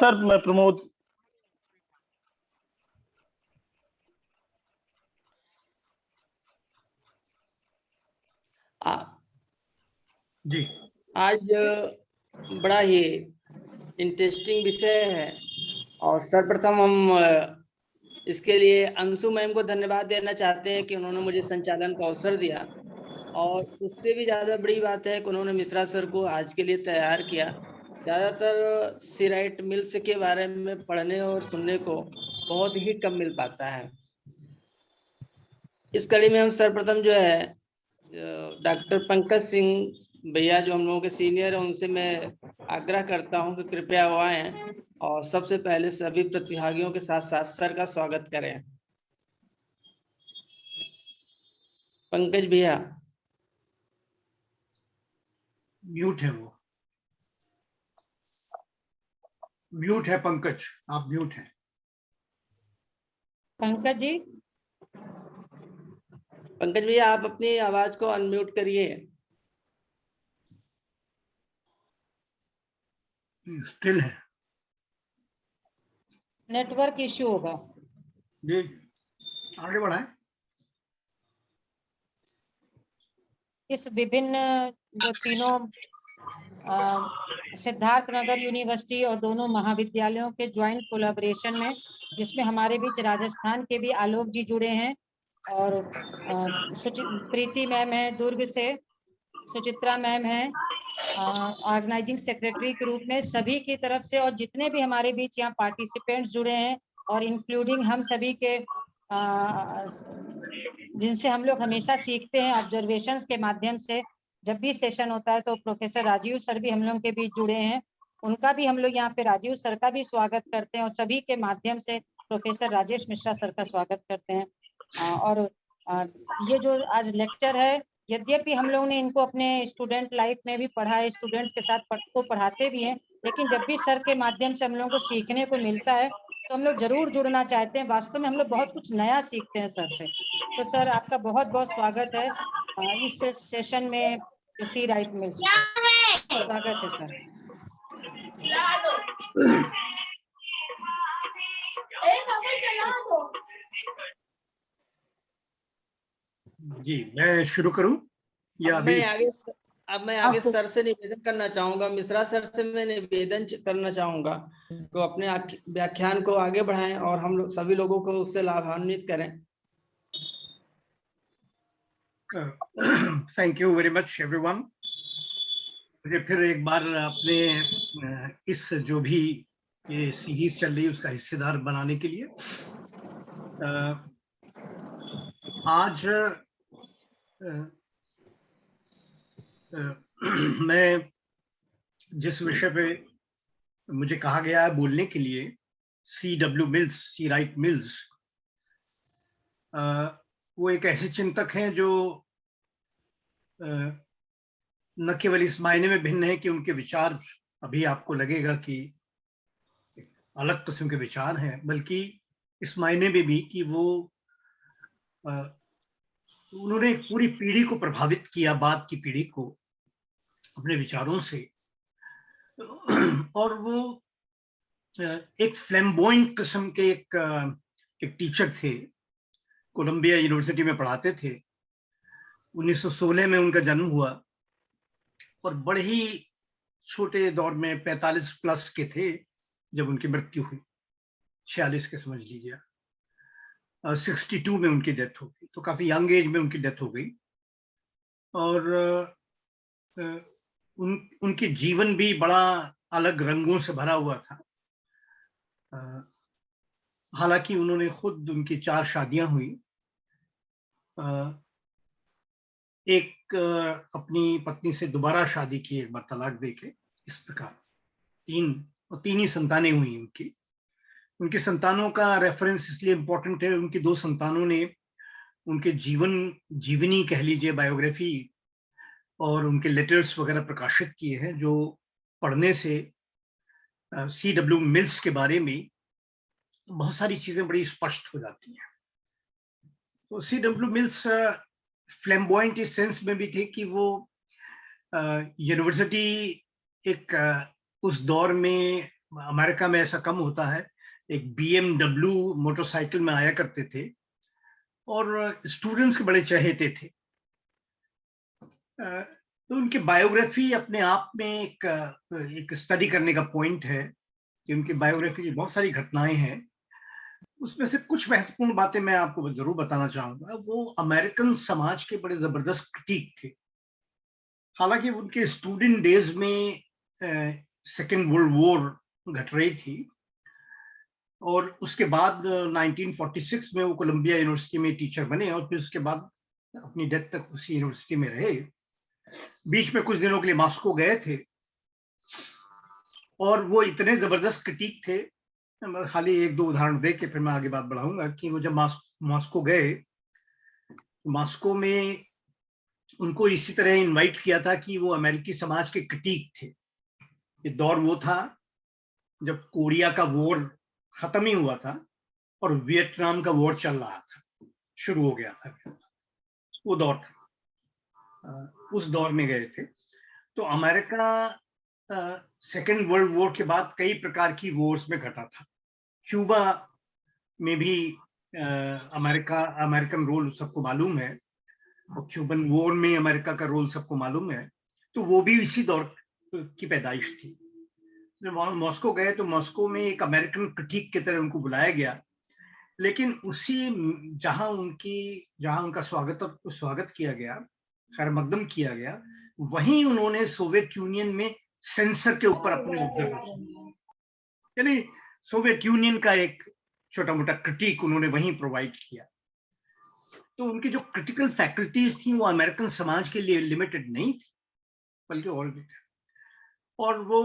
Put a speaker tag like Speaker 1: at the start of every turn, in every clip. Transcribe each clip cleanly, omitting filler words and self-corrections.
Speaker 1: Sir मैं प्रमोद।
Speaker 2: जी
Speaker 3: आज बड़ा ही इंटरेस्टिंग विषय है और सर्वप्रथम हम इसके लिए अंशु मैम को धन्यवाद देना चाहते हैं कि उन्होंने मुझे संचालन का अवसर दिया, और उससे भी ज़्यादा बड़ी बात है कि उन्होंने मिश्रा सर को आज के लिए तैयार किया। ज़्यादातर सी राइट मिल्स के बारे में पढ़ने और सुनने को बहुत ही कम मिल पाता है। इस कड़ी में हम सर्वप्रथम जो है डॉक्टर पंकज सिंह भैया जो हम लोगों के सीनियर हैं, उनसे मैं आग्रह करता हूं कि कृपया वो आएं और सबसे पहले सभी प्रतिभागियों के साथ साथ सर का स्वागत करें। पंकज भैया
Speaker 2: म्यूट है, वो म्यूट है। पंकज आप म्यूट हैं।
Speaker 4: पंकज जी,
Speaker 3: पंकज भैया आप अपनी आवाज को अनम्यूट करिए।
Speaker 2: स्टिल है,
Speaker 4: नेटवर्क इश्यू होगा।
Speaker 2: जी आगे बढ़ाएं।
Speaker 4: इस विभिन्न जो तीनों सिद्धार्थ नगर यूनिवर्सिटी और दोनों महाविद्यालयों के ज्वाइंट कोलैबोरेशन में, जिसमें हमारे बीच राजस्थान के भी आलोक जी जुड़े हैं और प्रीति मैम है दुर्ग से, सुचित्रा मैम है ऑर्गेनाइजिंग सेक्रेटरी के रूप में, सभी की तरफ से, और जितने भी हमारे बीच यहाँ पार्टिसिपेंट्स जुड़े हैं और इंक्लूडिंग हम सभी के जिनसे हम लोग हमेशा सीखते हैं ऑब्जर्वेशंस के माध्यम से। जब भी सेशन होता है तो प्रोफेसर राजीव सर भी हम लोगों के बीच जुड़े हैं, उनका भी हम लोग यहाँ पे राजीव सर का भी स्वागत करते हैं और सभी के माध्यम से प्रोफेसर राजेश मिश्रा सर का स्वागत करते हैं। और ये जो आज लेक्चर है, यद्यपि हम लोग ने इनको अपने स्टूडेंट लाइफ में भी पढ़ा है, स्टूडेंट्स के साथ को पढ़ाते भी हैं, लेकिन जब भी सर के माध्यम से हम लोगों को सीखने को मिलता है तो हम लोग जरूर जुड़ना चाहते हैं। वास्तव में हम लोग बहुत कुछ नया सीखते हैं सर से। तो सर आपका बहुत बहुत स्वागत है इस सेशन में सी राइट में। स्वागत है सर।
Speaker 2: जी मैं शुरू करूं या
Speaker 3: अब मैं आगे सर से निवेदन करना चाहूंगा, मिश्रा सर से मैं निवेदन करना चाहूंगा तो अपने व्याख्यान को आगे बढ़ाएं और हम लोग सभी लोगों को उससे लाभान्वित करें।
Speaker 2: Thank you very much everyone. मुझे फिर एक बार अपने इस जो भी ये सीरीज चल रही है उसका हिस्सेदार बनाने के लिए आज मैं जिस विषय पे मुझे कहा गया है बोलने के लिए, C.W. मिल्स, सी राइट मिल्स, वो एक ऐसे चिंतक हैं जो न केवल इस मायने में भिन्न है कि उनके विचार अभी आपको लगेगा कि अलग किस्म के विचार हैं, बल्कि इस मायने में भी कि वो उन्होंने एक पूरी पीढ़ी को प्रभावित किया, बाद की पीढ़ी को, अपने विचारों से। और वो एक फ्लैम्बॉयंट किस्म के एक टीचर थे, कोलंबिया यूनिवर्सिटी में पढ़ाते थे। 1916 में उनका जन्म हुआ और बड़े ही छोटे दौर में 45 प्लस के थे जब उनकी मृत्यु हुई, 46 के समझ लीजिए। 62 में उनकी डेथ हो गई, तो काफी यंग एज में उनकी डेथ हो गई। और उनके जीवन भी बड़ा अलग रंगों से भरा हुआ था। हालांकि उन्होंने खुद, उनकी 4 शादियां हुई। एक अपनी पत्नी से दोबारा शादी की, एक बार तलाक देके। इस प्रकार 3 ही संतानें हुई उनकी। उनकी संतानों का रेफरेंस इसलिए इम्पोर्टेंट है, उनकी 2 संतानों ने उनके जीवनी कह लीजिए, बायोग्राफी और उनके लेटर्स वगैरह प्रकाशित किए हैं, जो पढ़ने से C.W. मिल्स के बारे में बहुत सारी चीजें बड़ी स्पष्ट हो जाती हैं। तो C.W. मिल्स फ्लैम्बॉयंट इस सेंस में भी थे कि वो यूनिवर्सिटी एक उस दौर में अमेरिका में ऐसा कम होता है, एक BMW मोटरसाइकिल में आया करते थे और स्टूडेंट्स के बड़े चहेते थे। तो उनकी बायोग्राफी अपने आप में एक स्टडी करने का पॉइंट है कि उनकी बायोग्राफी की बहुत सारी घटनाएं हैं। उसमें से कुछ महत्वपूर्ण बातें मैं आपको जरूर बताना चाहूंगा। वो अमेरिकन समाज के बड़े जबरदस्त क्रिटिक थे। हालांकि उनके स्टूडेंट डेज में सेकेंड वर्ल्ड वॉर घट रही थी और उसके बाद 1946 में वो कोलंबिया यूनिवर्सिटी में टीचर बने और फिर उसके बाद अपनी डेथ तक उसी यूनिवर्सिटी में रहे। बीच में कुछ दिनों के लिए मॉस्को गए थे और वो इतने जबरदस्त क्रिटिक थे, मैं खाली एक दो उदाहरण दे के फिर मैं आगे बात बढ़ाऊंगा कि वो जब मॉस्को गए, मॉस्को में उनको इसी तरह इनवाइट किया था कि वो अमेरिकी समाज के क्रिटिक थे। ये दौर वो था जब कोरिया का वॉर खत्म ही हुआ था और वियतनाम का वॉर चल रहा था, शुरू हो गया था, वो दौर था। उस दौर में गए थे। तो अमेरिका सेकेंड वर्ल्ड वॉर के बाद कई प्रकार की वॉर्स में घटा था। क्यूबा में भी अमेरिकन रोल सबको मालूम है और क्यूबन वॉर में अमेरिका का रोल सबको मालूम है। तो वो भी इसी दौर की पैदाइश थी। जब मॉस्को गए तो मॉस्को में एक अमेरिकन क्रिटिक की तरह उनको बुलाया गया, लेकिन उसी जहां उनका स्वागत किया गया, खैर मकदम किया गया, वहीं उन्होंने सोवियत यूनियन में सेंसर के ऊपर अपने ऑब्जर्वेशन, यानी सोवियत यूनियन का एक छोटा मोटा क्रिटिक उन्होंने वहीं प्रोवाइड किया। तो उनकी जो क्रिटिकल फैकल्टीज थी वो अमेरिकन समाज के लिए लिमिटेड नहीं थी, बल्कि और भी थे। और वो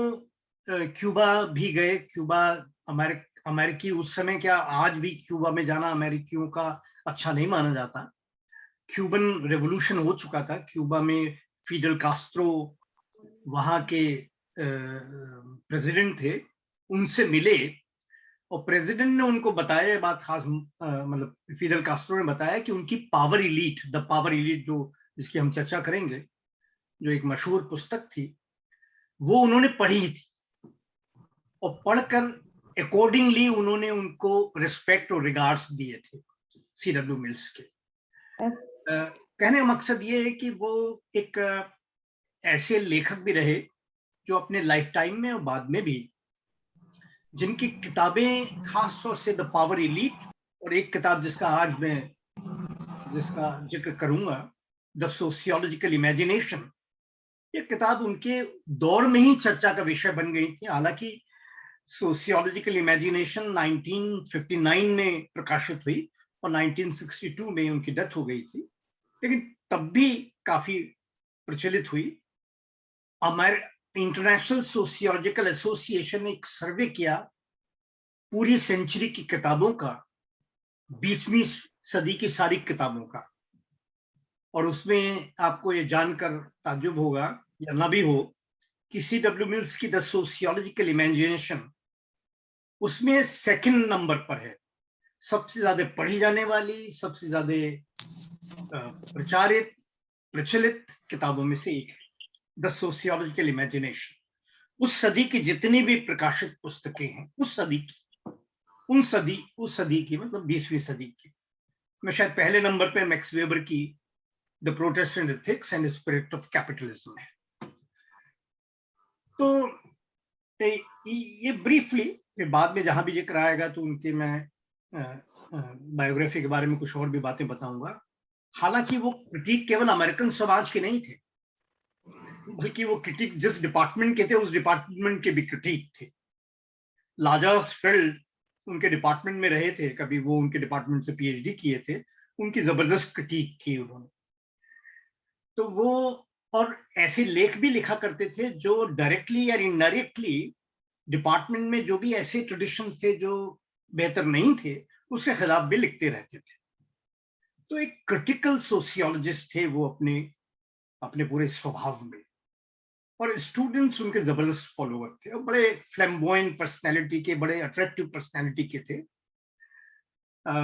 Speaker 2: क्यूबा भी गए। क्यूबा अमेरिकी उस समय, क्या आज भी क्यूबा में जाना अमेरिकियों का अच्छा नहीं माना जाता। क्यूबन रेवोल्यूशन हो चुका था क्यूबा में। फिडेल कास्ट्रो वहां के प्रेसिडेंट थे, उनसे मिले और प्रेसिडेंट ने उनको बताया, बात खास मतलब फिडेल कास्ट्रो ने बताया कि उनकी power elite, the power elite, जो जिसकी हम चर्चा करेंगे, जो एक मशहूर पुस्तक थी, वो उन्होंने पढ़ी थी और पढ़कर अकॉर्डिंगली उन्होंने उनको रिस्पेक्ट और रिगार्ड्स दिए थे CW मिल्स के। कहने का मकसद ये है कि वो एक ऐसे लेखक भी रहे जो अपने लाइफ टाइम में और बाद में भी, जिनकी किताबें खास तौर से द पावर इलीट और एक किताब जिसका आज मैं जिसका जिक्र करूंगा, द सोशियोलॉजिकल इमेजिनेशन, ये किताब उनके दौर में ही चर्चा का विषय बन गई थी। हालांकि सोशियोलॉजिकल इमेजिनेशन 1959 में प्रकाशित हुई और 1962 में उनकी डेथ हो गई थी, लेकिन तब भी काफी प्रचलित हुई। इंटरनेशनल सोशियोलॉजिकल एसोसिएशन ने एक सर्वे किया पूरी सेंचुरी की किताबों का, 20वीं सदी की सारी किताबों का, और उसमें आपको ये जानकर ताज्जुब होगा या ना भी हो कि CW मिल्स की द सोशियोलॉजिकल इमेजिनेशन उसमें सेकंड नंबर पर है। सबसे ज्यादा पढ़ी जाने वाली, सबसे ज्यादा प्रचलित किताबों में से एक है द सोशियोलॉजिकल इमेजिनेशन। उस सदी की जितनी भी प्रकाशित पुस्तकें हैं, उस सदी की मतलब 20वीं सदी की, मैं शायद पहले नंबर पे मैक्स वेबर की the Protestant ethics and spirit of capitalism है। तो ये ब्रीफली, फिर बाद में जहां भी जिक्र आएगा तो उनके मैं बायोग्राफी के बारे में कुछ और भी बातें बताऊंगा। हालांकि वो क्रिटिक केवल अमेरिकन समाज के नहीं थे, बल्कि वो क्रिटिक जिस डिपार्टमेंट के थे उस डिपार्टमेंट के भी क्रिटिक थे। लाजर्सफेल्ड उनके डिपार्टमेंट में रहे थे, कभी वो उनके डिपार्टमेंट से PhD किए थे, उनकी जबरदस्त क्रिटिक थी उन्होंने। तो वो और ऐसे लेख भी लिखा करते थे जो डायरेक्टली या इनडायरेक्टली डिपार्टमेंट में जो भी ऐसे ट्रेडिशन थे जो बेहतर नहीं थे, उसके खिलाफ भी लिखते रहते थे। तो एक क्रिटिकल सोशियोलॉजिस्ट थे वो अपने पूरे स्वभाव में, और स्टूडेंट्स उनके जबरदस्त फॉलोअर थे और बड़े फ्लैम्बॉयंट पर्सनैलिटी के, बड़े अट्रैक्टिव पर्सनैलिटी के थे।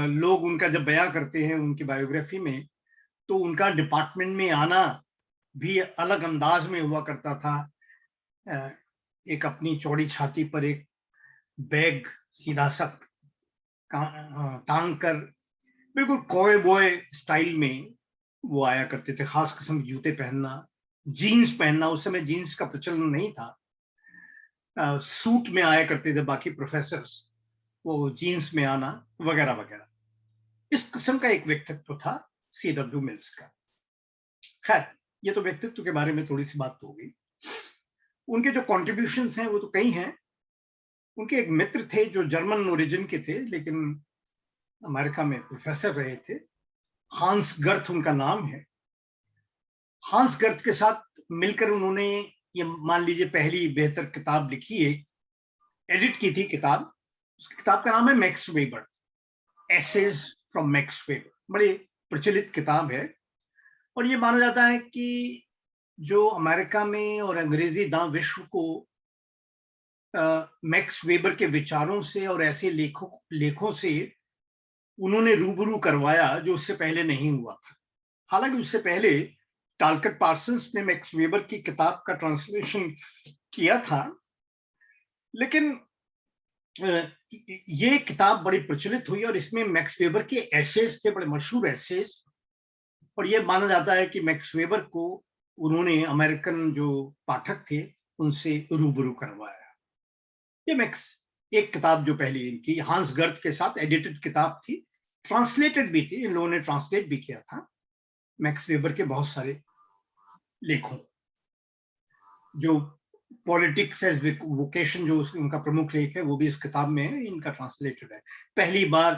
Speaker 2: लोग उनका जब बयां करते हैं उनकी बायोग्राफी में, तो उनका डिपार्टमेंट में आना भी अलग अंदाज में हुआ करता था। एक अपनी चौड़ी छाती पर एक बैग सीधा सा टांग कर बिल्कुल कॉय बॉय स्टाइल में वो आया करते थे। खास किस्म के जूते पहनना, जीन्स पहनना, उस समय जीन्स का प्रचलन नहीं था। सूट में आया करते थे बाकी प्रोफेसर्स, वो जीन्स में आना वगैरह वगैरह। इस किस्म का एक व्यक्तित्व था C.W. मिल्स का। खैर, ये तो व्यक्तित्व के बारे में थोड़ी सी बात तो होगी। उनके जो कॉन्ट्रीब्यूशंस हैं वो तो कई हैं। उनके एक मित्र थे जो जर्मन ओरिजिन के थे, लेकिन अमेरिका में प्रोफेसर रहे थे। हांस गर्थ उनका नाम है। हांस गर्थ के साथ मिलकर उन्होंने ये मान लीजिए पहली बेहतर किताब लिखी है, एडिट की थी किताब। उस किताब का नाम है Max Weber, essays from Max Weber. बड़ी प्रचलित किताब है और ये माना जाता है कि जो अमेरिका में और अंग्रेजी दां विश्व को मैक्स वेबर के विचारों से और ऐसे लेखों से उन्होंने रूबरू करवाया जो उससे पहले नहीं हुआ था। हालांकि उससे पहले टालकट पार्सन्स ने मैक्स वेबर की किताब का ट्रांसलेशन किया था, लेकिन ये किताब बड़ी प्रचलित हुई और इसमें मैक्स वेबर के एसेज थे, बड़े मशहूर एसेज। और ये माना जाता है कि मैक्स वेबर को उन्होंने अमेरिकन जो पाठक थे उनसे रूबरू करवाया। ये मैक्स एक किताब जो पहली इनकी हांस गर्थ के साथ एडिटेड किताब थी, ट्रांसलेटेड भी थी, इन लोगों ने ट्रांसलेट भी किया था मैक्स वेबर के बहुत सारे लेखों। जो पॉलिटिक्स एज वोकेशन जो उनका प्रमुख लेख है वो भी इस किताब में है, इनका ट्रांसलेटेड है। पहली बार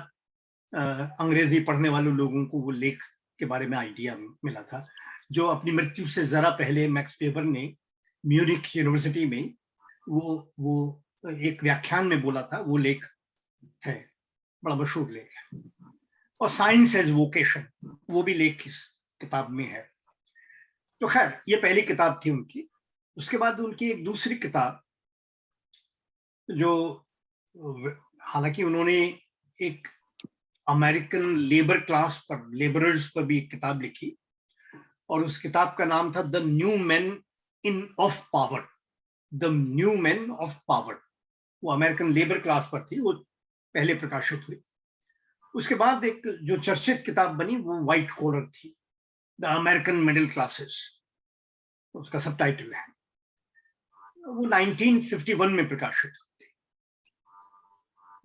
Speaker 2: अंग्रेजी पढ़ने वाले लोगों को वो लेख के बारे में आइडिया मिला था। जो अपनी मृत्यु से जरा पहले मैक्स वेबर ने म्यूनिख यूनिवर्सिटी में वो एक व्याख्यान में बोला था, वो लेख है, बड़ा मशहूर लेख है। और साइंस एज वोकेशन वो भी लेख इस किताब में है। तो खैर, ये पहली किताब थी उनकी। उसके बाद उनकी एक दूसरी किताब जो, हालांकि उन्होंने एक अमेरिकन लेबर क्लास पर, लेबरर्स पर भी एक किताब लिखी और उस किताब का नाम था the new man in of power. The new man of power, वो अमेरिकन लेबर क्लास पर थी, वो पहले प्रकाशित हुई। उसके बाद एक जो चर्चित किताब बनी वो व्हाइट कॉलर थी, द अमेरिकन मिडिल क्लासेस, उसका सब टाइटल है। वो 1951 में प्रकाशित हुई थी।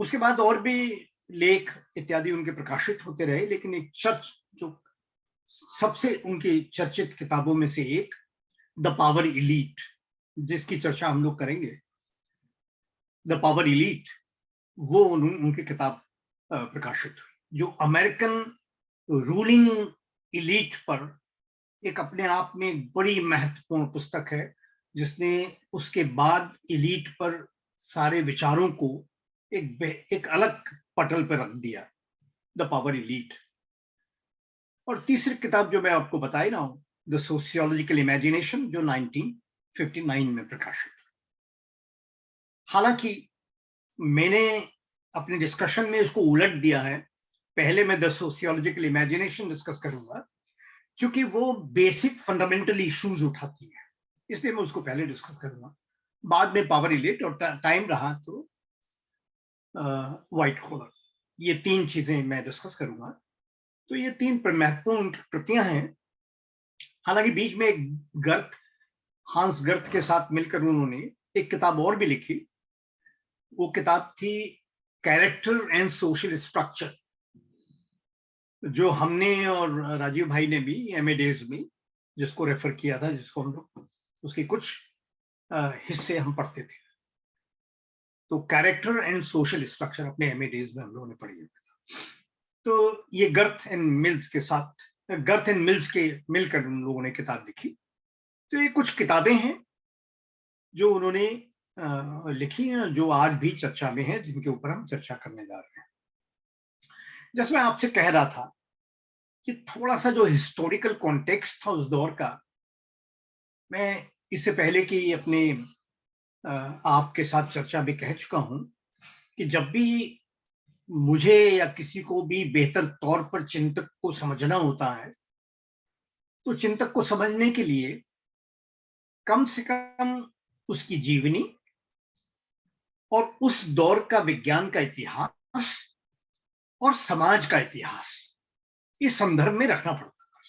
Speaker 2: उसके बाद और भी लेख इत्यादि उनके प्रकाशित होते रहे, लेकिन एक जो सबसे उनकी चर्चित किताबों में से एक द पावर इलीट, जिसकी चर्चा हम लोग करेंगे, द पावर इलीट, वो उनकी किताब प्रकाशित हुई, जो अमेरिकन रूलिंग इलीट पर एक अपने आप में एक बड़ी महत्वपूर्ण पुस्तक है, जिसने उसके बाद इलीट पर सारे विचारों को एक अलग पटल पर रख दिया, द पावर इलीट। और तीसरी किताब जो मैं आपको बता ही रहा हूं, द सोशियोलॉजिकल इमेजिनेशन, जो 1959 में प्रकाशित। हालांकि मैंने अपने डिस्कशन में इसको उलट दिया है। पहले मैं द सोशियोलॉजिकल इमेजिनेशन डिस्कस करूंगा, क्योंकि वो बेसिक फंडामेंटल इश्यूज उठाती है, इसलिए मैं उसको पहले डिस्कस करूंगा। बाद में पावर इलीट, और टाइम रहा तो व्हाइट कॉलर, ये तीन चीजें मैं डिस्कस करूंगा। तो ये तीन महत्वपूर्ण कृतियां हैं। हालांकि बीच में एक हांस गर्थ के साथ मिलकर उन्होंने एक किताब और भी लिखी। वो किताब थी कैरेक्टर एंड सोशल स्ट्रक्चर, जो हमने और राजीव भाई ने भी MA डेज में जिसको रेफर किया था, जिसको हम लोग उसके कुछ हिस्से हम पढ़ते थे। तो कैरेक्टर एंड सोशल स्ट्रक्चर अपने MA डेज में हम लोगों ने पढ़ी है। तो ये गर्थ एंड मिल्स के मिलकर उन लोगों ने किताब लिखी। तो ये कुछ किताबें हैं जो उन्होंने लिखी हैं, जो आज भी चर्चा में है, जिनके ऊपर हम चर्चा करने जा रहे हैं। जैसे मैं आपसे कह रहा था कि थोड़ा सा जो हिस्टोरिकल कॉन्टेक्स्ट था उस दौर का, मैं इससे पहले कि अपने आपके साथ चर्चा भी कह चुका हूं कि जब भी मुझे या किसी को भी बेहतर तौर पर चिंतक को समझना होता है, तो चिंतक को समझने के लिए कम से कम उसकी जीवनी और उस दौर का विज्ञान का इतिहास और समाज का इतिहास इस संदर्भ में रखना पड़ता था,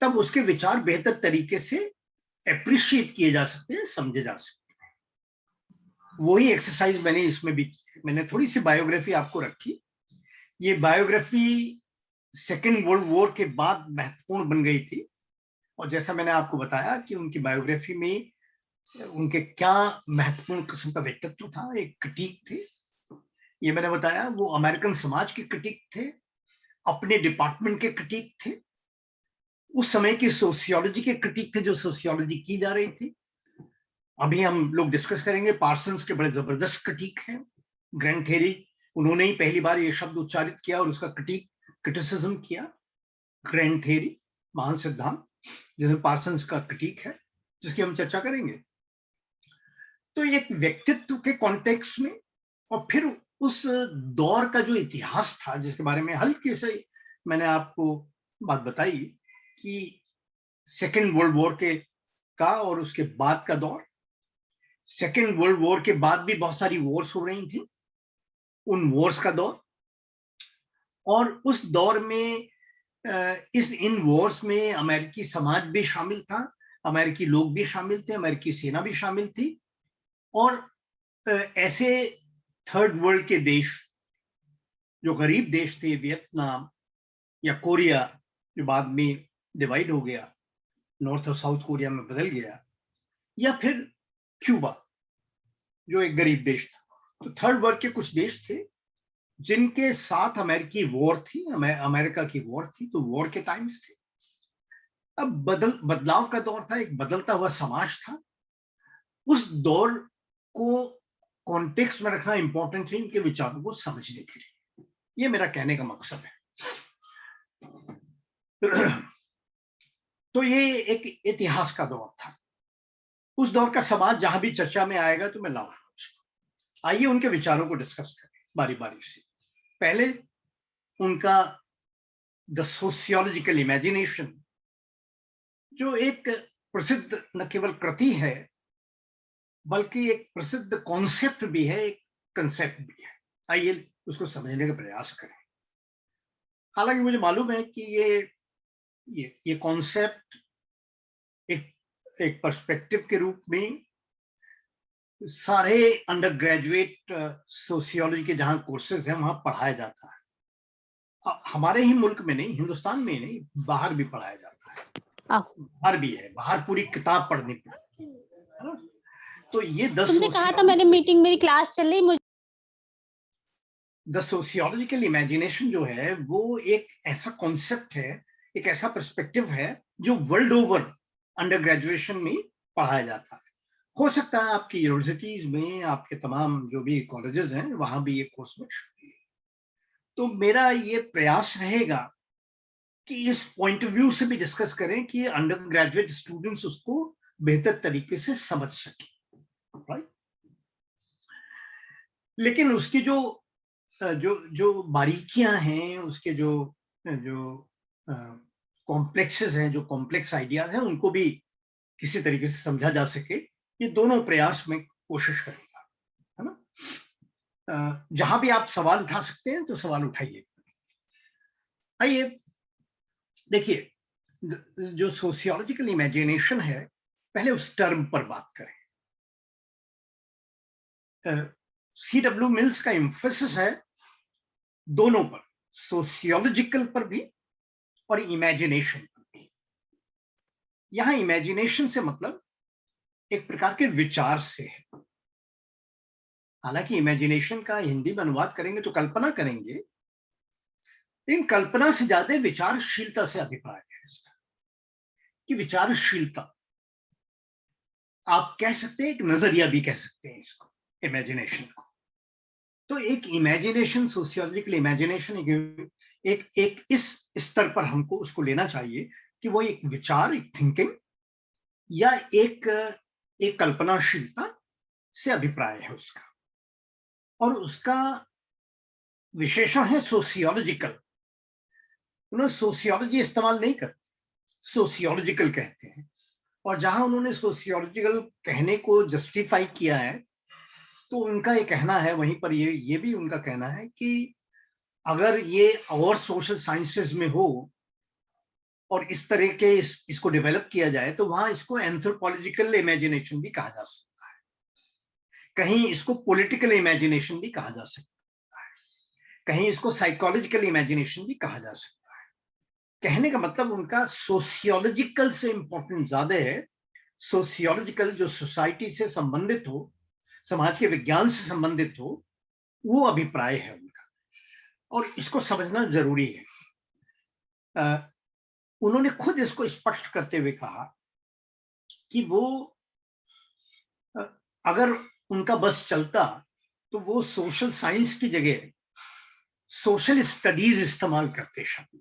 Speaker 2: तब उसके विचार बेहतर तरीके से एप्रिशिएट किए जा सकते हैं, समझे जा सकते हैं। वही एक्सरसाइज मैंने इसमें भी की। मैंने थोड़ी सी बायोग्राफी आपको रखी। ये बायोग्राफी सेकेंड वर्ल्ड वॉर के बाद महत्वपूर्ण बन गई थी, और जैसा मैंने आपको बताया कि उनकी बायोग्राफी में उनके क्या महत्वपूर्ण किस्म का व्यक्तित्व था, एक क्रिटिक थे। ये मैंने बताया वो अमेरिकन समाज के क्रिटिक थे, अपने डिपार्टमेंट के क्रिटिक थे, उस समय की सोशियोलॉजी के क्रिटिक थे जो सोशियोलॉजी की जा रही थी। अभी हम लोग डिस्कस करेंगे, पार्सन्स के बड़े जबरदस्त क्रिटिक हैं, ग्रैंड थ्योरी, उन्होंने ही पहली बार ये शब्द उच्चारित किया और उसका क्रिटिसिज्म किया। ग्रैंड थ्योरी, महान सिद्धांत, जिसमें पार्सन्स का क्रिटिक है, जिसकी हम चर्चा करेंगे। तो एक व्यक्तित्व के कॉन्टेक्स्ट में, और फिर उस दौर का जो इतिहास था जिसके बारे में हल्के से मैंने आपको बात बताई कि सेकेंड वर्ल्ड वॉर के का और उसके बाद का दौर, सेकेंड वर्ल्ड वॉर के बाद भी बहुत सारी वॉर्स हो रही थी, उन वॉर्स का दौर, और उस दौर में इन वॉर्स में अमेरिकी समाज भी शामिल था, अमेरिकी लोग भी शामिल थे, अमेरिकी सेना भी शामिल थी, और ऐसे थर्ड वर्ल्ड के देश जो गरीब देश थे, वियतनाम या कोरिया जो बाद में डिवाइड हो गया, नॉर्थ और साउथ कोरिया में बदल गया, या फिर क्यूबा जो एक गरीब देश था। तो थर्ड वर्ल्ड के कुछ देश थे जिनके साथ अमेरिकी वॉर थी, अमेरिका की वॉर थी, तो वॉर के टाइम्स थे। अब बदलाव का दौर था, एक बदलता हुआ समाज था। उस दौर को कॉन्टेक्स्ट में रखना इंपॉर्टेंट है इनके विचारों को समझने के लिए, ये मेरा कहने का मकसद है। तो ये एक इतिहास का दौर था, उस दौर का समाज जहां भी चर्चा में आएगा तो मैं लाऊंगा उसको। आइए उनके विचारों को डिस्कस करें बारी बारी से। पहले उनका द सोशियोलॉजिकल इमेजिनेशन, जो एक प्रसिद्ध न केवल कृति है बल्कि एक प्रसिद्ध कॉन्सेप्ट भी है, एक कंसेप्ट भी है। आइए उसको समझने का प्रयास करें। हालांकि मुझे मालूम है कि ये कॉन्सेप्ट एक पर्सपेक्टिव के रूप में सारे अंडर ग्रेजुएट सोशियोलॉजी के जहां कोर्सेज हैं वहां पढ़ाया जाता है। हमारे ही मुल्क में नहीं, हिंदुस्तान में नहीं, बाहर भी पढ़ाया जाता है, बाहर भी है, बाहर पूरी किताब पढ़नी पड़ती है ना। तो ये
Speaker 1: तुमसे कहा था मैंने मीटिंग, मेरी क्लास चल रही, मुझे
Speaker 2: द सोशियोलॉजिकल इमेजिनेशन जो है वो एक ऐसा कॉन्सेप्ट है, एक ऐसा पर्सपेक्टिव है जो वर्ल्ड ओवर अंडर ग्रेजुएशन में पढ़ाया जाता है। हो सकता है आपकी यूनिवर्सिटीज में, आपके तमाम जो भी कॉलेजेस हैं वहां भी ये कोर्स में शामिल है। तो मेरा ये प्रयास रहेगा कि इस पॉइंट ऑफ व्यू से भी डिस्कस करें कि अंडर ग्रेजुएट स्टूडेंट्स उसको बेहतर तरीके से समझ सकें, राइट। लेकिन उसकी जो जो जो बारीकियां हैं, उसके जो कॉम्प्लेक्सेस हैं, जो कॉम्प्लेक्स आइडियाज हैं, उनको भी किसी तरीके से समझा जा सके, ये दोनों प्रयास में कोशिश करेगा, है ना। जहां भी आप सवाल उठा सकते हैं तो सवाल उठाइए। आइए देखिए, जो सोशियोलॉजिकल इमेजिनेशन है, पहले उस टर्म पर बात करें। C.W. मिल्स का एम्फेसिस है दोनों पर, सोशियोलॉजिकल पर भी और इमेजिनेशन पर भी। यहां इमेजिनेशन से मतलब एक प्रकार के विचार से है। हालांकि इमेजिनेशन का हिंदी में अनुवाद करेंगे तो कल्पना करेंगे, लेकिन कल्पना से ज्यादा विचारशीलता से अभिप्राय है इसका, कि विचारशीलता आप कह सकते हैं, एक नजरिया भी कह सकते हैं इसको, इमेजिनेशन को। तो एक इमेजिनेशन, सोशियोलॉजिकल इमेजिनेशन एक इस स्तर पर हमको उसको लेना चाहिए कि वो एक विचार, एक थिंकिंग या एक कल्पनाशीलता से अभिप्राय है उसका, और उसका विशेषण है सोशियोलॉजिकल। उन्होंने सोशियोलॉजी इस्तेमाल नहीं करते, सोशियोलॉजिकल कहते हैं। और जहां उन्होंने सोशियोलॉजिकल कहने को जस्टिफाई किया है तो उनका ये कहना है, वहीं पर ये भी उनका कहना है कि अगर ये और सोशल साइंसेस में हो और इस तरह के इसको डेवलप किया जाए तो वहां इसको एंथ्रोपोलॉजिकल इमेजिनेशन भी कहा जा सकता है, कहीं इसको पॉलिटिकल इमेजिनेशन भी कहा जा सकता है, कहीं इसको साइकोलॉजिकल इमेजिनेशन भी कहा जा सकता है। कहने का मतलब उनका सोशियोलॉजिकल से इंपॉर्टेंट ज्यादा है, सोशियोलॉजिकल जो सोसाइटी से संबंधित हो, समाज के विज्ञान से संबंधित हो, वो अभिप्राय है उनका, और इसको समझना जरूरी है। उन्होंने खुद इसको स्पष्ट करते हुए कहा कि वो अगर उनका बस चलता तो वो सोशल साइंस की जगह सोशल स्टडीज इस्तेमाल करते शब्द,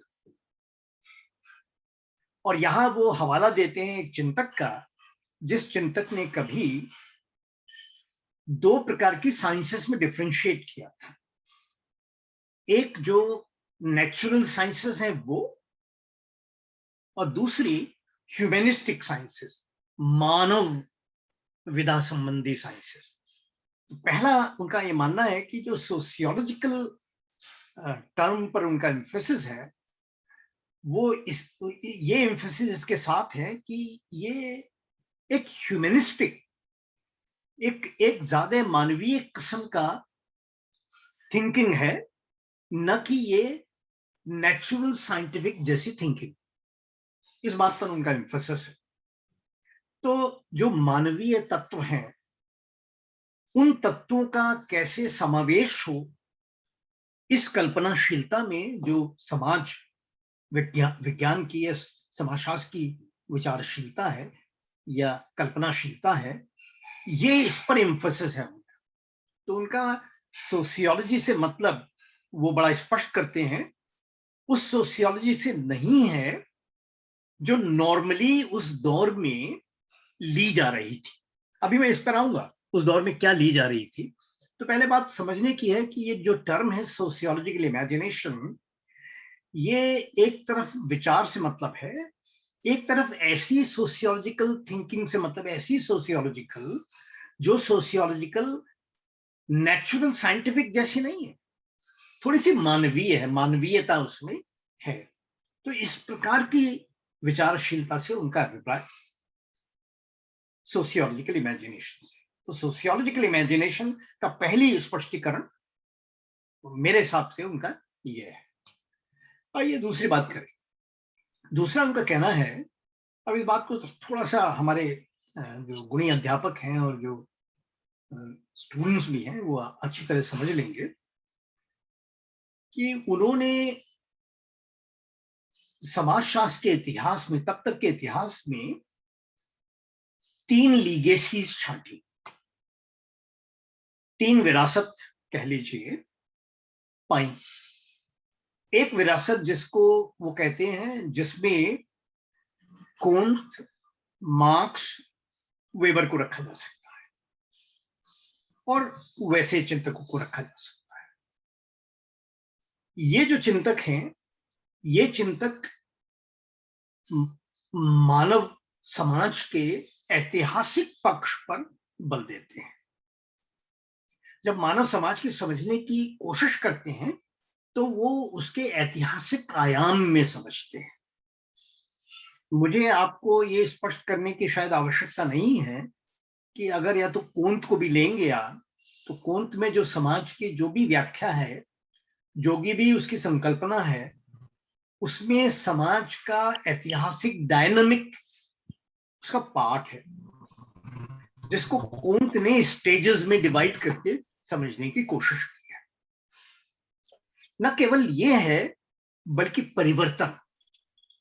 Speaker 2: और यहां वो हवाला देते हैं एक चिंतक का, जिस चिंतक ने कभी दो प्रकार की साइंसेस में डिफरेंशिएट किया था। एक जो नेचुरल साइंसेस हैं वो, और दूसरी ह्यूमैनिस्टिक साइंसेस, मानव विधा संबंधी साइंसेस। तो पहला उनका ये मानना है कि जो सोशियोलॉजिकल टर्म पर उनका एम्फेसिस है वो ये एम्फेसिस इसके साथ है कि ये एक ह्यूमैनिस्टिक, एक ज्यादा मानवीय किस्म का थिंकिंग है, न कि ये नेचुरल साइंटिफिक जैसी थिंकिंग। इस बात पर उनका एम्फेसिस है। तो जो मानवीय तत्व हैं उन तत्वों का कैसे समावेश हो इस कल्पनाशीलता में, जो समाज विज्ञान की या समाजशास्त्र की विचारशीलता है या कल्पनाशीलता है, ये इस पर एम्फेसिस है उनका। तो उनका सोशियोलॉजी से मतलब वो बड़ा स्पष्ट करते हैं, उस सोशियोलॉजी से नहीं है जो नॉर्मली उस दौर में ली जा रही थी। अभी मैं इस पर आऊंगा, उस दौर में क्या ली जा रही थी। तो पहले बात समझने की है कि ये जो टर्म है सोशियोलॉजिकल इमेजिनेशन, ये एक तरफ विचार से मतलब है, एक तरफ ऐसी सोशियोलॉजिकल थिंकिंग से मतलब ऐसी सोशियोलॉजिकल जो सोशियोलॉजिकल नेचुरल साइंटिफिक जैसी नहीं है, थोड़ी सी मानवीय है, मानवीयता उसमें है। तो इस प्रकार की विचारशीलता से उनका अभिप्राय सोशियोलॉजिकल इमेजिनेशन से। तो सोशियोलॉजिकल इमेजिनेशन का पहली स्पष्टीकरण मेरे हिसाब से उनका ये है। आइए दूसरी बात करें। दूसरा उनका कहना है, अब इस बात को थोड़ा सा हमारे जो गुणी अध्यापक हैं और जो स्टूडेंट्स भी हैं वो अच्छी तरह समझ लेंगे कि उन्होंने समाजशास्त्र के इतिहास में, तब तक के इतिहास में 3 लीगेसीज छांटी, 3 विरासत कह लीजिए पाई। एक विरासत जिसको वो कहते हैं जिसमें कोंत, मार्क्स, वेबर को रखा जा सकता है और वैसे चिंतकों को रखा जा सकता है। ये जो चिंतक हैं, ये चिंतक मानव समाज के ऐतिहासिक पक्ष पर बल देते हैं। जब मानव समाज की समझने की कोशिश करते हैं तो वो उसके ऐतिहासिक आयाम में समझते हैं। मुझे आपको ये स्पष्ट करने की शायद आवश्यकता नहीं है कि अगर या तो कोंत को भी लेंगे आप, तो कोंत में जो समाज की जो भी व्याख्या है, जो भी उसकी संकल्पना है, उसमें समाज का ऐतिहासिक डायनामिक उसका पार्ट है, जिसको कोंत ने स्टेजेस में डिवाइड करके समझने की कोशिश की है। न केवल ये है बल्कि परिवर्तन,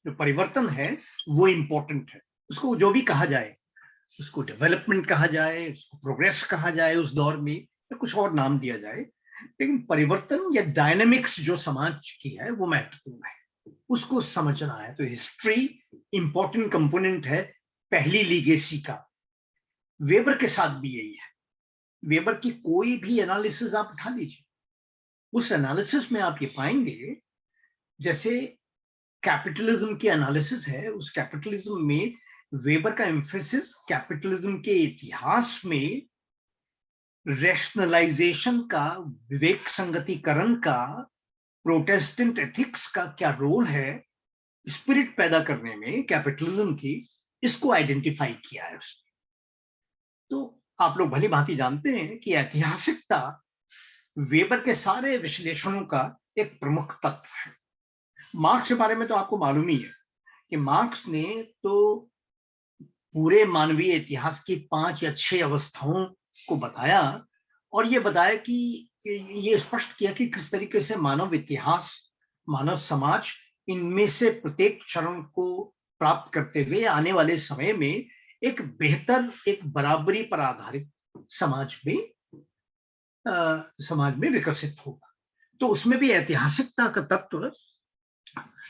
Speaker 2: जो परिवर्तन है वो इंपॉर्टेंट है। उसको जो भी कहा जाए, उसको डेवलपमेंट कहा जाए, उसको प्रोग्रेस कहा जाए उस दौर में, या कुछ और नाम दिया जाए, लेकिन परिवर्तन या डायनामिक्स जो समाज की है वो महत्वपूर्ण है, उसको समझना है। तो हिस्ट्री इंपॉर्टेंट कंपोनेंट है पहली लीगेसी का। वेबर के साथ भी यही है। वेबर की कोई भी एनालिसिस आप उठा लीजिए, उस एनालिसिस में आप ये पाएंगे, जैसे कैपिटलिज्म की एनालिसिस है, उस कैपिटलिज्म में वेबर का एम्फेसिस कैपिटलिज्म के इतिहास में रैशनलाइजेशन का, विवेक संगतिकरण का, प्रोटेस्टेंट एथिक्स का क्या रोल है स्पिरिट पैदा करने में कैपिटलिज्म की, इसको आइडेंटिफाई किया है उसने। तो आप लोग भली भांति जानते हैं कि ऐतिहासिकता वेबर के सारे विश्लेषणों का एक प्रमुख तत्व है। मार्क्स के बारे में तो आपको मालूम ही है कि मार्क्स ने तो पूरे मानवीय इतिहास की 5 या 6 अवस्थाओं को बताया और ये बताया कि ये स्पष्ट किया कि किस तरीके से मानव इतिहास, मानव समाज इनमें से प्रत्येक चरण को प्राप्त करते हुए आने वाले समय में एक बेहतर, एक बराबरी पर आधारित समाज में विकसित होगा। तो उसमें भी ऐतिहासिकता का तत्व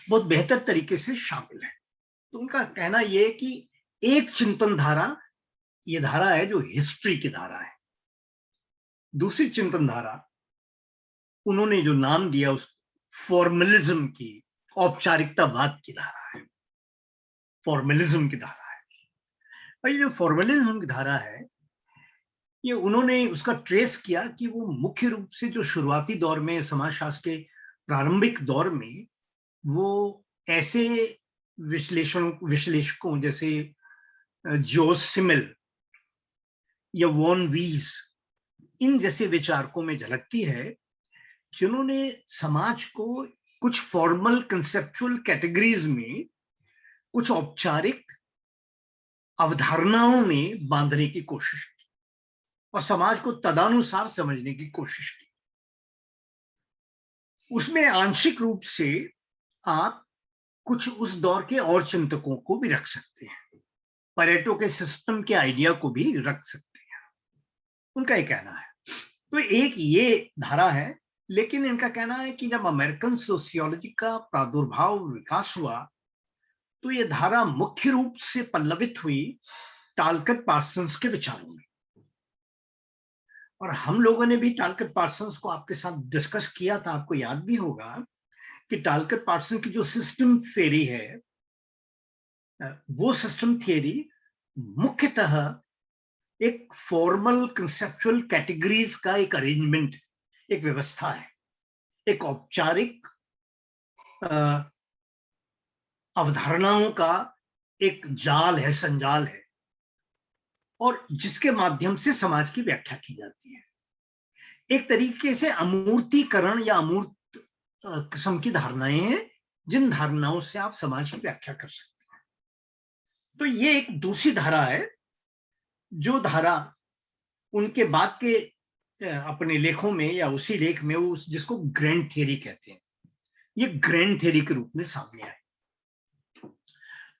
Speaker 2: बहुत बेहतर तरीके से शामिल है। तो उनका कहना यह है कि एक चिंतन धारा, ये धारा है जो हिस्ट्री की धारा है। दूसरी चिंतन धारा उन्होंने जो नाम दिया उस फॉर्मलिज्म की, औपचारिकतावाद की धारा है, फॉर्मलिज्म की धारा है। और ये जो फॉर्मलिज्म की धारा है, ये उन्होंने उसका ट्रेस किया कि वो मुख्य रूप से जो शुरुआती दौर में, समाजशास्त्र के प्रारंभिक दौर में, वो ऐसे विश्लेषकों जैसे जोस सिमिल या वॉन वीज, इन जैसे विचारकों में झलकती है जिन्होंने समाज को कुछ फॉर्मल कंसेप्चुअल कैटेगरीज में, कुछ औपचारिक अवधारणाओं में बांधने की कोशिश की और समाज को तदनुसार समझने की कोशिश की। उसमें आंशिक रूप से आप कुछ उस दौर के और चिंतकों को भी रख सकते हैं, परेटो के सिस्टम के आइडिया को भी रख सकते हैं, उनका ये कहना है। तो एक ये धारा है, लेकिन इनका कहना है कि जब अमेरिकन सोशियोलॉजी का प्रादुर्भाव, विकास हुआ, तो ये धारा मुख्य रूप से पल्लवित हुई टालकट पार्सन्स के विचारों में। और हम लोगों ने भी टालकट पार्सन्स को आपके साथ डिस्कस किया था। आपको याद भी होगा कि टालकट पार्सन की जो सिस्टम थ्योरी है, वो सिस्टम थ्योरी मुख्यतः एक फॉर्मल कंसेप्चुअल कैटेगरीज का एक अरेंजमेंट, एक व्यवस्था है, एक औपचारिक अवधारणाओं का एक जाल है, संजाल है, और जिसके माध्यम से समाज की व्याख्या की जाती है। एक तरीके से अमूर्तीकरण या अमूर्त किस्म की धारणाएं हैं, जिन धारणाओं से आप समाज की व्याख्या कर सकते हैं। तो ये एक दूसरी धारा है, जो धारा उनके बाद के अपने लेखों में या उसी लेख में वो जिसको ग्रैंड थियरी कहते हैं, ये ग्रैंड थियरी के रूप में सामने आए।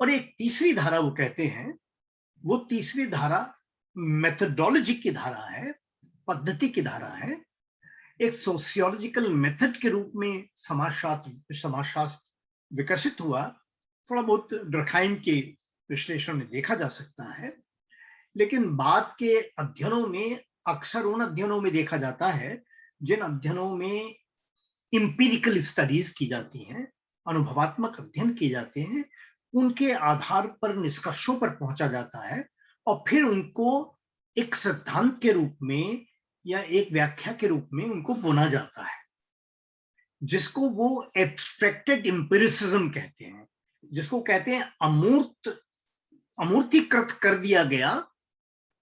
Speaker 2: और एक तीसरी धारा वो कहते हैं, वो तीसरी धारा मेथडोलॉजी की धारा है, पद्धति की धारा है। एक सोशियोलॉजिकल मेथड के रूप में समाजशास्त्र विकसित हुआ, थोड़ा बहुत डर्खाइम के विश्लेषण में देखा जा सकता है, लेकिन बाद के अध्ययनों में अक्सर उन अध्ययनों में देखा जाता है जिन अध्ययनों में इंपीरिकल स्टडीज की जाती हैं, अनुभवात्मक अध्ययन किए जाते हैं, उनके आधार पर निष्कर्षों पर पहुंचा जाता है और फिर उनको एक सिद्धांत के रूप में या एक व्याख्या के रूप में उनको बुना जाता है, जिसको वो एब्स्ट्रैक्टेड एम्पिरिसिज्म कहते हैं, जिसको कहते हैं अमूर्तीकृत कर दिया गया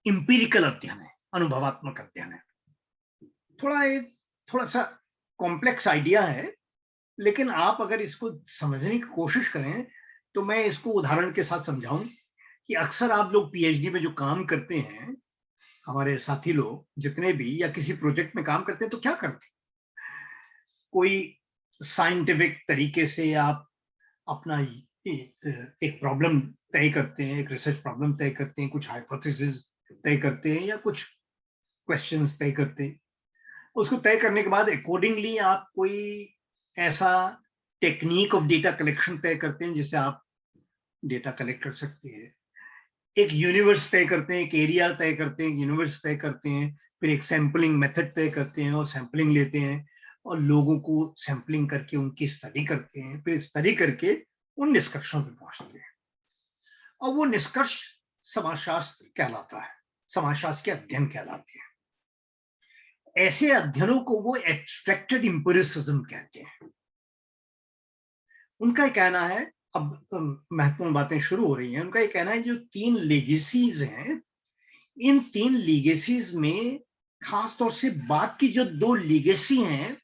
Speaker 2: इंपीरिकल अध्ययन है, अनुभवात्मक अध्ययन है। थोड़ा सा कॉम्प्लेक्स आइडिया है, लेकिन आप अगर इसको समझने की कोशिश करें तो मैं इसको उदाहरण के साथ समझाऊं कि अक्सर आप लोग पीएचडी में जो काम करते हैं, हमारे साथी लोग जितने भी या किसी प्रोजेक्ट में काम करते हैं, तो क्या करते हैं? कोई साइंटिफिक तरीके से आप अपना एक प्रॉब्लम तय करते हैं, एक रिसर्च प्रॉब्लम तय करते हैं, कुछ हाइपोथेसिस तय करते हैं या कुछ क्वेश्चंस तय करते हैं। उसको तय करने के बाद अकॉर्डिंगली आप कोई ऐसा टेक्निक ऑफ डेटा कलेक्शन तय करते हैं जिससे आप डेटा कलेक्ट कर सकते हैं। एक यूनिवर्स तय करते हैं, एक एरिया तय करते हैं, यूनिवर्स तय करते हैं, फिर एक सैंपलिंग मेथड तय करते हैं और सैंपलिंग लेते हैं और लोगों को सैंपलिंग करके उनकी स्टडी करते हैं, फिर स्टडी करके उन निष्कर्षों पे पहुंचते हैं और वो निष्कर्ष समाजशास्त्र कहलाता है, समाजशास्त्र के अध्ययन कहलाते हैं। ऐसे अध्ययनों को वो एब्स्ट्रैक्टेड एम्पिरिसिज्म कहते हैं। उनका कहना है, अब महत्वपूर्ण बातें शुरू हो रही हैं, उनका ये कहना है जो 3 लेगेसीज हैं, इन 3 लेगेसीज में खास तौर से बात की जो 2 लेगेसी हैं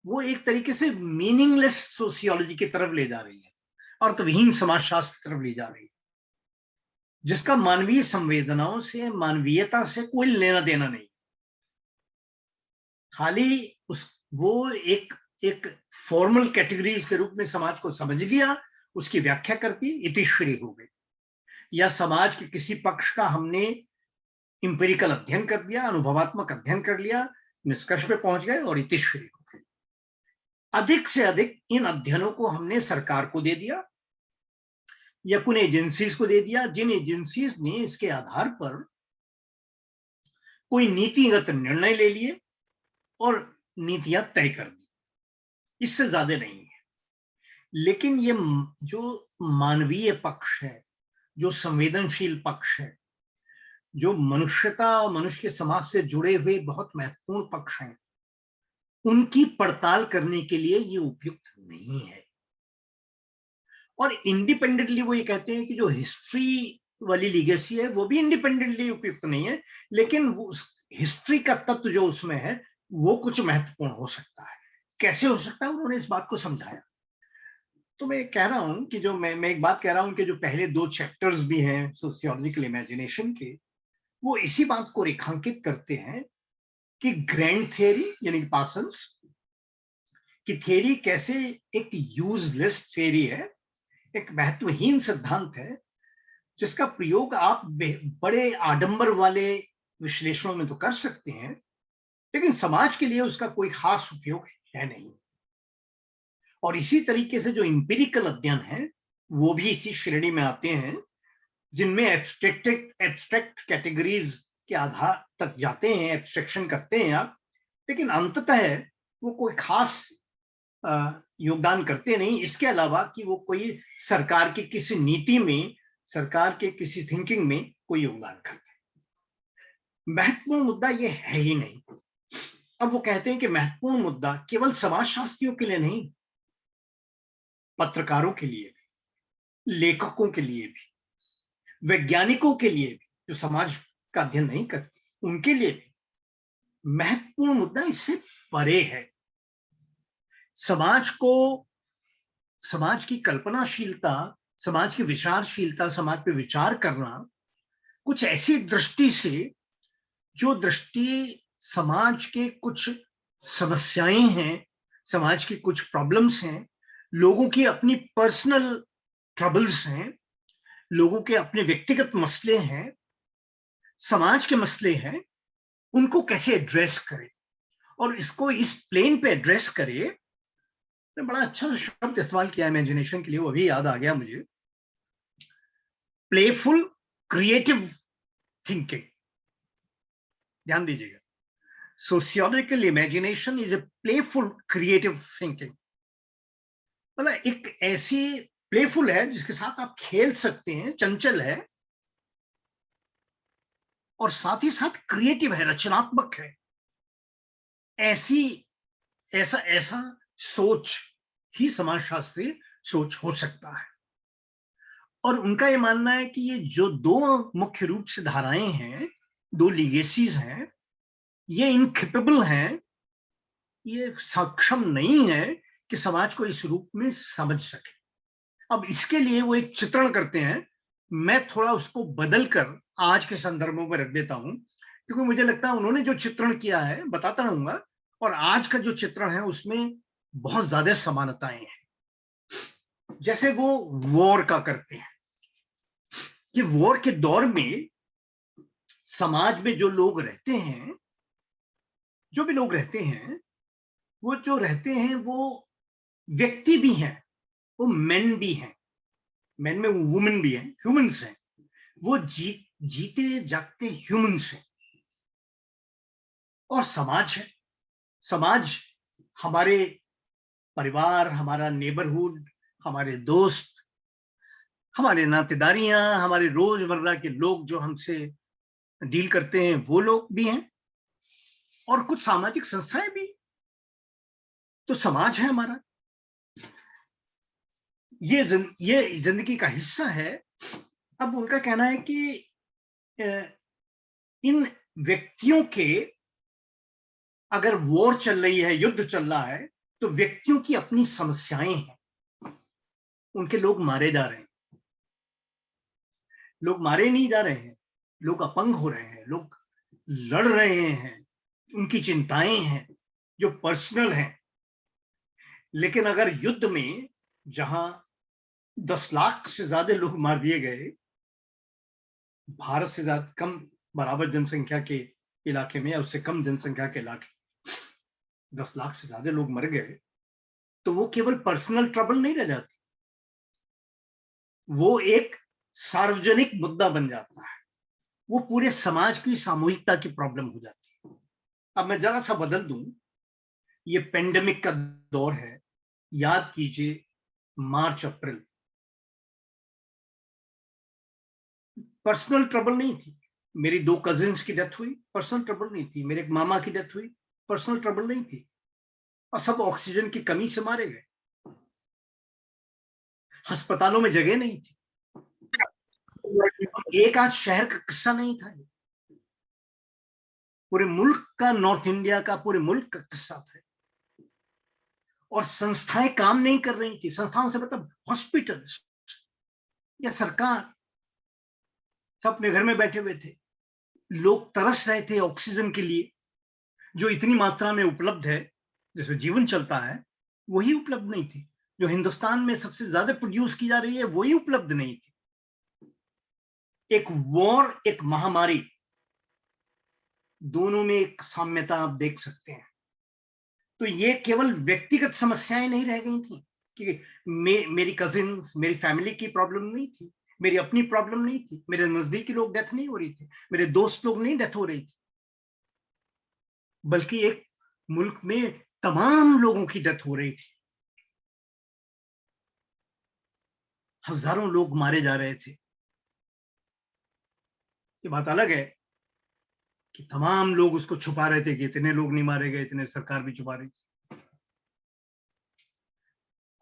Speaker 2: वो एक तरीके से मीनिंगलेस सोशियोलॉजी की तरफ ले जा रही है, अर्थविहीन समाजशास्त्र की तरफ ले जा रही है, जिसका मानवीय संवेदनाओं से, मानवीयता से कोई लेना देना नहीं। खाली वो एक फॉर्मल कैटेगरीज के रूप में समाज को समझ लिया, उसकी व्याख्या करती, इतिश्री हो गई। या समाज के किसी पक्ष का हमने इंपेरिकल अध्ययन कर दिया, अनुभवात्मक अध्ययन कर लिया, निष्कर्ष पे पहुंच गए और इतिश्री हो गई। अधिक से अधिक इन अध्ययनों को हमने सरकार को दे दिया या कुछ एजेंसीज को दे दिया, जिन एजेंसीज ने इसके आधार पर कोई नीतिगत निर्णय ले लिए और नीतियां तय कर दी, इससे ज्यादा नहीं है। लेकिन ये जो मानवीय पक्ष है, जो संवेदनशील पक्ष है, जो मनुष्यता और मनुष्य के समाज से जुड़े हुए बहुत महत्वपूर्ण पक्ष हैं, उनकी पड़ताल करने के लिए ये उपयुक्त नहीं है। और इंडिपेंडेंटली वो ये कहते हैं कि जो हिस्ट्री वाली लीगेसी है वो भी इंडिपेंडेंटली उपयुक्त नहीं है, लेकिन वो हिस्ट्री का तत्व जो उसमें है वो कुछ महत्वपूर्ण हो सकता है। कैसे हो सकता है, उन्होंने इस बात को समझाया। तो मैं कह रहा हूं कि जो मैं एक बात कह रहा हूं कि जो पहले 2 चैप्टर्स भी हैं सोशियोलॉजिकल इमेजिनेशन के, वो इसी बात को रेखांकित करते हैं कि ग्रैंड थियरी यानी पार्सन्स की थियरी कैसे एक यूजलेस थियरी है, एक महत्वहीन सिद्धांत है, जिसका प्रयोग आप बड़े आडंबर वाले विश्लेषणों में तो कर सकते हैं, लेकिन समाज के लिए उसका कोई खास उपयोग है नहीं। और इसी तरीके से जो इंपेरिकल अध्ययन है वो भी इसी श्रेणी में आते हैं, जिनमें एब्स्ट्रैक्ट कैटेगरीज के आधार तक जाते हैं, एब्स्ट्रैक्शन करते हैं आप, लेकिन अंततः वो कोई खास योगदान करते नहीं, इसके अलावा कि वो कोई सरकार की किसी नीति में, सरकार के किसी थिंकिंग में कोई योगदान करते हैं। महत्वपूर्ण मुद्दा ये है ही नहीं। अब वो कहते हैं कि महत्वपूर्ण मुद्दा केवल समाजशास्त्रियों के लिए नहीं, पत्रकारों के लिए भी, लेखकों के लिए भी, वैज्ञानिकों के लिए भी, जो समाज का अध्ययन नहीं करते, उनके लिए भी महत्वपूर्ण मुद्दा इससे परे है। समाज को, समाज की कल्पनाशीलता, समाज की विचारशीलता, समाज पे विचार करना कुछ ऐसी दृष्टि से जो दृष्टि समाज के कुछ समस्याएं हैं, समाज की कुछ प्रॉब्लम्स हैं, लोगों की अपनी पर्सनल ट्रबल्स हैं, लोगों के अपने व्यक्तिगत मसले हैं, समाज के मसले हैं, उनको कैसे एड्रेस करें और इसको इस प्लेन पे एड्रेस करे। मैं बड़ा अच्छा शब्द इस्तेमाल किया इमेजिनेशन के लिए, वो अभी याद आ गया मुझे, प्लेफुल क्रिएटिव थिंकिंग। ध्यान दीजिएगा, sociological imagination is a playful creative thinking. मतलब एक ऐसी प्लेफुल है जिसके साथ आप खेल सकते हैं, चंचल है और साथ ही साथ क्रिएटिव है, रचनात्मक है। ऐसा सोच ही समाजशास्त्रीय सोच हो सकता है। और उनका ये मानना है कि ये जो 2 मुख्य रूप से धाराएं हैं, 2 लीगेसीज हैं, ये इनकेपेबल हैं, ये सक्षम नहीं है कि समाज को इस रूप में समझ सके। अब इसके लिए वो एक चित्रण करते हैं, मैं थोड़ा उसको बदलकर आज के संदर्भों में रख देता हूं, क्योंकि मुझे लगता है उन्होंने जो चित्रण किया है, बताता रहूंगा, और आज का जो चित्रण है उसमें बहुत ज्यादा समानताएं हैं। जैसे वो वॉर का करते हैं कि वॉर के दौर में समाज में जो लोग रहते हैं, जो भी लोग रहते हैं, वो जो रहते हैं वो व्यक्ति भी हैं, वो मेन भी हैं, मेन में वुमेन भी हैं, ह्यूमंस हैं, वो जीते जागते ह्यूमंस हैं। और समाज है, समाज हमारे परिवार, हमारा नेबरहुड, हमारे दोस्त, हमारे नातेदारियां, हमारे रोजमर्रा के लोग जो हमसे डील करते हैं, वो लोग भी हैं। और कुछ सामाजिक संस्थाएं भी, तो समाज है हमारा, ये जिंदगी का हिस्सा है। अब उनका कहना है कि इन व्यक्तियों के, अगर वॉर चल रही है, युद्ध चल रहा है, तो व्यक्तियों की अपनी समस्याएं हैं, उनके लोग मारे जा रहे हैं, लोग मारे नहीं जा रहे हैं, लोग अपंग हो रहे हैं, लोग लड़ रहे हैं, उनकी चिंताएं हैं जो पर्सनल हैं। लेकिन अगर युद्ध में जहां 10 लाख से ज्यादा लोग मार दिए गए, भारत से ज्यादा कम बराबर जनसंख्या के इलाके में या उससे कम जनसंख्या के इलाके 10 लाख से ज्यादा लोग मर गए, तो वो केवल पर्सनल ट्रबल नहीं रह जाती, वो एक सार्वजनिक मुद्दा बन जाता है, वो पूरे समाज की सामूहिकता की प्रॉब्लम हो जाती है। अब मैं जरा सा बदल दूं, ये पेंडेमिक का दौर है, याद कीजिए मार्च अप्रैल, पर्सनल ट्रबल नहीं थी, मेरी 2 कजिन्स की डेथ हुई, पर्सनल ट्रबल नहीं थी, मेरे एक मामा की डेथ हुई, पर्सनल ट्रबल नहीं थी, और सब ऑक्सीजन की कमी से मारे गए, अस्पतालों में जगह नहीं थी, एक आध शहर का किस्सा नहीं था, पूरे मुल्क का, नॉर्थ इंडिया का पूरे मुल्क का किस्सा था। और संस्थाएं काम नहीं कर रही थी, संस्थाओं से मतलब हॉस्पिटल्स या सरकार, सब अपने घर में बैठे हुए थे, लोग तरस रहे थे ऑक्सीजन के लिए, जो इतनी मात्रा में उपलब्ध है, जिसमें जीवन चलता है, वही उपलब्ध नहीं थी, जो हिंदुस्तान में सबसे ज्यादा प्रोड्यूस की जा रही है वही उपलब्ध नहीं थी। एक वॉर, एक महामारी, दोनों में एक साम्यता आप देख सकते हैं। तो ये केवल व्यक्तिगत समस्याएं नहीं रह गई थी कि मेरी कजिन, मेरी फैमिली की प्रॉब्लम नहीं थी, मेरी अपनी प्रॉब्लम नहीं थी, मेरे नजदीकी लोग डेथ नहीं हो रही थी, मेरे दोस्त लोग नहीं डेथ हो रही थी, बल्कि एक मुल्क में तमाम लोगों की डेथ हो रही थी, हजारों लोग मारे जा रहे थे। ये बात अलग है कि तमाम लोग उसको छुपा रहे थे कि इतने लोग नहीं मारे गए, इतने, सरकार भी छुपा रही थी।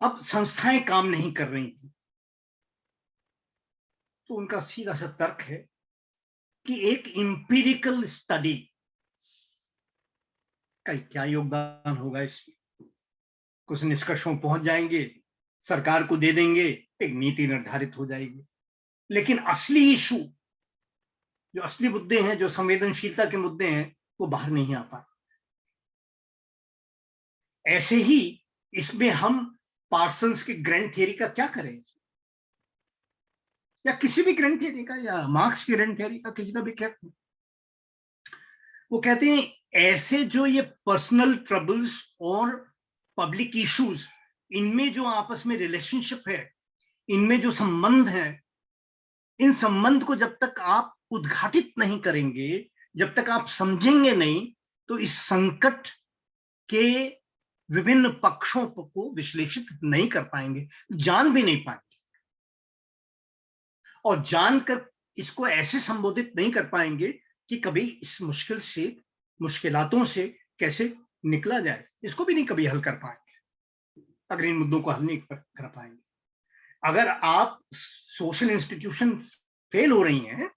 Speaker 2: अब संस्थाएं काम नहीं कर रही थी, तो उनका सीधा सा तर्क है कि एक इंपीरिकल स्टडी का क्या योगदान होगा इसमें, कुछ निष्कर्षों पहुंच जाएंगे, सरकार को दे देंगे, एक नीति निर्धारित हो जाएगी, लेकिन असली इशू, जो असली मुद्दे हैं, जो संवेदनशीलता के मुद्दे हैं, वो बाहर नहीं आ पाए। ऐसे ही इसमें हम पार्सन्स के ग्रैंड थियरी का क्या करें, या किसी भी ग्रैंड थियरी का, या मार्क्स की ग्रैंड थियरी का, किसी का भी क्या, वो कहते हैं ऐसे जो ये पर्सनल ट्रबल्स और पब्लिक इश्यूज, इनमें जो आपस में रिलेशनशिप है, इनमें जो संबंध है, इन संबंध को जब तक आप उद्घाटित नहीं करेंगे, जब तक आप समझेंगे नहीं, तो इस संकट के विभिन्न पक्षों को विश्लेषित नहीं कर पाएंगे, जान भी नहीं पाएंगे, और जानकर इसको ऐसे संबोधित नहीं कर पाएंगे कि कभी इस मुश्किलातों से कैसे निकला जाए, इसको भी नहीं कभी हल कर पाएंगे, अगर इन मुद्दों को हल नहीं कर पाएंगे। अगर आप सोशल इंस्टीट्यूशन फेल हो रही हैं,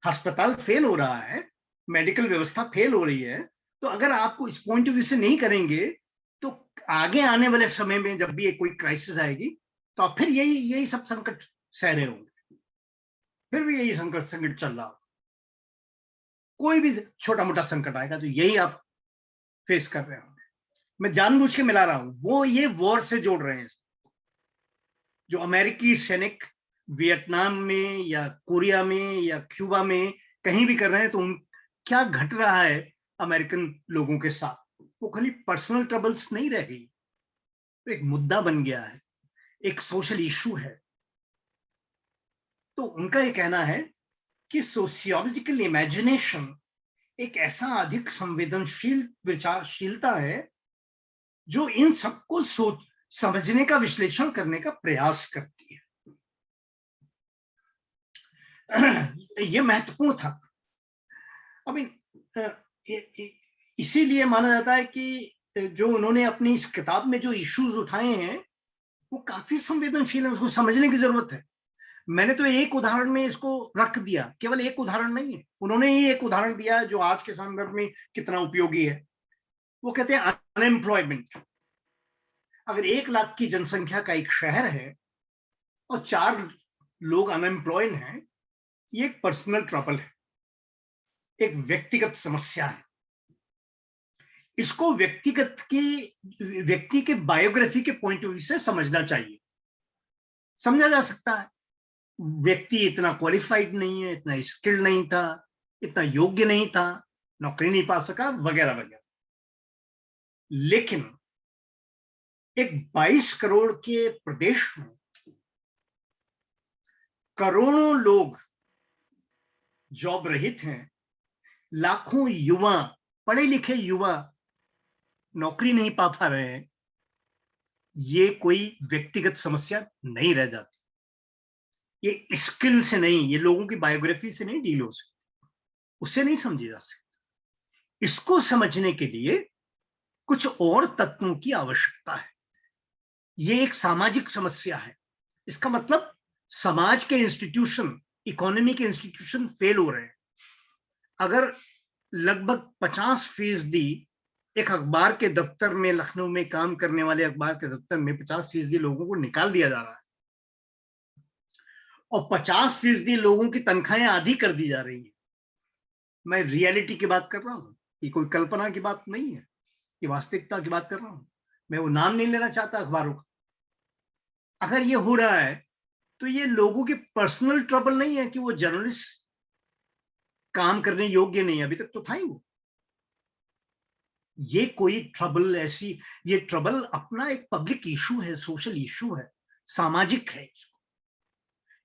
Speaker 2: अस्पताल फेल हो रहा है, मेडिकल व्यवस्था फेल हो रही है, तो अगर आपको इस पॉइंट ऑफ व्यू से नहीं करेंगे, तो आगे आने वाले समय में जब भी कोई क्राइसिस आएगी, तो आप फिर यही सब संकट सह रहे होंगे, फिर भी यही संकट चल रहा हो, कोई भी छोटा मोटा संकट आएगा तो यही आप फेस कर रहे होंगे। मैं जानबूझ के मिला रहा हूं, वो ये वॉर से जोड़ रहे हैं, जो अमेरिकी सैनिक वियतनाम में या कोरिया में या क्यूबा में कहीं भी कर रहे हैं, तो क्या घट रहा है अमेरिकन लोगों के साथ, वो खाली पर्सनल ट्रबल्स नहीं रह गई, तो एक मुद्दा बन गया है, एक सोशल इशू है। तो उनका ये कहना है कि सोशियोलॉजिकल इमेजिनेशन एक ऐसा अधिक संवेदनशील विचारशीलता है जो इन सबको समझने का, विश्लेषण करने का प्रयास करती है। ये महत्वपूर्ण था। अब इसीलिए माना जाता है कि जो उन्होंने अपनी इस किताब में जो इश्यूज उठाए हैं वो काफी संवेदनशील है, उसको समझने की जरूरत है। मैंने तो एक उदाहरण में इसको रख दिया, केवल एक उदाहरण नहीं है, उन्होंने ही एक उदाहरण दिया है जो आज के संदर्भ में कितना उपयोगी है। वो कहते हैं अनएम्प्लॉयमेंट। अगर 1 लाख की जनसंख्या का एक शहर है और 4 लोग अनएम्प्लॉयड हैं, ये एक पर्सनल ट्रबल है, एक व्यक्तिगत समस्या है। इसको व्यक्ति के बायोग्राफी के पॉइंट ऑफ व्यू से समझना चाहिए। समझा जा सकता है व्यक्ति इतना क्वालिफाइड नहीं है, इतना स्किल्ड नहीं था, इतना योग्य नहीं था, नौकरी नहीं पा सका, वगैरह वगैरह। लेकिन एक 22 करोड़ के प्रदेश में करोड़ों लोग जॉब रहित हैं, लाखों युवा, पढ़े लिखे युवा नौकरी नहीं पा रहे हैं, ये कोई व्यक्तिगत समस्या नहीं रह जाती। ये स्किल से नहीं, ये लोगों की बायोग्राफी से नहीं डील हो सकती, उससे नहीं समझी जा सकती। इसको समझने के लिए कुछ और तत्वों की आवश्यकता है। ये एक सामाजिक समस्या है। इसका मतलब समाज के इंस्टीट्यूशन, इकोनॉमी के इंस्टीट्यूशन फेल हो रहे हैं। अगर लगभग 50% एक अखबार के दफ्तर में, लखनऊ में काम करने वाले अखबार के दफ्तर में 50% लोगों को निकाल दिया जा रहा है और 50% लोगों की तनख्वाहें आधी कर दी जा रही है। मैं रियलिटी की बात कर रहा हूं, ये कोई कल्पना की बात नहीं है, ये वास्तविकता की बात कर रहा हूं। मैं वो नाम नहीं लेना चाहता अखबारों का। अगर ये हो रहा है तो ये लोगों की पर्सनल ट्रबल नहीं है कि वो जर्नलिस्ट काम करने योग्य नहीं है, अभी तक तो था ही वो। ये कोई ट्रबल ऐसी, ये ट्रबल अपना एक पब्लिक इशू है, सोशल इशू है, सामाजिक है।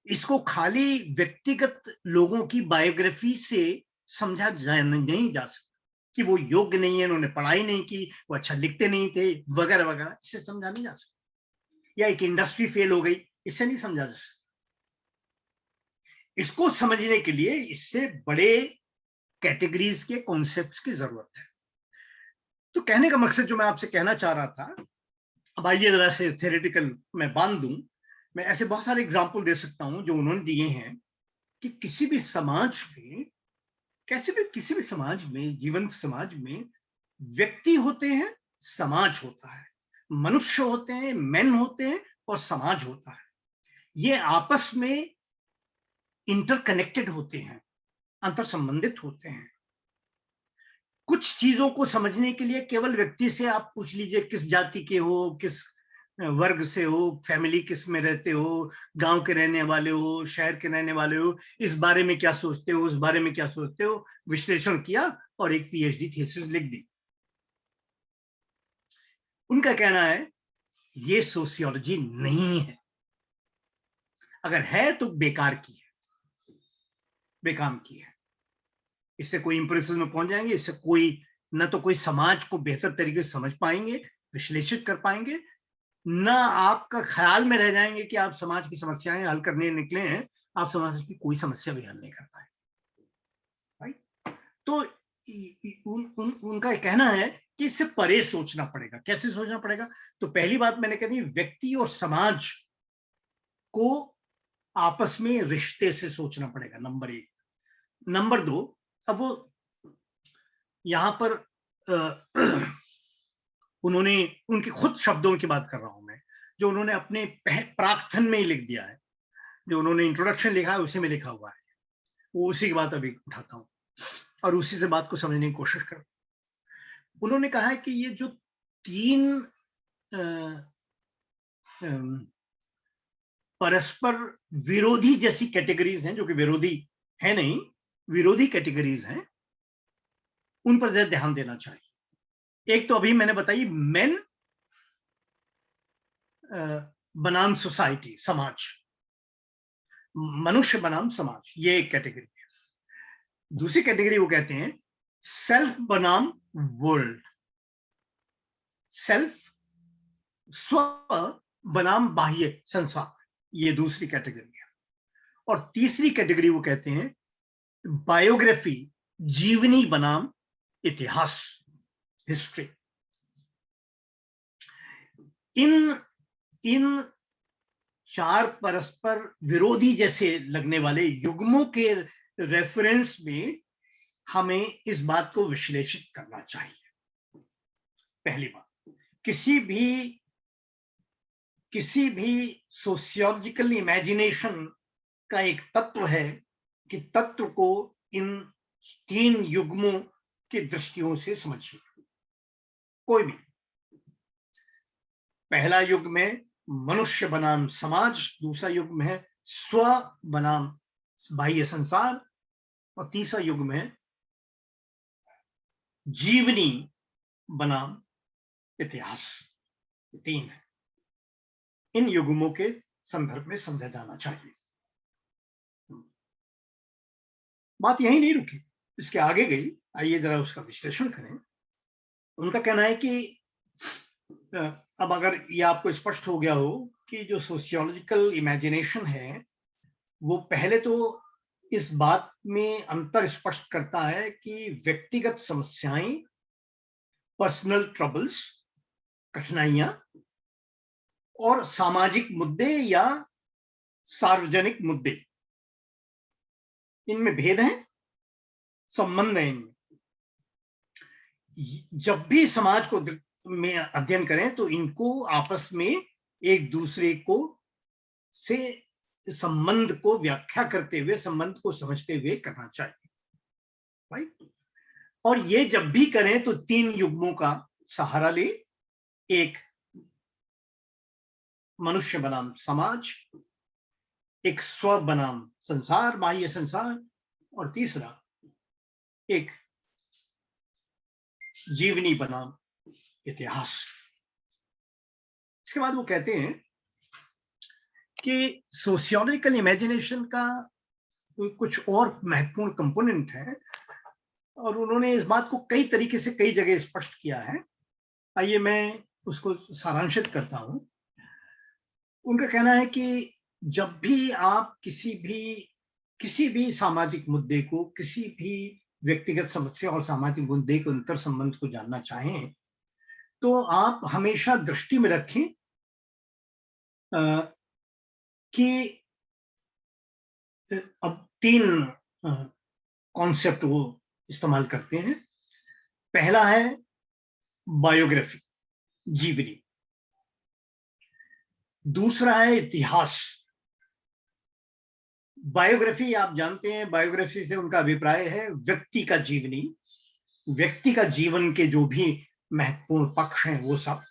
Speaker 2: इसको खाली व्यक्तिगत लोगों की बायोग्राफी से समझा नहीं जा सकता कि वो योग्य नहीं है, उन्होंने पढ़ाई नहीं की, वो अच्छा लिखते नहीं थे, वगैरह वगैरह, इससे समझा नहीं जा सकता। या एक इंडस्ट्री फेल हो गई, इससे नहीं समझा जा सकता। इसको समझने के लिए इससे बड़े कैटेगरीज के कॉन्सेप्ट्स की जरूरत है। तो कहने का मकसद जो मैं आपसे कहना चाह रहा था, अब आइए जरा से थ्योरेटिकल मैं बांध दूं। मैं ऐसे बहुत सारे एग्जाम्पल दे सकता हूं जो उन्होंने दिए हैं कि किसी भी समाज में, किसी भी समाज में, जीवंत समाज में व्यक्ति होते हैं, समाज होता है, मनुष्य होते हैं, मैन होते हैं और समाज होता है। ये आपस में इंटरकनेक्टेड होते हैं, अंतर संबंधित होते हैं। कुछ चीजों को समझने के लिए केवल व्यक्ति से आप पूछ लीजिए किस जाति के हो, किस वर्ग से हो, फैमिली किस में रहते हो, गांव के रहने वाले हो, शहर के रहने वाले हो, इस बारे में क्या सोचते हो, उस बारे में क्या सोचते हो, विश्लेषण किया और एक पीएचडी थीसिस लिख दी। उनका कहना है ये सोशियोलॉजी नहीं है, अगर है तो बेकार की है, बेकाम की है। इससे कोई इंप्रेशन में पहुंच जाएंगे, इससे कोई न तो कोई समाज को बेहतर तरीके से समझ पाएंगे, विश्लेषित कर पाएंगे, ना आपका ख्याल में रह जाएंगे कि आप समाज की समस्याएं हल करने निकले हैं, आप समाज की कोई समस्या भी हल नहीं कर पाए। राइट? तो उनका कहना है कि इससे परे सोचना पड़ेगा। कैसे सोचना पड़ेगा? तो पहली बात मैंने कह दी, व्यक्ति और समाज को आपस में रिश्ते से सोचना पड़ेगा, नंबर 1। नंबर 2, अब वो यहां पर उन्होंने उनके खुद शब्दों की बात कर रहा हूं मैं, जो उन्होंने अपने प्राक्तन में ही लिख दिया है, जो उन्होंने इंट्रोडक्शन लिखा है उसी में लिखा हुआ है, वो उसी की बात अभी उठाता हूं और उसी से बात को समझने की कोशिश करता हूं। उन्होंने कहा है कि ये जो 3 परस्पर विरोधी जैसी कैटेगरीज हैं, जो कि विरोधी है नहीं, विरोधी कैटेगरीज हैं, उन पर ज्यादा ध्यान देना चाहिए। एक तो अभी मैंने बताई, मेन बनाम सोसाइटी, समाज, मनुष्य बनाम समाज, ये एक कैटेगरी है। दूसरी कैटेगरी वो कहते हैं सेल्फ बनाम वर्ल्ड, सेल्फ, स्व बनाम बाह्य संसार, ये दूसरी कैटेगरी है। और तीसरी कैटेगरी वो कहते हैं बायोग्राफी, जीवनी बनाम इतिहास। हिस्ट्री। इन 4 परस्पर विरोधी जैसे लगने वाले युग्मों के रेफरेंस में हमें इस बात को विश्लेषित करना चाहिए। पहली बात, किसी भी सोशियोलॉजिकल इमेजिनेशन का एक तत्व है कि तत्व को इन 3 युग्मों की दृष्टियों से समझिए। कोई भी, पहला युग्म है मनुष्य बनाम समाज, दूसरा युग्म है स्व बनाम बाह्य संसार, और तीसरा युग्म है जीवनी बनाम इतिहास। 3 है। इन युग्मों के संदर्भ में समझा जाना चाहिए। बात यही नहीं रुकी, इसके आगे गई। आइए जरा उसका विश्लेषण करें। उनका कहना है कि अब अगर ये आपको स्पष्ट हो गया हो कि जो सोशियोलॉजिकल इमेजिनेशन है वो पहले तो इस बात में अंतर स्पष्ट करता है कि व्यक्तिगत समस्याएं, पर्सनल ट्रबल्स, कठिनाइयां, और सामाजिक मुद्दे या सार्वजनिक मुद्दे, इनमें भेद है, संबंध है इनमें। जब भी समाज को में अध्ययन करें तो इनको आपस में एक दूसरे को से संबंध को व्याख्या करते हुए, संबंध को समझते हुए करना चाहिए, राइट। और ये जब भी करें तो 3 युग्मों का सहारा ले। एक मनुष्य बनाम समाज, एक स्व बनाम संसार, बाह्य संसार, और तीसरा एक जीवनी बनाम इतिहास। इसके बाद वो कहते हैं कि सोशियोलॉजिकल इमेजिनेशन का कुछ और महत्वपूर्ण कंपोनेंट है, और उन्होंने इस बात को कई तरीके से कई जगह स्पष्ट किया है। आइए मैं उसको सारांशित करता हूं। उनका कहना है कि जब भी आप किसी भी सामाजिक मुद्दे को, किसी भी व्यक्तिगत समस्या और सामाजिक मुद्दे के अंतर संबंध को जानना चाहें तो आप हमेशा दृष्टि में रखें कि अब 3 कॉन्सेप्ट वो इस्तेमाल करते हैं। पहला है बायोग्राफी, जीवनी। दूसरा है इतिहास। बायोग्राफी आप जानते हैं, बायोग्राफी से उनका अभिप्राय है व्यक्ति का जीवनी, व्यक्ति का जीवन के जो भी महत्वपूर्ण पक्ष हैं वो सब।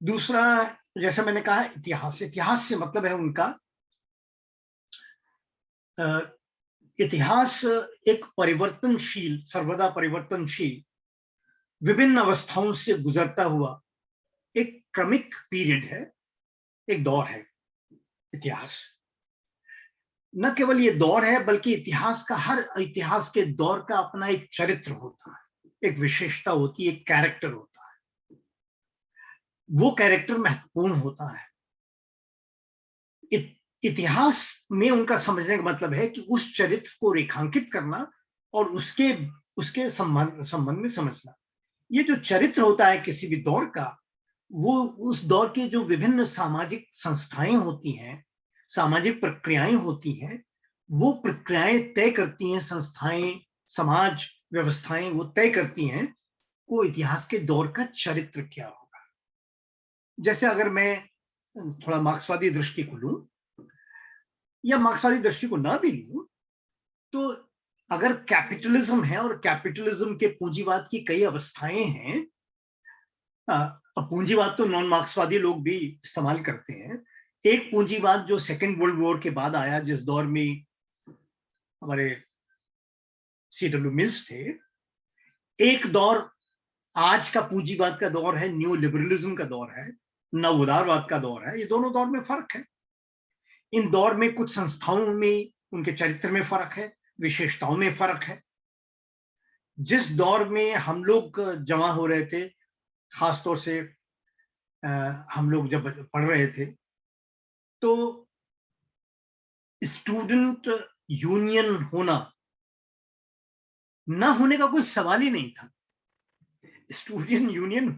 Speaker 2: दूसरा, जैसा मैंने कहा, इतिहास। इतिहास से मतलब है उनका इतिहास एक परिवर्तनशील, सर्वदा परिवर्तनशील, विभिन्न अवस्थाओं से गुजरता हुआ एक क्रमिक पीरियड है, एक दौर है इतिहास। न केवल ये दौर है बल्कि इतिहास का, हर इतिहास के दौर का अपना एक चरित्र होता है, एक विशेषता होती है, एक कैरेक्टर होता है। वो कैरेक्टर महत्वपूर्ण होता है। इतिहास में उनका समझने का मतलब है कि उस चरित्र को रेखांकित करना और उसके संबंध में समझना। ये जो चरित्र होता है किसी भी दौर का, वो उस दौर के जो विभिन्न सामाजिक संस्थाएं होती हैं, सामाजिक प्रक्रियाएं होती हैं, वो प्रक्रियाएं तय करती हैं, संस्थाएं, समाज व्यवस्थाएं वो तय करती हैं वो इतिहास के दौर का चरित्र क्या होगा। जैसे अगर मैं थोड़ा मार्क्सवादी दृष्टि को लूं या मार्क्सवादी दृष्टि को ना भी लूं, तो अगर कैपिटलिज्म है और कैपिटलिज्म के पूंजीवाद की कई अवस्थाएं हैं, पूंजीवाद तो नॉन मार्क्सवादी लोग भी इस्तेमाल करते हैं। एक पूंजीवाद जो सेकेंड वर्ल्ड वॉर के बाद आया, जिस दौर में हमारे C.W. मिल्स थे। एक दौर आज का पूंजीवाद का दौर है, न्यू लिबरलिज्म का दौर है, नव उदारवाद का दौर है। ये दोनों दौर में फर्क है। इन दौर में कुछ संस्थाओं में, उनके चरित्र में फर्क है, विशेषताओं में फर्क है। जिस दौर में हम लोग जमा हो रहे थे, खासतौर से हम लोग जब पढ़ रहे थे, तो स्टूडेंट यूनियन ना होने का कोई सवाल ही नहीं था। स्टूडेंट यूनियन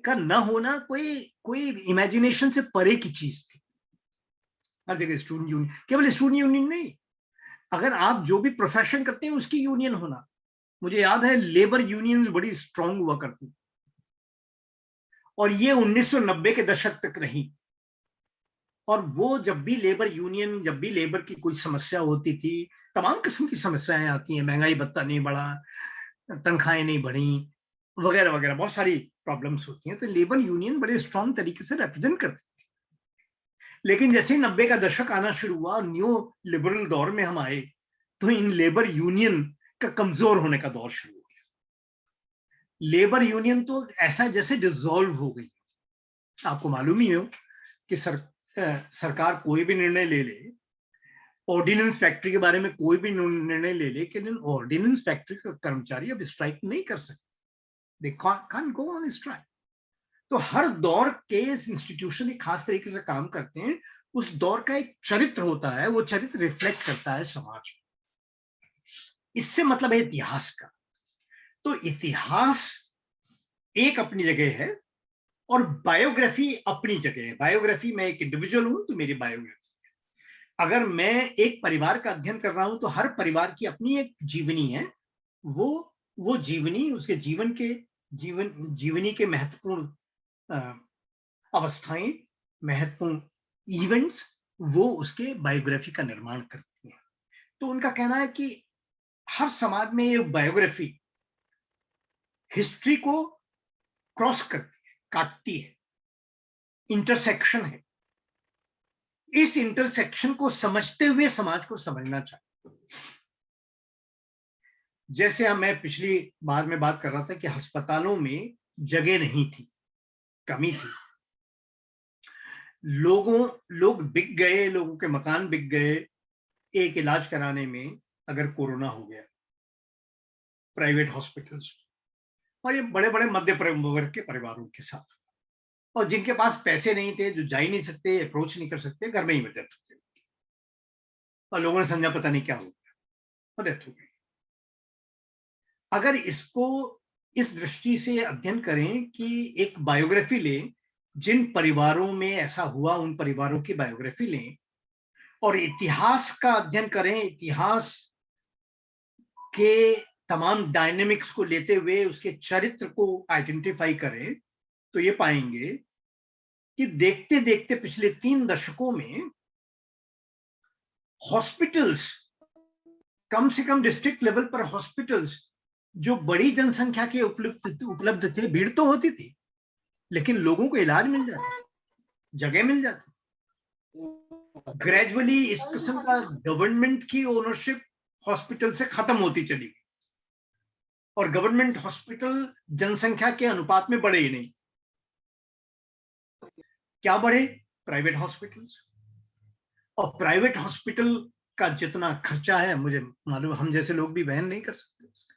Speaker 2: का ना होना कोई इमेजिनेशन से परे की चीज थी। हर जगह स्टूडेंट यूनियन, केवल स्टूडेंट यूनियन नहीं, अगर आप जो भी प्रोफेशन करते हैं उसकी यूनियन होना। मुझे याद है लेबर यूनियन बड़ी स्ट्रांग हुआ करती, और ये 1990 के दशक तक रही। और वो जब भी लेबर की कोई समस्या होती थी, तमाम किस्म की समस्याएं आती हैं, महंगाई भत्ता नहीं बढ़ा, तनख्वाहें नहीं बढ़ी, वगैरह वगैरह, बहुत सारी प्रॉब्लम्स होती हैं, तो लेबर यूनियन बड़े स्ट्रांग तरीके से रिप्रेजेंट करती थी। लेकिन जैसे 90 का दशक आना शुरू हुआ, न्यू लिबरल दौर में हम आए, तो इन लेबर यूनियन का कमजोर होने का दौर शुरू हो गया। लेबर यूनियन तो ऐसा जैसे डिसॉल्व हो गई। आपको मालूम ही हो कि सरकार कोई भी निर्णय ले ले, ऑर्डिनेंस फैक्ट्री के बारे में कोई भी निर्णय ले ले, कि ऑर्डिनेंस फैक्ट्री का कर्मचारी अब स्ट्राइक नहीं कर सकते, they can't go on strike. तो हर दौर के इंस्टीट्यूशन एक खास तरीके से काम करते हैं, उस दौर का एक चरित्र होता है, वो चरित्र रिफ्लेक्ट करता है समाज। इससे मतलब है इतिहास का। तो इतिहास एक अपनी जगह है और बायोग्राफी अपनी जगह है। बायोग्राफी, मैं एक इंडिविजुअल हूं तो मेरी बायोग्राफी है। अगर मैं एक परिवार का अध्ययन कर रहा हूं तो हर परिवार की अपनी एक जीवनी है। वो जीवनी, उसके जीवनी के महत्वपूर्ण अवस्थाएं, महत्वपूर्ण इवेंट्स, वो उसके बायोग्राफी का निर्माण करती हैं। तो उनका कहना है कि हर समाज में ये बायोग्राफी हिस्ट्री को क्रॉस करती है, काटती है, इंटरसेक्शन है। इस इंटरसेक्शन को समझते हुए समाज को समझना चाहिए। जैसे मैं पिछली बार में बात कर रहा था कि अस्पतालों में जगह नहीं थी, कमी थी, लोग बिक गए, लोगों के मकान बिक गए एक इलाज कराने में अगर कोरोना हो गया प्राइवेट हॉस्पिटल्स, और ये बड़े बड़े मध्य वर्ग के परिवारों के साथ, और जिनके पास पैसे नहीं थे, जो जा ही नहीं सकते, अप्रोच नहीं कर सकते, घर में ही डेथ हो गई, और लोगों ने समझा पता नहीं क्या हो गया और डेथ हो गई। अगर इसको इस दृष्टि से अध्ययन करें कि एक बायोग्राफी लें, जिन परिवारों में ऐसा हुआ उन परिवारों की बायोग्राफी लें, और इतिहास का अध्ययन करें, इतिहास के तमाम डायनेमिक्स को लेते हुए उसके चरित्र को आइडेंटिफाई करें, तो ये पाएंगे कि देखते देखते पिछले 3 दशकों में हॉस्पिटल्स, कम से कम डिस्ट्रिक्ट लेवल पर हॉस्पिटल्स जो बड़ी जनसंख्या के उपलब्ध थे, भीड़ तो होती थी, लेकिन लोगों को इलाज मिल जाता, जगह मिल जाती। ग्रेजुअली इस किस्म का गवर्नमेंट की ओनरशिप हॉस्पिटल से खत्म होती चली गई, और गवर्नमेंट हॉस्पिटल जनसंख्या के अनुपात में बढ़े ही नहीं। क्या बढ़े? Private hospitals. और प्राइवेट हॉस्पिटल का जितना खर्चा है, मुझे मालूम हम जैसे लोग भी वहन नहीं कर सकते उसका।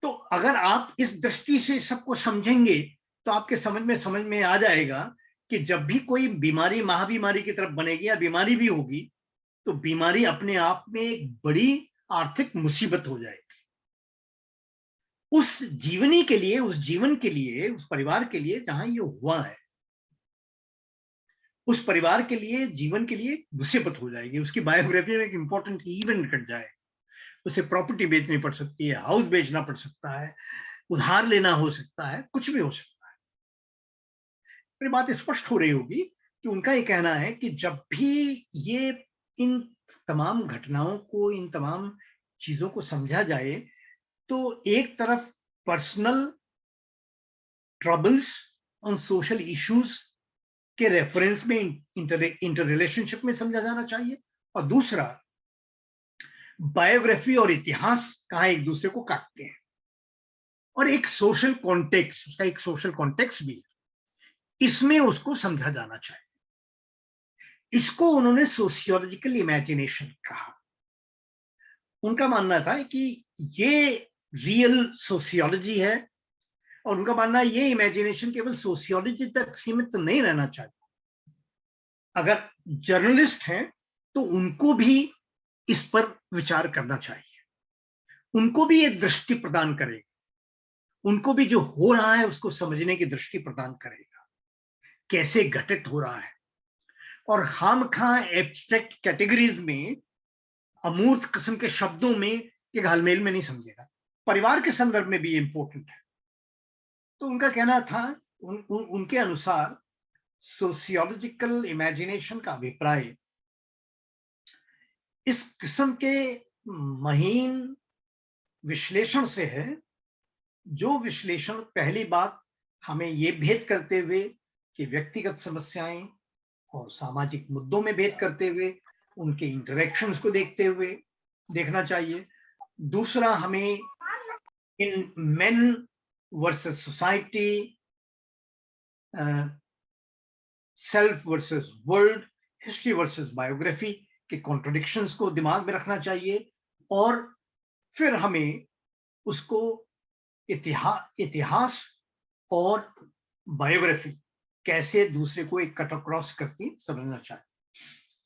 Speaker 2: तो अगर आप इस दृष्टि से सबको समझेंगे तो आपके समझ में आ जाएगा कि जब भी कोई बीमारी महाबीमारी की तरफ बनेगी या बीमारी भी होगी, तो बीमारी अपने आप में एक बड़ी आर्थिक मुसीबत हो जाएगी। उस जीवनी के लिए, उस जीवन के लिए, उस परिवार के लिए जहां ये हुआ है, उस परिवार के लिए, जीवन के लिए मुसीबत हो जाएगी। उसकी बायोग्राफी में एक इंपॉर्टेंट इवेंट घट जाएगा। उसे प्रॉपर्टी बेचनी पड़ सकती है, हाउस बेचना पड़ सकता है, उधार लेना हो सकता है, कुछ भी हो सकता है। मेरी बात स्पष्ट हो रही होगी कि उनका ये कहना है कि जब भी ये इन तमाम घटनाओं को, इन तमाम चीजों को समझा जाए, तो एक तरफ पर्सनल ट्रबल्स और सोशल इश्यूज के रेफरेंस में, इंटर रिलेशनशिप में समझा जाना चाहिए, और दूसरा बायोग्राफी और इतिहास कहां एक दूसरे को काटते हैं, और एक सोशल कॉन्टेक्स्ट, उसका एक सोशल कॉन्टेक्स्ट भी है, इसमें उसको समझा जाना चाहिए। इसको उन्होंने सोशियोलॉजिकल इमेजिनेशन कहा। उनका मानना था कि ये रियल सोशियोलॉजी है, और उनका मानना है ये इमेजिनेशन केवल सोशियोलॉजी तक सीमित नहीं रहना चाहिए। अगर जर्नलिस्ट हैं तो उनको भी इस पर विचार करना चाहिए, उनको भी एक दृष्टि प्रदान करेगा, उनको भी जो हो रहा है उसको समझने की दृष्टि प्रदान करेगा, कैसे घटित हो रहा है। और खामखा एब्स्ट्रैक्ट कैटेगरीज में, अमूर्त किस्म के शब्दों में एक घालमेल में नहीं समझेगा। परिवार के संदर्भ में भी इंपॉर्टेंट है। तो उनका कहना था, उनके अनुसार सोशियोलॉजिकल इमेजिनेशन का अभिप्राय इस किस्म के महीन विश्लेषण से है, जो विश्लेषण पहली बात हमें ये भेद करते हुए कि व्यक्तिगत समस्याएं और सामाजिक मुद्दों में भेद करते हुए उनके इंटरेक्शंस को देखते हुए देखना चाहिए। दूसरा, हमें इन man versus society, self versus world, history versus biography के कॉन्ट्रडिक्शंस को दिमाग में रखना चाहिए। और फिर हमें उसको इतिहास और बायोग्राफी कैसे दूसरे को एक कट अक्रॉस करती समझना चाहिए।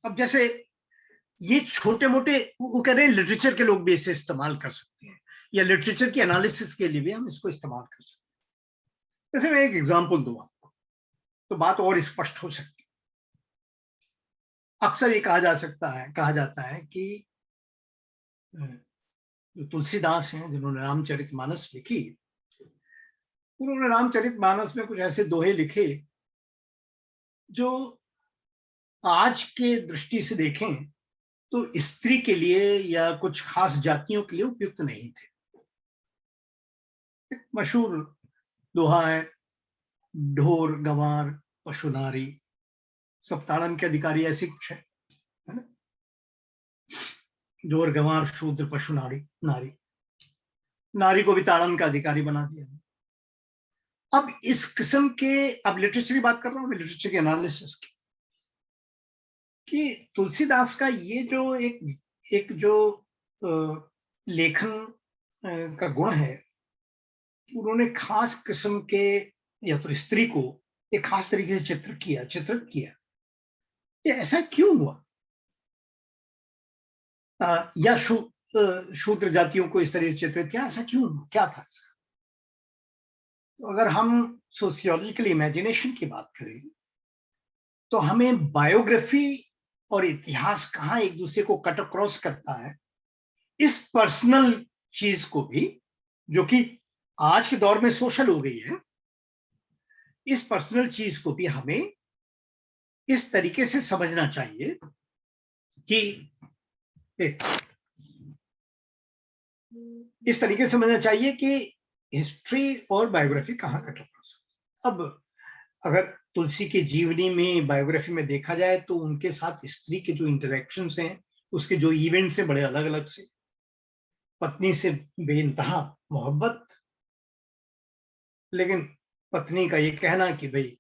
Speaker 2: अब जैसे ये छोटे मोटे, वो कह रहे हैं लिटरेचर के लोग भी इसे इस्तेमाल कर सकते हैं, या लिटरेचर की एनालिसिस के लिए भी हम इसको इस्तेमाल कर सकते हैं। जैसे मैं एक एग्जांपल दूं आपको तो बात और स्पष्ट हो सकती है। अक्सर ये कहा जाता है कि जो तुलसीदास हैं, जिन्होंने रामचरितमानस लिखी, उन्होंने रामचरितमानस में कुछ ऐसे दोहे लिखे जो आज के दृष्टि से देखें तो स्त्री के लिए या कुछ खास जातियों के लिए उपयुक्त नहीं थे। एक मशहूर दोहा है, ढोर गंवार पशु नारी, सब ताड़न के अधिकारी, ऐसी कुछ है ना? ढोर गंवार शूद्र पशु नारी, नारी को भी ताड़न का अधिकारी बना दिया। अब इस किस्म के, अब लिटरेचर की बात कर रहा हूं मैं, लिटरेचर के एनालिसिस की, कि तुलसीदास का ये जो एक जो लेखन का गुण है, उन्होंने खास किस्म के, या तो स्त्री को एक खास तरीके से चित्रित किया। ये ऐसा क्यों हुआ? या शूद्र जातियों को इस तरह से चित्रित किया, ऐसा क्यों हुआ? क्या था इसका? तो अगर हम सोशियोलॉजिकल इमेजिनेशन की बात करें तो हमें बायोग्राफी और इतिहास कहाँ एक दूसरे को कट अक्रॉस करता है, इस पर्सनल चीज को भी, जो कि आज के दौर में सोशल हो गई है, इस पर्सनल चीज को भी हमें इस तरीके से समझना चाहिए कि हिस्ट्री और बायोग्राफी कहाँ कट अक्रॉस। अब अगर तुलसी की जीवनी में, बायोग्राफी में देखा जाए तो उनके साथ स्त्री के जो इंटरेक्शंस हैं, उसके जो इवेंट्स हैं, बड़े अलग अलग से। पत्नी से बेइंतहा मोहब्बत, लेकिन पत्नी का ये कहना कि भाई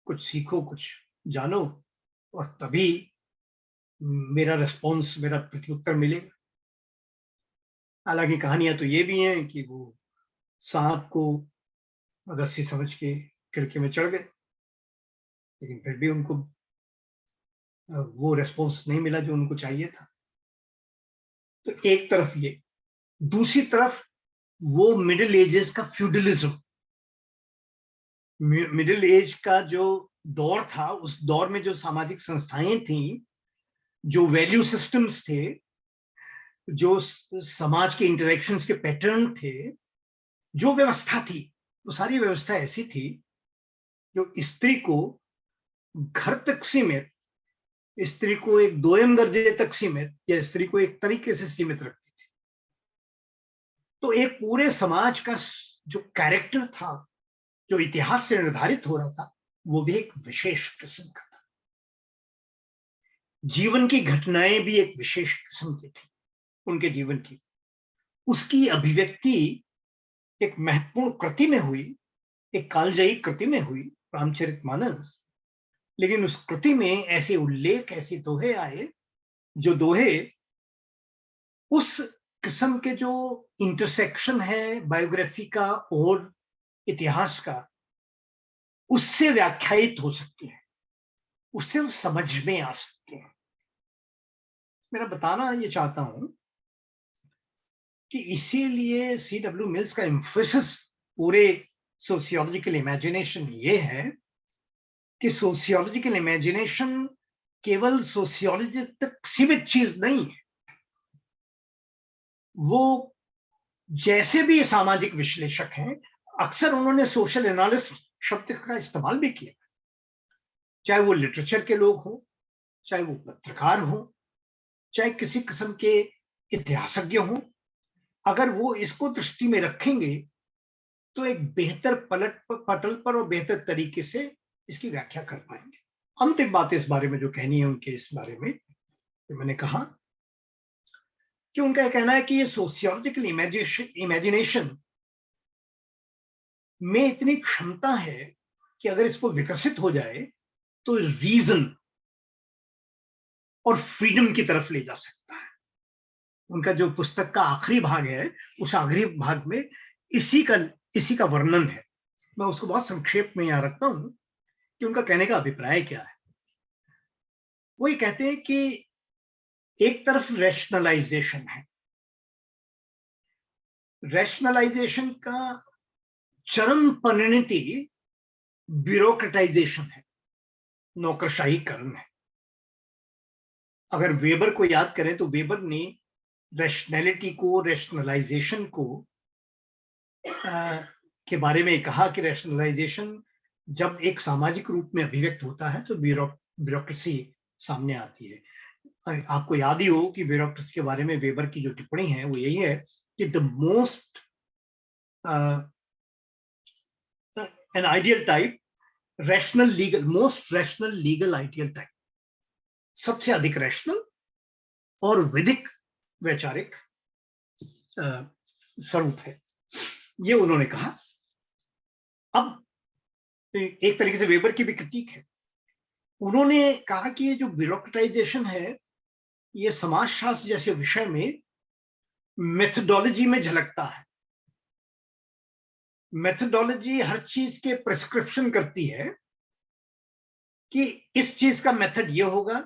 Speaker 2: कुछ सीखो, कुछ जानो, और तभी मेरा रिस्पॉन्स, मेरा प्रत्युत्तर मिलेगा। हालांकि कहानियां तो ये भी हैं कि वो सांप को रस्सी समझ के खिड़की में चढ़ गए, लेकिन फिर भी उनको वो रिस्पॉन्स नहीं मिला जो उनको चाहिए था। तो एक तरफ ये, दूसरी तरफ वो मिडिल एजेस का फ्यूडलिज्म, मिडिल एज का जो दौर था, उस दौर में जो सामाजिक संस्थाएं थी, जो वैल्यू सिस्टम्स थे, जो समाज के इंटरेक्शंस के पैटर्न थे, जो व्यवस्था थी, वो सारी व्यवस्था ऐसी थी जो स्त्री को घर तक सीमित, स्त्री को एक दोयम दर्जे तक सीमित, या स्त्री को एक तरीके से सीमित रखती थी। तो एक पूरे समाज का जो कैरेक्टर था, जो इतिहास से निर्धारित हो रहा था, वो भी एक विशेष किस्म का था। जीवन की घटनाएं भी एक विशेष किस्म की थी उनके जीवन की। उसकी अभिव्यक्ति एक महत्वपूर्ण कृति में हुई, एक कालजयी कृति में हुई, रामचरितमानस। लेकिन उस कृति में ऐसे उल्लेख, ऐसे दोहे आए, जो दोहे उस किस्म के जो इंटरसेक्शन है बायोग्राफी का और इतिहास का, उससे व्याख्यायित हो सकते हैं, उससे वो समझ में आ सकते हैं। मेरा बताना ये चाहता हूं कि इसीलिए C.W. मिल्स का एम्फेसिस पूरे सोशियोलॉजिकल इमेजिनेशन ये है कि सोशियोलॉजिकल इमेजिनेशन केवल सोशियोलॉजी तक सीमित चीज नहीं है, वो जैसे भी सामाजिक विश्लेषक हैं अक्सर उन्होंने सोशल एनालिस्ट शब्द का इस्तेमाल भी किया, चाहे वो लिटरेचर के लोग हों, चाहे वो पत्रकार हों, चाहे किसी किस्म के इतिहासज्ञ हों, अगर वो इसको दृष्टि में रखेंगे तो एक बेहतर पटल पर और बेहतर तरीके से इसकी व्याख्या कर पाएंगे। अंतिम बात इस बारे में जो कहनी है उनके इस बारे में, तो मैंने कहा कि उनका यह कहना है कि ये सोशियोलॉजिकल इमेजिनेशन में इतनी क्षमता है कि अगर इसको विकसित हो जाए तो रीजन और फ्रीडम की तरफ ले जा सकता है। उनका जो पुस्तक का आखिरी भाग है, उस आखिरी भाग में इसी का वर्णन है। मैं उसको बहुत संक्षेप में यहां रखता हूं कि उनका कहने का अभिप्राय क्या है। वो ये कहते हैं कि एक तरफ रैशनलाइजेशन है, रैशनलाइजेशन का चरम परिणति ब्यूरोक्रेटाइजेशन है, नौकरशाहीकरण है। अगर वेबर को याद करें तो वेबर ने रैशनैलिटी को, रैशनलाइजेशन को के बारे में कहा कि रैशनलाइजेशन जब एक सामाजिक रूप में अभिव्यक्त होता है तो ब्यूरोक्रेसी सामने आती है। आपको याद ही हो कि ब्यूरोक्रेसी के बारे में वेबर की जो टिप्पणी है वो यही है कि the most an ideal type rational legal, most rational legal ideal type, सबसे अधिक रैशनल और विधिक वैचारिक स्वरूप है, ये उन्होंने कहा। अब एक तरीके से वेबर की भी क्रिटिक है। उन्होंने कहा कि ये जो ब्यूरोक्रेटाइजेशन है ये समाजशास्त्र जैसे विषय में मेथोडोलॉजी में झलकता है। मेथोडोलॉजी हर चीज के प्रिस्क्रिप्शन करती है कि इस चीज का मेथड ये होगा।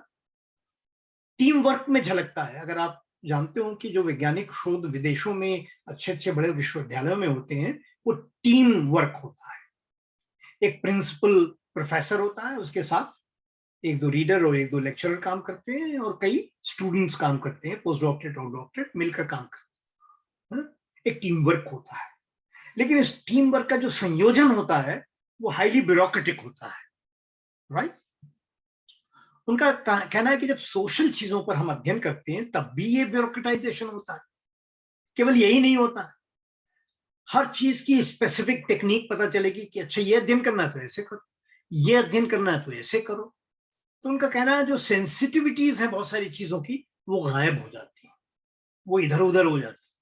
Speaker 2: टीम वर्क में झलकता है। अगर आप जानते हो कि जो वैज्ञानिक शोध विदेशों में अच्छे बड़े विश्वविद्यालयों में होते हैं वो टीम वर्क होता है। एक प्रिंसिपल प्रोफेसर होता है, उसके साथ एक दो रीडर और एक दो लेक्चरर काम करते हैं और कई स्टूडेंट्स काम करते हैं, पोस्ट डॉक्टरेट और डॉक्टरेट मिलकर काम करते हैं। एक टीम वर्क होता है, लेकिन इस टीम वर्क का जो संयोजन होता है वो हाईली ब्यूरोक्रेटिक होता है, राइट। उनका कहना है कि जब सोशल चीजों पर हम अध्ययन करते हैं तब भी ये ब्यूरोक्रेटाइजेशन होता है। केवल यही नहीं होता है, हर चीज की स्पेसिफिक टेक्निक पता चलेगी कि अच्छा ये अध्ययन करना है तो ऐसे करो, ये अध्ययन करना है तो ऐसे करो। तो उनका कहना है जो सेंसिटिविटीज है बहुत सारी चीजों की वो गायब हो जाती है, वो इधर उधर हो जाती है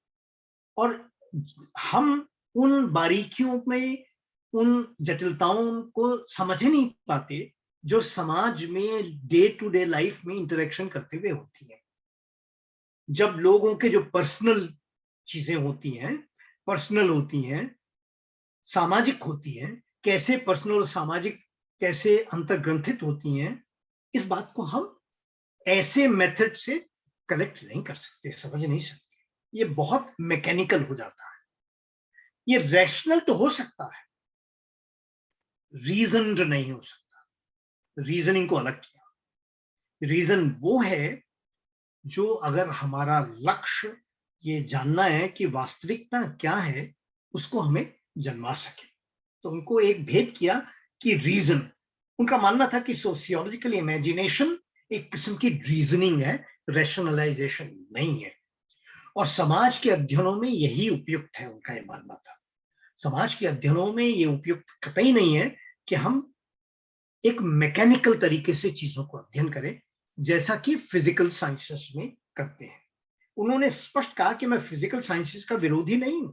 Speaker 2: और हम उन बारीकियों में, उन जटिलताओं को समझ ही नहीं पाते जो समाज में डे टू डे लाइफ में इंटरेक्शन करते हुए होती है। जब लोगों के जो पर्सनल चीजें होती हैं, पर्सनल होती हैं, सामाजिक होती हैं, कैसे पर्सनल और सामाजिक कैसे अंतर्ग्रंथित होती हैं, इस बात को हम ऐसे मेथड से कलेक्ट नहीं कर सकते, समझ नहीं सकते। ये बहुत मैकेनिकल हो जाता है। ये रैशनल तो हो सकता है, रीजन नहीं हो सकता। रीजनिंग को अलग किया। रीजन वो है जो अगर हमारा लक्ष्य ये जानना है कि वास्तविकता क्या है उसको हमें जन्मा सके। तो उनको एक भेद किया कि रीजन, उनका मानना था कि सोशियोलॉजिकल इमेजिनेशन एक किस्म की रीजनिंग है, रैशनलाइजेशन नहीं है। और समाज के अध्ययनों में यही उपयुक्त है, उनका यह मानना था। समाज के अध्ययनों में ये उपयुक्त कतई नहीं है कि हम एक मैकेनिकल तरीके से चीजों को अध्ययन करें जैसा कि फिजिकल साइंसेस में करते हैं। उन्होंने स्पष्ट कहा कि मैं फिजिकल साइंसेस का विरोधी नहीं हूं,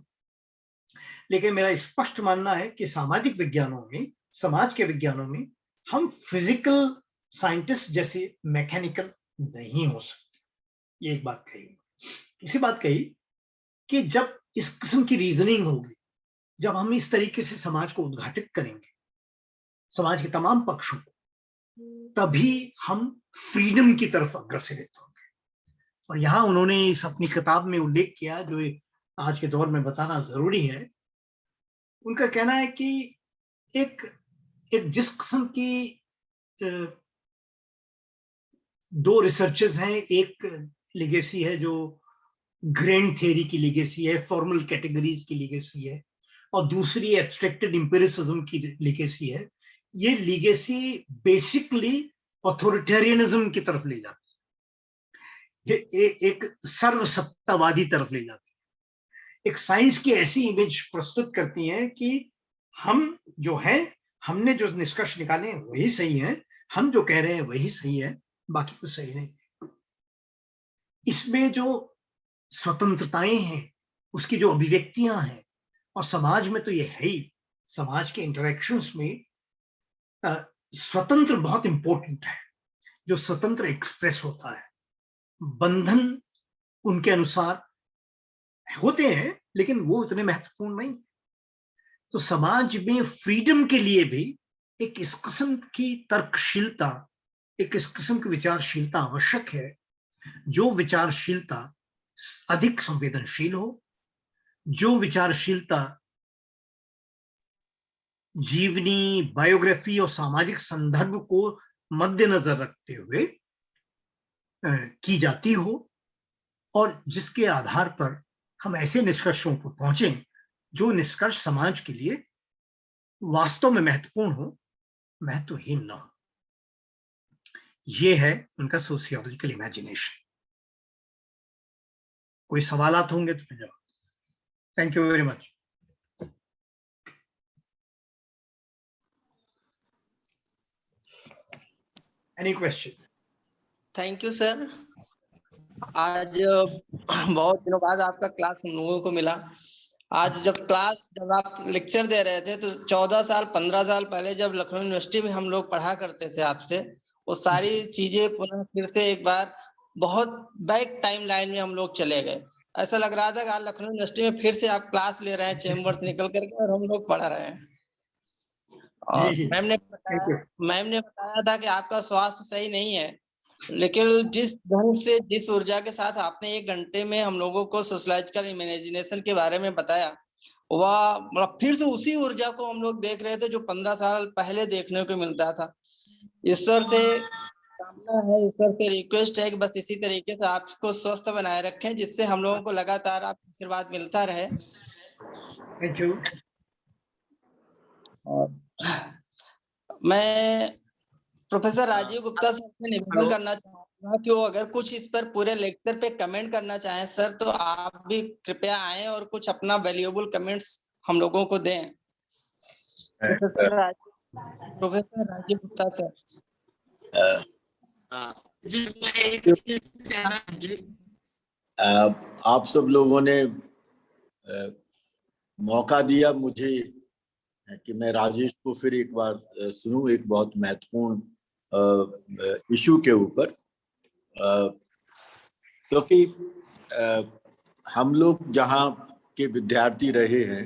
Speaker 2: लेकिन मेरा स्पष्ट मानना है कि सामाजिक विज्ञानों में, समाज के विज्ञानों में हम फिजिकल साइंटिस्ट जैसे मैकेनिकल नहीं हो सकते। ये एक बात कही। दूसरी बात कही कि जब इस किस्म की रीजनिंग होगी, जब हम इस तरीके से समाज को उद्घाटित करेंगे, समाज के तमाम पक्षों को, तभी हम फ्रीडम की तरफ अग्रसरित होंगे। और यहाँ उन्होंने इस अपनी किताब में उल्लेख किया, जो आज के दौर में बताना जरूरी है। उनका कहना है कि एक जिस किस्म की दो रिसर्चेस हैं, एक लेगेसी है जो ग्रैंड थ्योरी की लेगेसी है, फॉर्मल कैटेगरीज की लेगेसी है, और दूसरी एब्स्ट्रैक्टेड एम्पिरिसिज्म की लेगेसी है। ये लेगेसी बेसिकली ऑथोरिटेरियनिज्म की तरफ ले जाती है, ये एक सर्वसत्तावादी तरफ ले जाती है। एक साइंस की ऐसी इमेज प्रस्तुत करती है कि हम जो है, हमने जो निष्कर्ष निकाले हैं वही सही है, हम जो कह रहे हैं वही सही है, बाकी कुछ सही नहीं। इसमें जो स्वतंत्रताएं हैं, उसकी जो अभिव्यक्तियां हैं, और समाज में तो ये है ही, समाज के इंटरेक्शंस में स्वतंत्र बहुत इंपॉर्टेंट है। जो स्वतंत्र एक्सप्रेस होता है, बंधन उनके अनुसार होते हैं, लेकिन वो उतने महत्वपूर्ण नहीं। तो समाज में फ्रीडम के लिए भी एक इस किस्म की तर्कशीलता, एक इस किस्म की विचारशीलता आवश्यक है, जो विचारशीलता अधिक संवेदनशील हो, जो विचारशीलता जीवनी, बायोग्राफी और सामाजिक संदर्भ को मद्देनजर रखते हुए की जाती हो, और जिसके आधार पर हम ऐसे निष्कर्षों पर पहुंचे जो निष्कर्ष समाज के लिए वास्तव में महत्वपूर्ण हो, महत्वहीन न हो। ये है उनका सोशियोलॉजिकल इमेजिनेशन। कोई सवालात होंगे तो जवाब। Thank you very much. Any question?
Speaker 3: Thank you sir. आज बहुत दिनों बाद आपका क्लास हम लोगों को मिला। आज जब आप लेक्चर दे रहे थे तो 14 साल 15 साल पहले जब लखनऊ यूनिवर्सिटी में हम लोग पढ़ा करते थे आपसे, वो सारी चीजें पुनः फिर से एक बार बहुत बैक टाइम लाइन में हम लोग चले गए। ऐसा लग रहा था कि आज लखनऊ यूनिवर्सिटी में फिर से आप क्लास ले रहे हैं चैम्बर से निकल करके, और हम लोग पढ़ा रहे हैं। और मैम ने बताया था कि आपका स्वास्थ्य सही नहीं है, लेकिन जिस ढंग से, जिस ऊर्जा के साथ आपने 1 घंटे में हम लोगों को सोशलॉजिकल इमेजिनेशन के बारे में बताया, वह फिर से उसी ऊर्जा को हम लोग देख रहे थे जो 15 साल पहले देखने को मिलता था। ईश्वर से कामना है, ईश्वर से रिक्वेस्ट है कि बस इसी तरीके से आपको स्वस्थ बनाए रखें, जिससे हम लोगों को लगातार आपका आशीर्वाद मिलता रहे।
Speaker 2: Thank you.
Speaker 3: और मैं प्रोफेसर राजीव गुप्ता सर से निवेदन करना चाहूंगा कि वो अगर कुछ इस पर पूरे लेक्चर पे कमेंट करना चाहें सर, तो आप भी कृपया आएं और कुछ अपना वैल्यूएबल कमेंट्स हम लोगों को दें। Professor Rajeev Gupta sir.
Speaker 5: आप सब लोगों ने मौका दिया मुझे कि मैं राजेश को फिर एक बार सुनूं एक बहुत महत्वपूर्ण इशू के ऊपर, क्योंकि हम लोग जहाँ के विद्यार्थी रहे हैं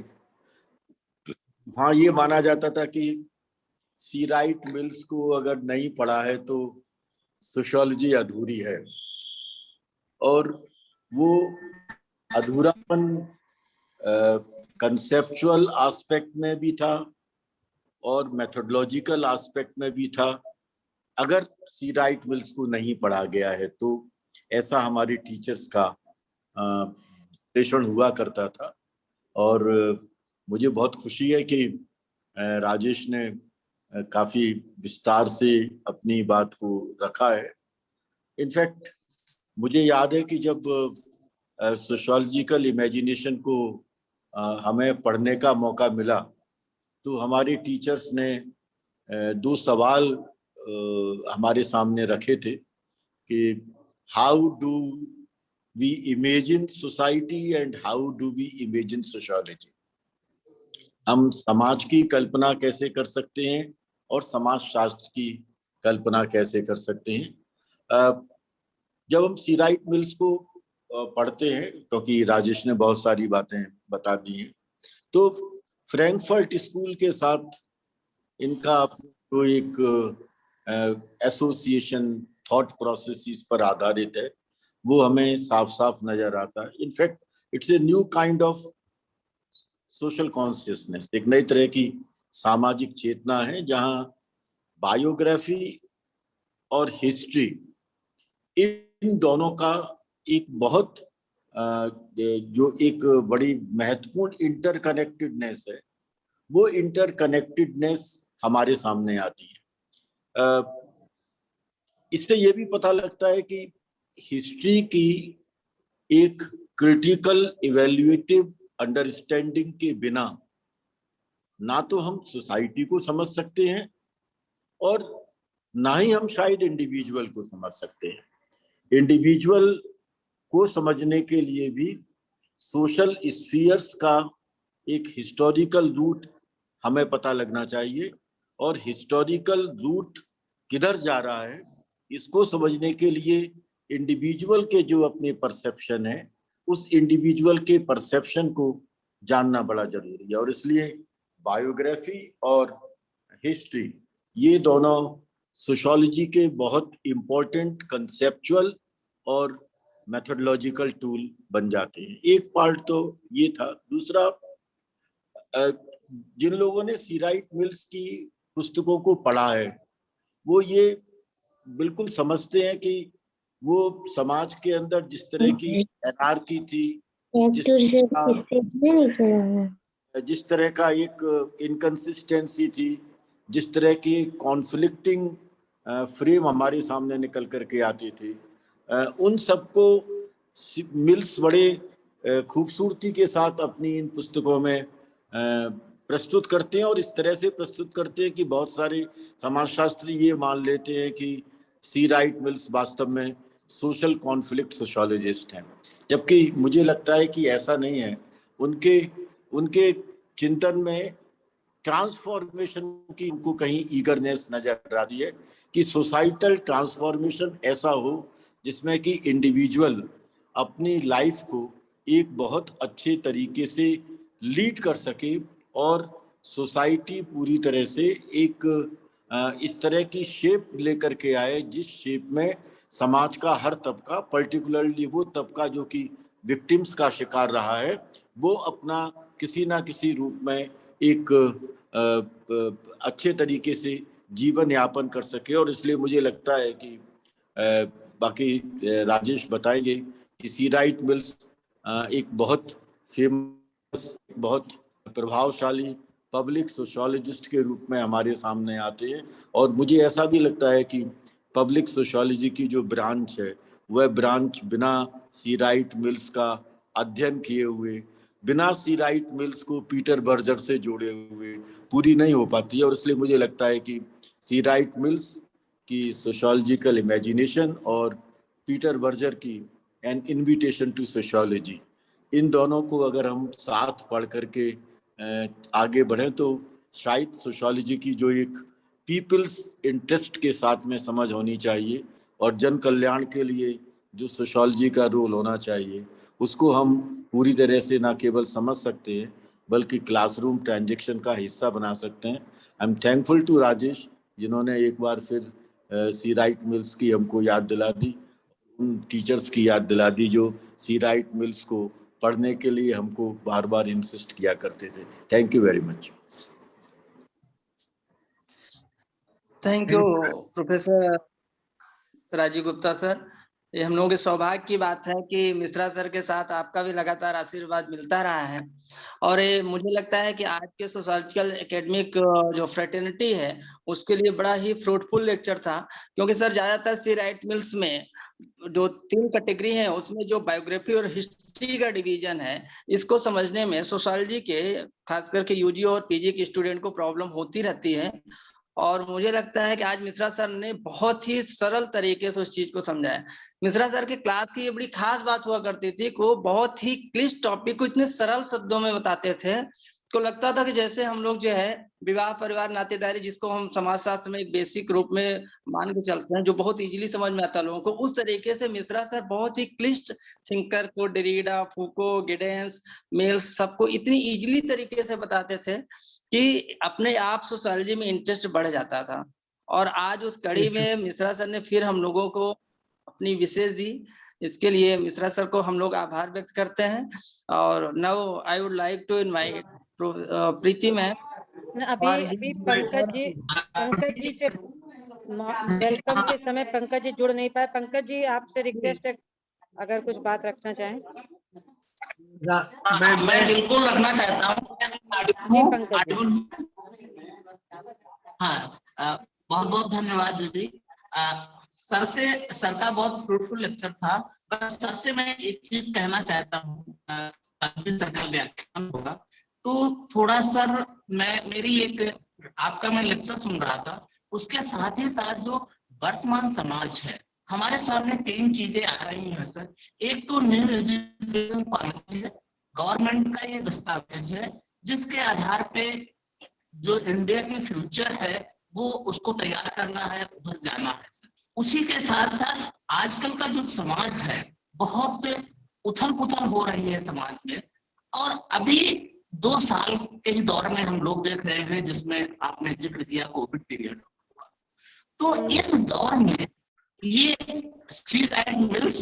Speaker 5: वहाँ ये माना जाता था कि सी राइट मिल्स को अगर नहीं पढ़ा है तो सोशियोलॉजी अधूरी है, और वो अधूरापन कंसेप्चुअल एस्पेक्ट में भी था और मेथोडोलॉजिकल एस्पेक्ट में भी था। अगर सी राइट मिल्स को नहीं पढ़ा गया है तो ऐसा हमारे टीचर्स का प्रेषण हुआ करता था। और मुझे बहुत खुशी है कि राजेश ने काफी विस्तार से अपनी बात को रखा है। इनफैक्ट मुझे याद है कि जब सोशियोलॉजिकल इमेजिनेशन को हमें पढ़ने का मौका मिला तो हमारे टीचर्स ने 2 सवाल हमारे सामने रखे थे कि how do we imagine society and how do we imagine sociology. हम समाज की कल्पना कैसे कर सकते हैं और समाज शास्त्र की कल्पना कैसे कर सकते हैं। जब हम सी राइट मिल्स को पढ़ते हैं, क्योंकि राजेश ने बहुत सारी बातें बता दी हैं, तो फ्रैंकफर्ट स्कूल के साथ इनका तो एक एसोसिएशन थॉट प्रोसेसेस पर आधारित है, वो हमें साफ साफ नजर आता है। In fact it's a new kind of social consciousness, एक नई तरह की सामाजिक चेतना है जहां बायोग्राफी और हिस्ट्री इन दोनों का एक बहुत जो एक बड़ी महत्वपूर्ण इंटरकनेक्टेडनेस है, वो इंटरकनेक्टेडनेस हमारे सामने आती है। इससे ये भी पता लगता है कि हिस्ट्री की एक क्रिटिकल इवैल्यूएटिव अंडरस्टैंडिंग के बिना ना तो हम सोसाइटी को समझ सकते हैं और ना ही हम शायद इंडिविजुअल को समझ सकते हैं। इंडिविजुअल को समझने के लिए भी सोशल स्फीयर्स का एक हिस्टोरिकल रूट हमें पता लगना चाहिए, और हिस्टोरिकल रूट किधर जा रहा है इसको समझने के लिए इंडिविजुअल के जो अपने परसेप्शन है, उस इंडिविजुअल के परसेप्शन को जानना बड़ा जरूरी है। और इसलिए बायोग्राफी और हिस्ट्री ये दोनों सोशियोलॉजी के बहुत इम्पोर्टेंट कंसेप्चुअल और मेथोडोलॉजिकल टूल बन जाते हैं। एक पार्ट तो ये था। दूसरा, जिन लोगों ने सी राइट मिल्स की पुस्तकों को पढ़ा है वो ये बिल्कुल समझते हैं कि वो समाज के अंदर जिस तरह की एनार्की थी, जिस तरह का एक इनकंसिस्टेंसी थी, जिस तरह की कॉन्फ्लिक्टिंग फ्रेम हमारे सामने निकल करके आती थी, उन सबको मिल्स बड़े खूबसूरती के साथ अपनी इन पुस्तकों में प्रस्तुत करते हैं। और इस तरह से प्रस्तुत करते हैं कि बहुत सारे समाजशास्त्री ये मान लेते हैं कि सी राइट मिल्स वास्तव में सोशल कॉन्फ्लिक्ट सोशियोलॉजिस्ट हैं, जबकि मुझे लगता है कि ऐसा नहीं है। उनके चिंतन में ट्रांसफॉर्मेशन की उनको कहीं ईगरनेस नजर आती है कि सोसाइटल ट्रांसफॉर्मेशन ऐसा हो जिसमें कि इंडिविजुअल अपनी लाइफ को एक बहुत अच्छे तरीके से लीड कर सके और सोसाइटी पूरी तरह से एक इस तरह की शेप लेकर के आए जिस शेप में समाज का हर तबका, पर्टिकुलरली वो तबका जो कि विक्टिम्स का शिकार रहा है, वो अपना किसी ना किसी रूप में एक अच्छे तरीके से जीवन यापन कर सके। और इसलिए मुझे लगता है कि बाकी राजेश बताएंगे कि सी राइट मिल्स एक बहुत फेमस, बहुत प्रभावशाली पब्लिक सोशियोलॉजिस्ट के रूप में हमारे सामने आते हैं। और मुझे ऐसा भी लगता है कि पब्लिक सोशियोलॉजी की जो ब्रांच है वह ब्रांच बिना सी राइट मिल्स का अध्ययन किए हुए, बिना सी राइट मिल्स को पीटर बर्जर से जोड़े हुए पूरी नहीं हो पाती है। और इसलिए मुझे लगता है कि सी राइट मिल्स की सोशियोलॉजिकल इमेजिनेशन और पीटर बर्जर की एन इन्विटेशन टू सोशियोलॉजी, इन दोनों को अगर हम साथ पढ़ करके आगे बढ़ें तो शायद सोशियोलॉजी की जो एक पीपल्स इंटरेस्ट के साथ में समझ होनी चाहिए और जन कल्याण के लिए जो सोशियोलॉजी का रोल होना चाहिए उसको हम पूरी तरह से ना केवल समझ सकते हैं बल्कि क्लासरूम ट्रांजैक्शन का हिस्सा बना सकते हैं। I am thankful to Rajesh जिन्होंने एक बार फिर सी राइट मिल्स की हमको याद दिला दी, उन टीचर्स की याद दिला दी जो सी राइट मिल्स को पढ़ने के लिए हमको बार बार इंसिस्ट किया करते थे। Thank you very much.
Speaker 3: Thank you professor Rajeev Gupta sir. ये हम लोगों के सौभाग्य की बात है कि मिश्रा सर के साथ आपका भी लगातार आशीर्वाद मिलता रहा है। और ये मुझे लगता है कि आज के सोशियोलॉजिकल एकेडमिक जो फ्रेटर्निटी है उसके लिए बड़ा ही फ्रूटफुल लेक्चर था, क्योंकि सर ज्यादातर सी राइट मिल्स में जो 3 कैटेगरी है उसमें जो बायोग्राफी और हिस्ट्री का डिवीजन है, इसको समझने में सोशियोलॉजी के खास करके यूजी और पीजी के स्टूडेंट को प्रॉब्लम होती रहती है। और मुझे लगता है कि आज मिश्रा सर ने बहुत ही सरल तरीके से उस चीज को समझाया। मिश्रा सर के क्लास की ये बड़ी खास बात हुआ करती थी कि वो बहुत ही क्लिष्ट टॉपिक को इतने सरल शब्दों में बताते थे, तो लगता था कि जैसे हम लोग जो है विवाह परिवार नातेदारी जिसको हम समाजशास्त्र में एक बेसिक रूप में मान के चलते हैं, जो बहुत इजीली समझ में आता है लोगों को, उस तरीके से मिश्रा सर बहुत ही क्लिष्ट थिंकर को, डेरिडा, फूको, गिडेंस, मिल्स, सबको इतनी इजीली तरीके से बताते थे कि अपने आप सोशियोलॉजी में इंटरेस्ट बढ़ जाता था। और आज उस कड़ी में मिश्रा सर ने फिर हम लोगों को अपनी विशेष दी, इसके लिए मिश्रा सर को हम लोग आभार व्यक्त करते हैं। और now I would like to invite Preeti ma'am.
Speaker 4: अभी पंकज जी से वेलकम के समय पंकज जी जुड़ नहीं पाए। पंकज जी आपसे रिक्वेस्ट है अगर कुछ बात रखना चाहें।
Speaker 6: मैं बिल्कुल रखना चाहता हूँ।
Speaker 4: पंकज जी।
Speaker 6: हाँ, बहुत बहुत धन्यवाद दीदी। सर का बहुत फ्रूटफुल लेक्चर था। बस सर से मैं एक चीज कहना चाहता हूँ, सर का व्याख्यान होगा तो थोड़ा सर मेरी एक आपका मैं लेक्चर सुन रहा था, उसके साथ ही साथ जो वर्तमान समाज है हमारे सामने 3 चीजें आ रही हैं सर। एक तो न्यू एजुकेशन पॉलिसी है, गवर्नमेंट का ये दस्तावेज है जिसके आधार पे जो इंडिया की फ्यूचर है वो उसको तैयार करना है, उधर जाना है सर। उसी के साथ साथ आजकल का जो समाज है बहुत उथल पुथल हो रही है समाज में, और अभी 2 साल के ही दौर में हम लोग देख रहे हैं जिसमें आपने जिक्र किया कोविड पीरियड। तो इस दौर में ये सी राइट मिल्स,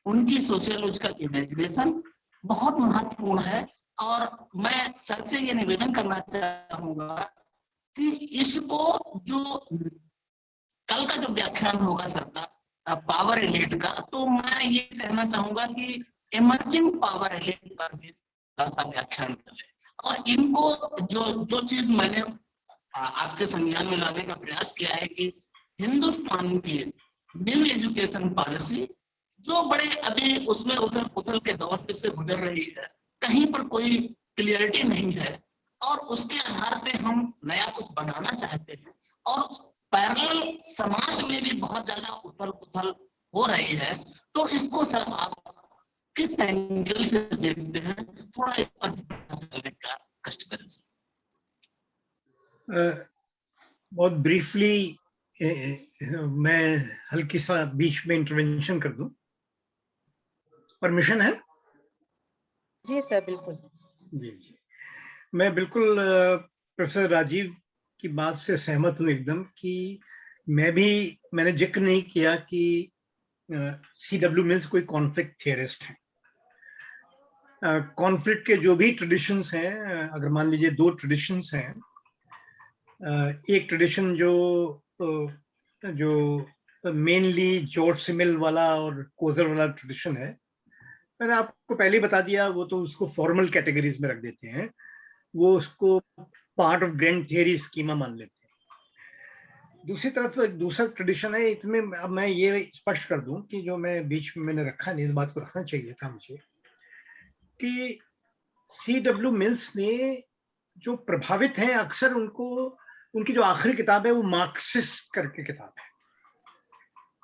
Speaker 6: उनकी सोशियोलॉजिकल इमेजिनेशन बहुत महत्वपूर्ण है। और मैं सर से ये निवेदन करना चाहूंगा कि इसको जो कल का जो व्याख्यान होगा सर का पावर एलिट का, तो मैं ये कहना चाहूंगा कि इमर्जिंग पावर एलिट पर भी सा व्याख्यान करें। और इनको जो चीज मैंने आपके संज्ञान में लाने का प्रयास किया है कि हिंदुस्तान की न्यू एजुकेशन पॉलिसी जो बड़े अभी उसमें उथल के दौर से गुजर रही है, कहीं पर कोई क्लियरिटी नहीं है, और उसके आधार पे हम नया कुछ बनाना चाहते हैं। और पैरेलल समाज में भी बहुत ज्यादा उथल पुथल हो रही है, तो इसको सर आप किस एंगल से देखते हैं, थोड़ा इस पर करने का कष्ट करें।
Speaker 2: बहुत ब्रीफली मैं हल्की सा बीच में इंटरवेंशन कर दूं, परमिशन है?
Speaker 4: जी सर बिल्कुल।
Speaker 2: जी, मैं बिल्कुल प्रोफेसर राजीव की बात से सहमत हूं एकदम कि मैंने जिक्र नहीं किया कि C.W. मिल्स कोई कॉन्फ्लिक्ट थियरिस्ट है। कॉन्फ्लिक्ट के जो भी ट्रेडिशंस हैं, अगर मान लीजिए 2 ट्रेडिशंस हैं, एक ट्रेडिशन जो मेनली जॉर्ज सिमिल वाला और कोजर वाला ट्रेडिशन है, मैंने आपको पहले ही बता दिया, वो तो उसको फॉर्मल कैटेगरीज में रख देते हैं, वो उसको part of grand theory schema मान लेते हैं। दूसरी तरफ एक दूसरा ट्रेडिशन है, इसमें अब मैं ये स्पष्ट कर दूं कि जो मैं बीच में मैंने रखा नहीं, इस बात को रखना चाहिए था मुझे, कि C.W. मिल्स ने जो प्रभावित हैं अक्सर उनकी जो आखिरी किताब है वो मार्क्सिस्ट करके किताब है।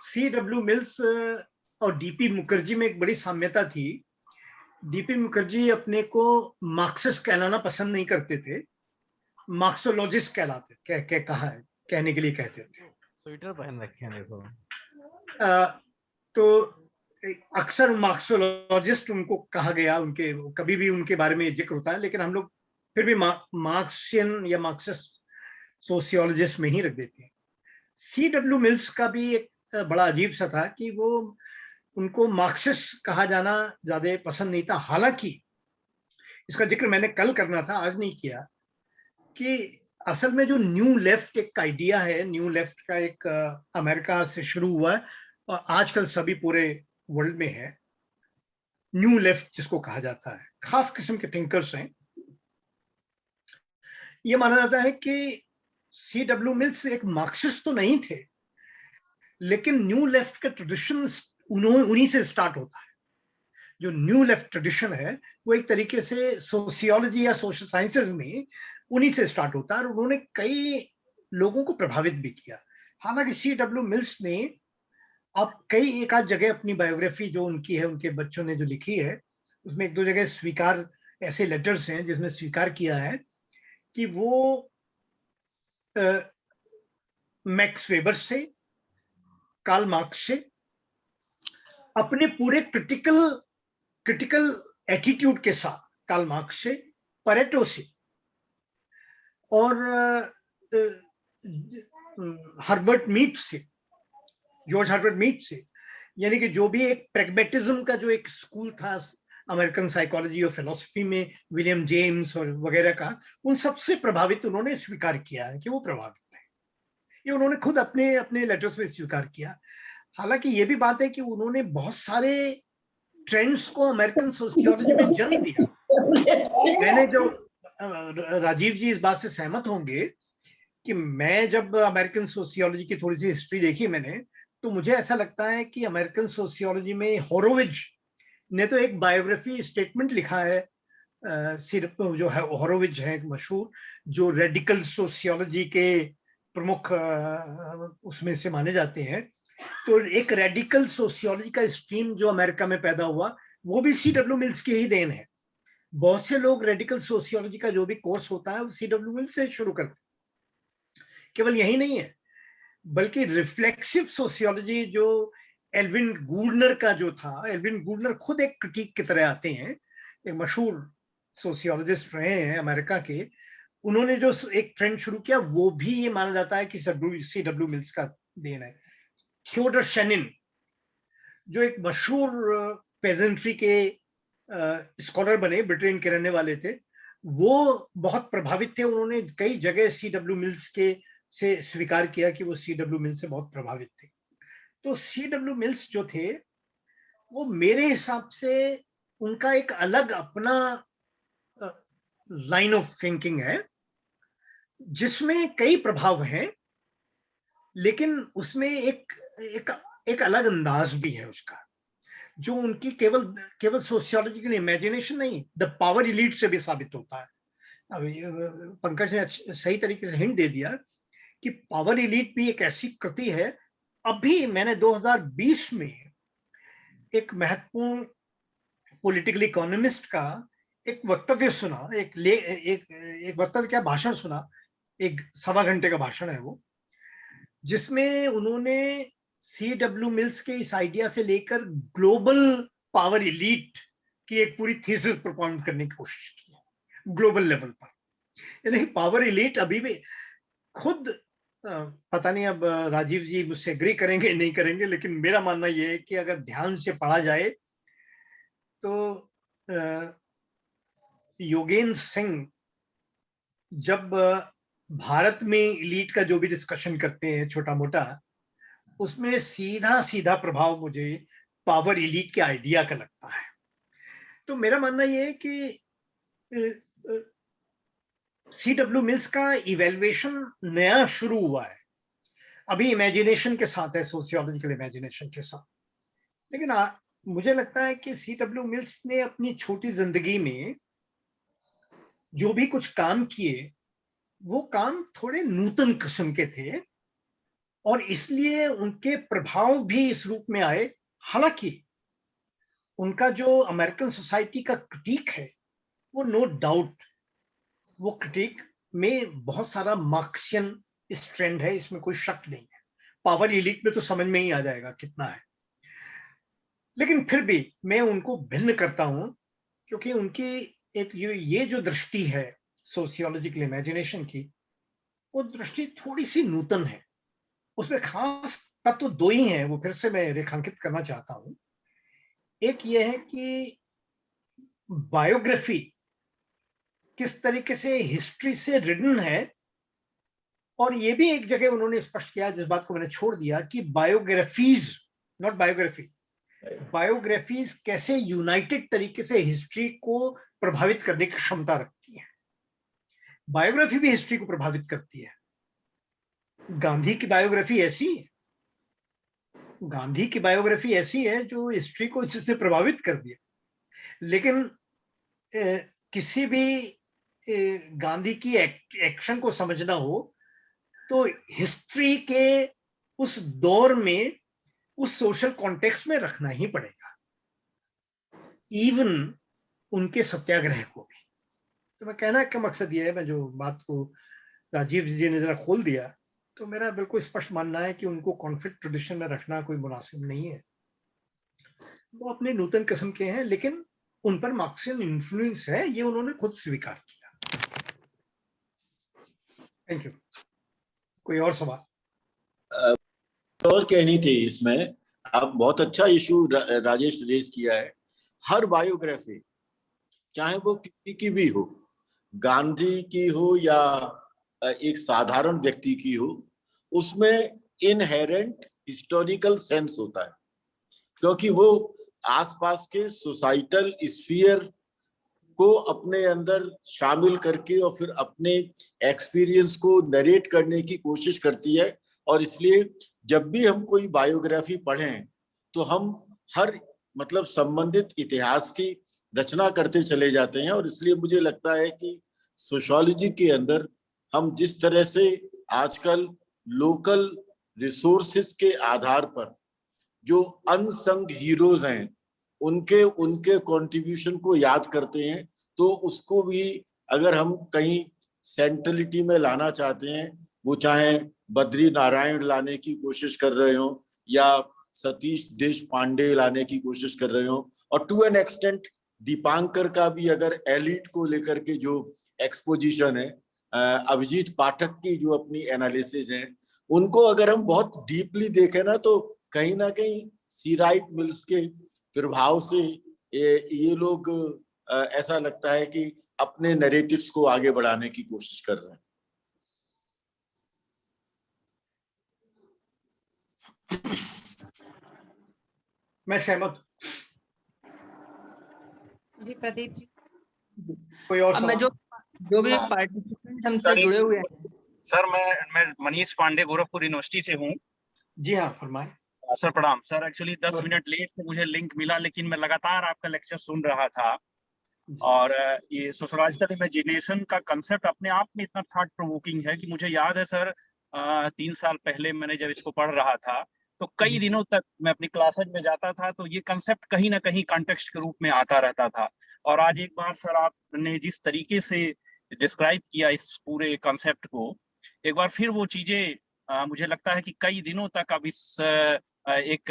Speaker 2: C.W. मिल्स और D.P. मुखर्जी में एक बड़ी साम्यता थी। D.P. मुखर्जी अपने को मार्क्सिस्ट कहलाना पसंद नहीं करते थे, मार्क्सोलॉजिस्ट कहने के लिए कहते थे।
Speaker 7: स्वेटर पहन रखे हैं देखो।
Speaker 2: तो अक्सर मार्क्सोलॉजिस्ट उनको कहा गया, कभी भी उनके बारे में जिक्र होता है, लेकिन हम लोग फिर भी मार्क्सियन या मार्क्सिस्ट सोशियोलॉजिस्ट में ही रख देते हैं। C.W. मिल्स का भी एक बड़ा अजीब सा था कि वो उनको मार्क्सिस्ट कहा जाना ज्यादा पसंद नहीं था। हालांकि इसका जिक्र मैंने कल करना था, आज नहीं किया, कि असल में जो न्यू लेफ्ट एक आइडिया है, न्यू लेफ्ट का एक अमेरिका से शुरू हुआ है और आजकल सभी पूरे वर्ल्ड में है। न्यू लेफ्ट जिसको कहा जाता है, खास किस्म के थिंकर्स हैं। यह माना जाता है कि C.W. मिल्स एक मार्क्सिस्ट तो नहीं थे, लेकिन न्यू लेफ्ट का ट्रेडिशन उन्हीं से स्टार्ट होता है। जो न्यू लेफ्ट ट्रेडिशन है वो एक तरीके से सोशियोलॉजी या सोशल साइंसेज में उन्हीं से स्टार्ट होता है, और उन्होंने कई लोगों को प्रभावित भी किया। हालांकि C.W. मिल्स ने अब एक आध जगह अपनी बायोग्राफी जो उनकी है, उनके बच्चों ने जो लिखी है, उसमें 1-2 जगह ऐसे लेटर्स हैं जिसमें स्वीकार किया है कि वो मैक्स वेबर से, कार्ल मार्क्स से, अपने पूरे क्रिटिकल एटीट्यूड के साथ, कार्ल मार्क्स से, परेटो से और हर्बर्ट मीड से, जॉर्ज हर्बर्ट मीड से, यानी कि जो भी एक प्रैग्मेटिज्म का जो एक स्कूल था अमेरिकन साइकोलॉजी और फिलोसफी में, विलियम जेम्स और वगैरह का, उन सबसे प्रभावित उन्होंने स्वीकार किया है कि वो प्रभावित है। ये उन्होंने खुद अपने अपने लेटर्स में स्वीकार किया। हालांकि ये भी बात है कि उन्होंने बहुत सारे ट्रेंड्स को अमेरिकन सोशियोलॉजी में जन्म दिया। मैंने जो राजीव जी इस बात से सहमत होंगे कि मैं जब अमेरिकन सोशियोलॉजी की थोड़ी सी हिस्ट्री देखी मैंने, तो मुझे ऐसा लगता है कि अमेरिकन सोशियोलॉजी में होरोविच ने तो एक बायोग्राफी स्टेटमेंट लिखा है, सिर्फ जो है होरोविच है एक मशहूर, जो रेडिकल सोशियोलॉजी के प्रमुख उसमें से माने जाते हैं। तो एक रेडिकल सोशियोलॉजी का स्ट्रीम जो अमेरिका में पैदा हुआ, वो भी C.W. मिल्स की ही देन है। बहुत से लोग रेडिकल सोशियोलॉजी का जो भी कोर्स होता है वो C.W. मिल्स से शुरू करते हैं। केवल यही नहीं है, बल्कि रिफ्लेक्सिव सोशियोलॉजी जो एल्विन गूर्डनर का जो था, एल्विन गूर्डनर खुद एक क्रिटिक की तरह आते हैं, एक मशहूर सोशियोलॉजिस्ट रहे हैं अमेरिका के। उन्होंने जो एक ट्रेंड शुरू किया वो भी ये माना जाता है कि C.W. मिल्स का देन है। थियोडर शेनिन जो एक मशहूर पेजेंट्री के स्कॉलर बने, ब्रिटेन के रहने वाले थे, वो बहुत प्रभावित थे। उन्होंने कई जगह C.W. मिल्स के से स्वीकार किया कि वो C.W. मिल्स से बहुत प्रभावित थे। तो C.W. मिल्स जो थे वो मेरे हिसाब से उनका एक अलग अपना लाइन ऑफ थिंकिंग है, जिसमें कई प्रभाव हैं, लेकिन उसमें एक अलग अंदाज भी है उसका, जो उनकी केवल सोशियोलॉजिकल इमेजिनेशन नहीं, द पावर इलीट से भी साबित होता है। अभी पंकज ने सही तरीके से हिंट दे दिया कि पावर इलीट भी एक ऐसी कृति है। अभी मैंने 2020 में एक महत्वपूर्ण पॉलिटिकल इकोनॉमिस्ट का एक वक्तव्य सुना, एक वक्तव्य क्या, भाषण सुना, एक 1.25 घंटे का भाषण है वो, जिसमें उन्होंने C.W. मिल्स के इस आइडिया से लेकर ग्लोबल पावर इलीट की एक पूरी थीसिस प्रोपाउंड करने की कोशिश की है ग्लोबल लेवल पर। यानी पावर इलीट अभी भी खुद पता नहीं, अब राजीव जी मुझसे एग्री करेंगे नहीं करेंगे, लेकिन मेरा मानना यह है कि अगर ध्यान से पढ़ा जाए तो योगेंद्र सिंह जब भारत में इलीट का जो भी डिस्कशन करते हैं छोटा मोटा, उसमें सीधा सीधा प्रभाव मुझे पावर इलीट के आइडिया का लगता है। तो मेरा मानना यह है कि C.W. मिल्स का इवेल्युएशन नया शुरू हुआ है, अभी इमेजिनेशन के साथ है, सोशियोलॉजिकल इमेजिनेशन के साथ। लेकिन मुझे लगता है कि C.W. मिल्स ने अपनी छोटी जिंदगी में जो भी कुछ काम किए, वो काम थोड़े नूतन किस्म के थे और इसलिए उनके प्रभाव भी इस रूप में आए। हालांकि उनका जो अमेरिकन सोसाइटी का क्रिटिक है, वो नो डाउट, वो क्रिटिक में बहुत सारा मार्क्सियन स्ट्रैंड है, इसमें कोई शक नहीं है। पावर इलीट में तो समझ में ही आ जाएगा कितना है, लेकिन फिर भी मैं उनको भिन्न करता हूं, क्योंकि उनकी एक ये जो दृष्टि है सोशियोलॉजिकल इमेजिनेशन की, वो दृष्टि थोड़ी सी नूतन है। उसमें खास तत्व दो ही हैं, वो फिर से मैं रेखांकित करना चाहता हूं। एक ये है कि बायोग्राफी किस तरीके से हिस्ट्री से रिडन है, और ये भी एक जगह उन्होंने स्पष्ट किया, जिस बात को मैंने छोड़ दिया, कि बायोग्राफीज नॉट बायोग्राफी, बायोग्राफीज कैसे यूनाइटेड तरीके से हिस्ट्री को प्रभावित करने की क्षमता रखती है। बायोग्राफी भी हिस्ट्री को प्रभावित करती है। गांधी की बायोग्राफी ऐसी है, गांधी की बायोग्राफी ऐसी है जो हिस्ट्री को जिसने प्रभावित कर दिया। लेकिन किसी भी गांधी की एक्शन को समझना हो तो हिस्ट्री के उस दौर में, उस सोशल कॉन्टेक्स्ट में रखना ही पड़ेगा, इवन उनके सत्याग्रह को भी। तो मैं कहना का मकसद ये है, मैं जो बात को राजीव जी ने जरा खोल दिया, तो मेरा बिल्कुल स्पष्ट मानना है कि उनको कॉन्फ्लिक्ट ट्रेडिशन में रखना कोई मुनासिब नहीं है। वो अपने नूतन किस्म के हैं, लेकिन उन पर मार्क्सियन इन्फ्लुएंस है, ये उन्होंने खुद स्वीकार किया। Thank you. कोई और सवाल?
Speaker 5: और कहनी थी इसमें अब बहुत अच्छा इशू राजेश रेज किया है। हर बायोग्राफी चाहे वो किसी की भी हो, गांधी की हो या एक साधारण व्यक्ति की हो, उसमें इनहेरेंट हिस्टोरिकल सेंस होता है, क्योंकि वो आसपास के सोसाइटल स्फीयर को अपने अंदर शामिल करके और फिर अपने एक्सपीरियंस को नरेट करने की कोशिश करती है। और इसलिए जब भी हम कोई बायोग्राफी पढ़ें तो हम हर मतलब संबंधित इतिहास की रचना करते चले जाते हैं। और इसलिए मुझे लगता है कि सोशियोलॉजी के अंदर हम जिस तरह से आजकल लोकल रिसोर्सेज के आधार पर जो अनसंग हीरोज हैं उनके कंट्रीब्यूशन को याद करते हैं, तो उसको भी अगर हम कहीं सेंट्रलिटी में लाना चाहते हैं, वो चाहे बद्री नारायण लाने की कोशिश कर रहे हो या सतीश देश पांडे लाने की कोशिश कर रहे हो, और टू एन एक्सटेंट दीपांकर का भी अगर एलिट को लेकर के जो एक्सपोजिशन है, अभिजीत पाठक की जो अपनी एनालिसिस है, उनको अगर हम बहुत डीपली देखें ना कहीं सी राइट मिल्स के प्रभाव से ये लोग ऐसा लगता है कि अपने नैरेटिव्स को आगे बढ़ाने की कोशिश कर रहे हैं।
Speaker 2: मैं सहमत।
Speaker 4: जी प्रदीप जी।
Speaker 2: कोई और
Speaker 3: अब मैं
Speaker 2: सवाल?
Speaker 3: जो भी पार्टिसिपेंट हमसे जुड़े हुए हैं।
Speaker 8: सर मैं मनीष पांडे गोरखपुर यूनिवर्सिटी से हूँ।
Speaker 2: जी हाँ, फरमाएं।
Speaker 8: सर प्रणाम। सर एक्चुअली 10 मिनट लेट से मुझे लिंक मिला, लेकिन मैं लगातार आपका लेक्चर सुन रहा था। और ये सोशोलॉजिकल इमेजिनेशन का कंसेप्ट अपने आप में इतना थॉट प्रोवोकिंग है कि मुझे याद है सर 3 साल पहले मैंने जब इसको पढ़ रहा था तो कई दिनों तक मैं अपनी क्लासेज में जाता था तो ये कंसेप्ट कहीं ना कहीं कॉन्टेक्स्ट के रूप में आता रहता था। और आज एक बार सर आपने जिस तरीके से डिस्क्राइब किया इस पूरे कंसेप्ट को, एक बार फिर वो चीजें मुझे लगता है कि कई दिनों तक अब इस एक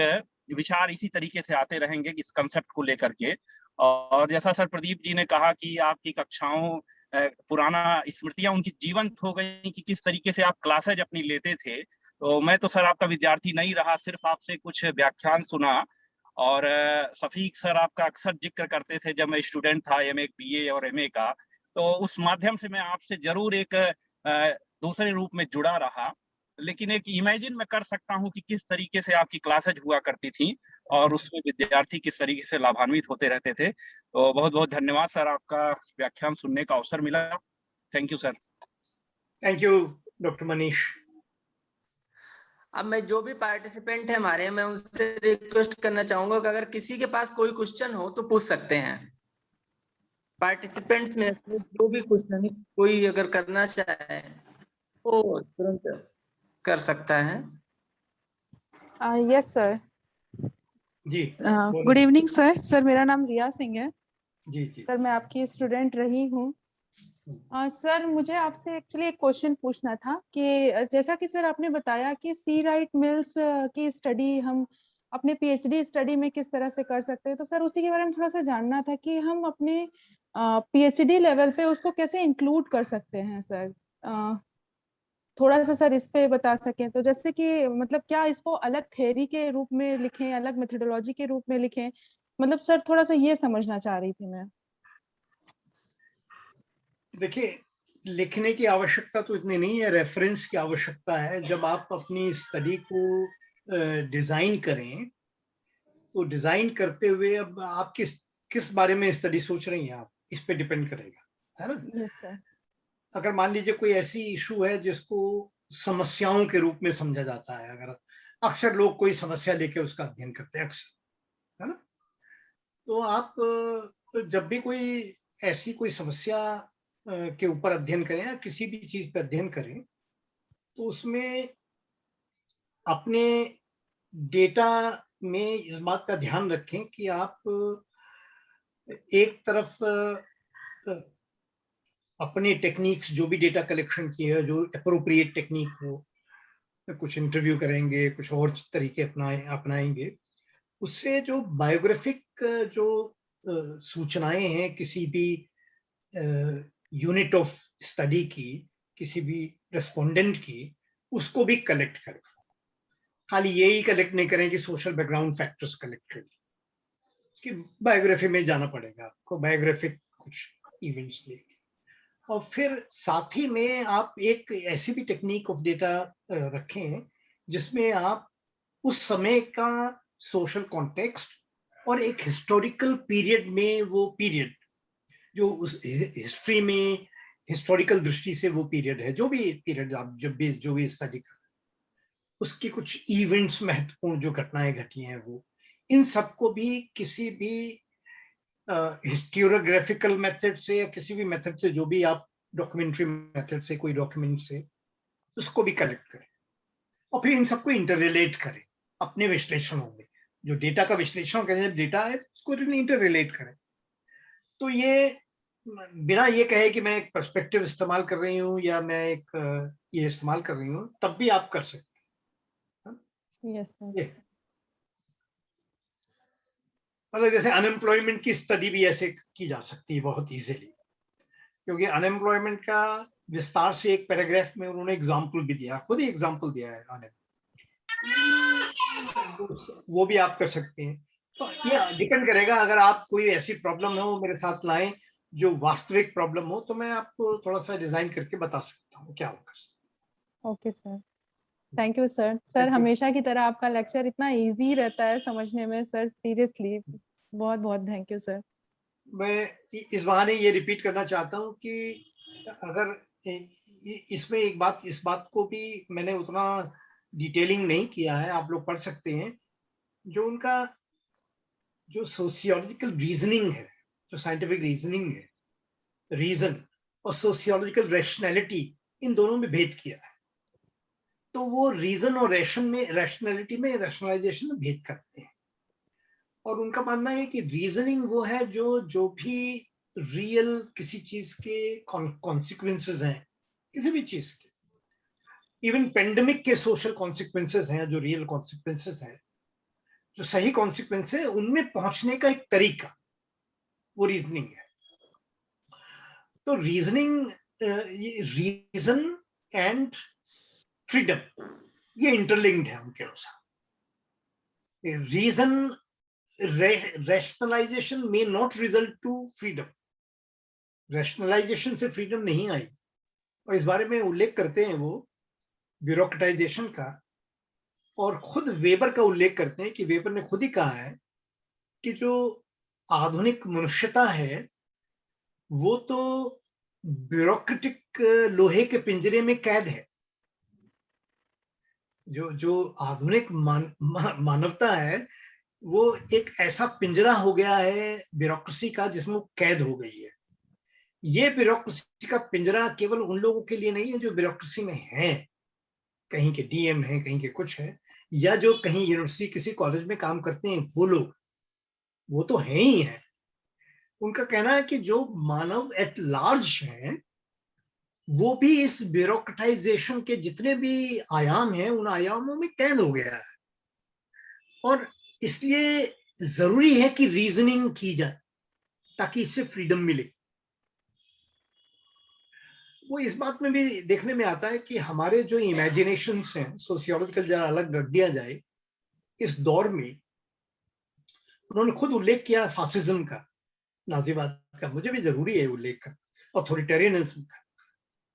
Speaker 8: विचार इसी तरीके से आते रहेंगे इस कंसेप्ट को लेकर के। और जैसा सर प्रदीप जी ने कहा कि आपकी कक्षाओं पुराना स्मृतियां उनकी जीवंत हो गई कि किस तरीके से आप क्लासेज अपनी लेते थे। तो मैं तो सर आपका विद्यार्थी नहीं रहा, सिर्फ आपसे कुछ व्याख्यान सुना। और सफीक सर आपका अक्सर जिक्र करते थे जब मैं स्टूडेंट था एमए बीए और एमए का, तो उस माध्यम से मैं आपसे जरूर एक दूसरे रूप में जुड़ा रहा। लेकिन एक इमेजिन मैं कर सकता हूँ कि किस तरीके से आपकी क्लासेज हुआ करती थी और उसमें विद्यार्थी किस तरीके से लाभान्वित होते रहते थे। तो बहुत बहुत धन्यवाद सर, आपका व्याख्यान सुनने का अवसर मिला। Thank you sir.
Speaker 2: Thank you doctor Manish.
Speaker 3: अब मैं जो भी पार्टिसिपेंट है हमारे, मैं उनसे रिक्वेस्ट करना चाहूंगा कि अगर किसी के पास कोई क्वेश्चन हो तो पूछ सकते हैं। पार्टिसिपेंट्स में से जो भी क्वेश्चन कोई अगर करना चाहे वो तुरंत कर सकता है।
Speaker 9: Yes sir.
Speaker 2: जी
Speaker 9: गुड इवनिंग सर। सर मेरा नाम रिया सिंह है।
Speaker 2: जी जी
Speaker 9: सर मैं आपकी स्टूडेंट रही हूँ। सर मुझे आपसे एक्चुअली एक क्वेश्चन पूछना था कि जैसा कि सर आपने बताया कि सी राइट मिल्स की स्टडी हम अपने पीएचडी स्टडी में किस तरह से कर सकते हैं, तो सर उसी के बारे में थोड़ा सा जानना था कि हम अपने पीएचडी लेवल पे उसको कैसे इंक्लूड कर सकते हैं सर। थोड़ा सा सर इस पे बता सकें तो, जैसे कि मतलब क्या इसको अलग थ्योरी के रूप में लिखें, अलग मेथोडोलॉजी के रूप में लिखें, मतलब सर थोड़ा सा ये समझना चाह रही थी मैं।
Speaker 2: देखिए, लिखने की आवश्यकता तो इतनी नहीं है, रेफरेंस की आवश्यकता है। जब आप अपनी स्टडी को डिजाइन करें तो डिजाइन करते हुए अब आप किस बारे में स्टडी सोच रही हैं, आप इस पे डिपेंड करेगा, है ना।
Speaker 9: Yes sir.
Speaker 2: अगर मान लीजिए कोई ऐसी इशू है जिसको समस्याओं के रूप में समझा जाता है, अगर अक्सर लोग कोई समस्या लेके उसका अध्ययन करते हैं अक्सर, है ना, तो आप जब भी कोई ऐसी कोई समस्या के ऊपर अध्ययन करें या किसी भी चीज पे अध्ययन करें तो उसमें अपने डेटा में इस बात का ध्यान रखें कि आप एक तरफ अपने टेक्निक्स जो भी डेटा कलेक्शन की है, जो एप्रोप्रिएट टेक्निक हो, कुछ इंटरव्यू करेंगे, कुछ और तरीके अपनाएंगे, उससे जो बायोग्राफिक जो सूचनाएं हैं किसी भी यूनिट ऑफ स्टडी की, किसी भी रेस्पोंडेंट की, उसको भी कलेक्ट करें। खाली यही कलेक्ट नहीं करें कि सोशल बैकग्राउंड फैक्टर्स कलेक्ट करें, उसकी बायोग्राफी में जाना पड़ेगा आपको, बायोग्राफिक कुछ इवेंट्स लेके। और फिर साथ ही में आप एक ऐसी भी टेक्निक ऑफ डेटा रखें जिसमें आप उस समय का सोशल कॉन्टेक्स्ट और एक हिस्टोरिकल पीरियड में, वो पीरियड जो उस हिस्ट्री में हिस्टोरिकल दृष्टि से वो पीरियड है, जो भी पीरियड आप जो भी स्टडी कर, उसके कुछ इवेंट्स महत्वपूर्ण जो घटनाएं घटी हैं, वो इन सबको भी किसी भी हिस्टोरियोग्राफिकल मेथड से या किसी भी मेथड से, जो भी आप डॉक्यूमेंट्री मेथड से, कोई डॉक्यूमेंट से उसको भी कलेक्ट करें और फिर इन सबको इंटर रिलेट करें अपने विश्लेषणों में। जो डेटा का विश्लेषण करें, डेटा है उसको इंटर रिलेट करें। तो ये बिना ये कहे कि मैं एक पर्सपेक्टिव इस्तेमाल कर रही हूँ या मैं एक ये इस्तेमाल कर रही हूँ, तब भी आप कर सकते हैं।
Speaker 9: Yes sir.
Speaker 2: मतलब जैसे अनएम्प्लॉयमेंट की स्टडी भी ऐसे की जा सकती है बहुत इजीली, क्योंकि अनएम्प्लॉयमेंट का विस्तार से एक पैराग्राफ में उन्होंने एग्जाम्पल भी दिया, खुद ही एग्जाम्पल दिया है अनएम्प्लॉयमेंट, वो भी आप कर सकते हैं। तो ये डिपेंड करेगा, अगर आप कोई ऐसी प्रॉब्लम हो मेरे साथ लाएं जो वास्तविक प्रॉब्लम हो, तो मैं आपको थोड़ा सा डिजाइन करके बता सकता हूँ क्या होगा।
Speaker 9: Okay sir, thank you sir. Sir हमेशा की तरह आपका लेक्चर इतना इजी रहता है समझने में सर, सीरियसली बहुत बहुत थैंक यू सर।
Speaker 2: मैं इस बहाने ये रिपीट करना चाहता हूँ कि अगर इसमें एक बात, इस बात को भी मैंने उतना डिटेलिंग नहीं किया है, आप लोग पढ़ सकते हैं, जो उनका जो सोशियोलॉजिकल रीजनिंग है, जो साइंटिफिक रीजनिंग है, रीजन और सोशियोलॉजिकल रैशनैलिटी, इन दोनों में भेद किया है। तो वो रीजन और रैशनैलिटी में, रैशनलाइजेशन में भेद करते हैं। और उनका मानना है कि रीजनिंग वो है जो भी रियल किसी चीज के कॉन्सिक्वेंसेस हैं, किसी भी चीज के, इवन पेंडेमिक के सोशल कॉन्सिक्वेंसेस हैं, जो रियल कॉन्सिक्वेंसेस हैं, जो सही कॉन्सिक्वेंस है, उनमें पहुंचने का एक तरीका, वो रीजनिंग है। तो रीजनिंग, रीजन एंड फ्रीडम ये इंटरलिंक्ड है उनके अनुसार। Reason rationalisation may not result to freedom, rationalisation से फ्रीडम नहीं आई। और इस बारे में उल्लेख करते हैं वो ब्यूरोक्रेटाइजेशन का, और खुद वेबर का उल्लेख करते हैं कि वेबर ने खुद ही कहा है कि जो आधुनिक मनुष्यता है वो तो ब्यूरोक्रेटिक लोहे के पिंजरे में कैद है। जो आधुनिक मानवता है वो एक ऐसा पिंजरा हो गया है ब्यूरोक्रेसी का, जिसमें वो कैद हो गई है। ये ब्यूरोक्रेसी का पिंजरा केवल उन लोगों के लिए नहीं है जो ब्यूरोक्रेसी में हैं, कहीं के डीएम हैं, कहीं के कुछ है, या जो कहीं यूनिवर्सिटी किसी कॉलेज में काम करते हैं, वो लोग वो तो हैं ही हैं। उनका कहना है कि जो मानव एट लार्ज हैं वो भी इस ब्यूरोक्रेटाइजेशन के जितने भी आयाम हैं, उन आयामों में कैद हो गया है। और इसलिए जरूरी है कि रीजनिंग की जाए ताकि इससे फ्रीडम मिले। वो इस बात में भी देखने में आता है कि हमारे जो इमेजिनेशंस हैं, सोशियोलॉजिकल जरा अलग रख दिया जाए, इस दौर में उन्होंने खुद उल्लेख किया फासिज्म का, नाजीवाद का, मुझे भी जरूरी है उल्लेख करना, ऑथोरिटेरियनिज्म का।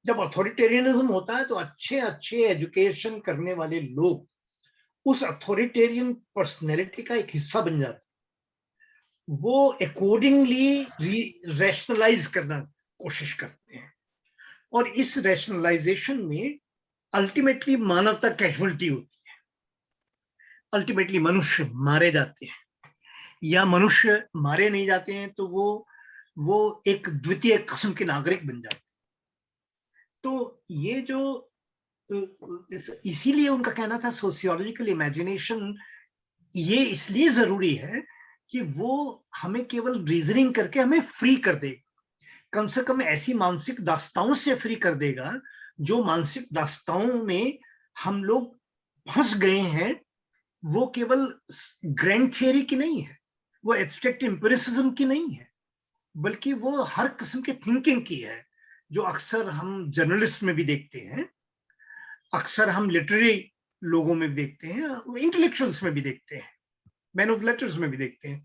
Speaker 2: जब ऑथोरिटेरियनिज्म होता है तो अच्छे अच्छे एजुकेशन करने वाले लोग उस अथॉरिटेरियन पर्सनैलिटी का एक हिस्सा बन जाते हैं, वो अकॉर्डिंगली रैशनलाइज करना कोशिश करते हैं। और इस रैशनलाइजेशन में अल्टीमेटली मानवता कैजुअलिटी होती है, अल्टीमेटली मनुष्य मारे जाते हैं, या मनुष्य मारे नहीं जाते हैं तो वो एक द्वितीय किस्म के नागरिक बन जाते हैं। तो ये जो, इसीलिए उनका कहना था सोशियोलॉजिकल इमेजिनेशन ये इसलिए जरूरी है कि वो हमें केवल रीजनिंग करके हमें फ्री कर देगा, कम से कम ऐसी मानसिक दास्ताओं से फ्री कर देगा जो मानसिक दास्ताओं में हम लोग फंस गए हैं। वो केवल ग्रैंड थियरी की नहीं है, वो एब्स्ट्रैक्ट एम्पिरिसिज्म की नहीं है, बल्कि वो हर किस्म के थिंकिंग की है, जो अक्सर हम जर्नलिस्ट में भी देखते हैं, अक्सर हम लिटरेरी लोगों में देखते हैं, इंटेलेक्चुअल्स में भी देखते हैं, मैन ऑफ लेटर्स में भी देखते हैं।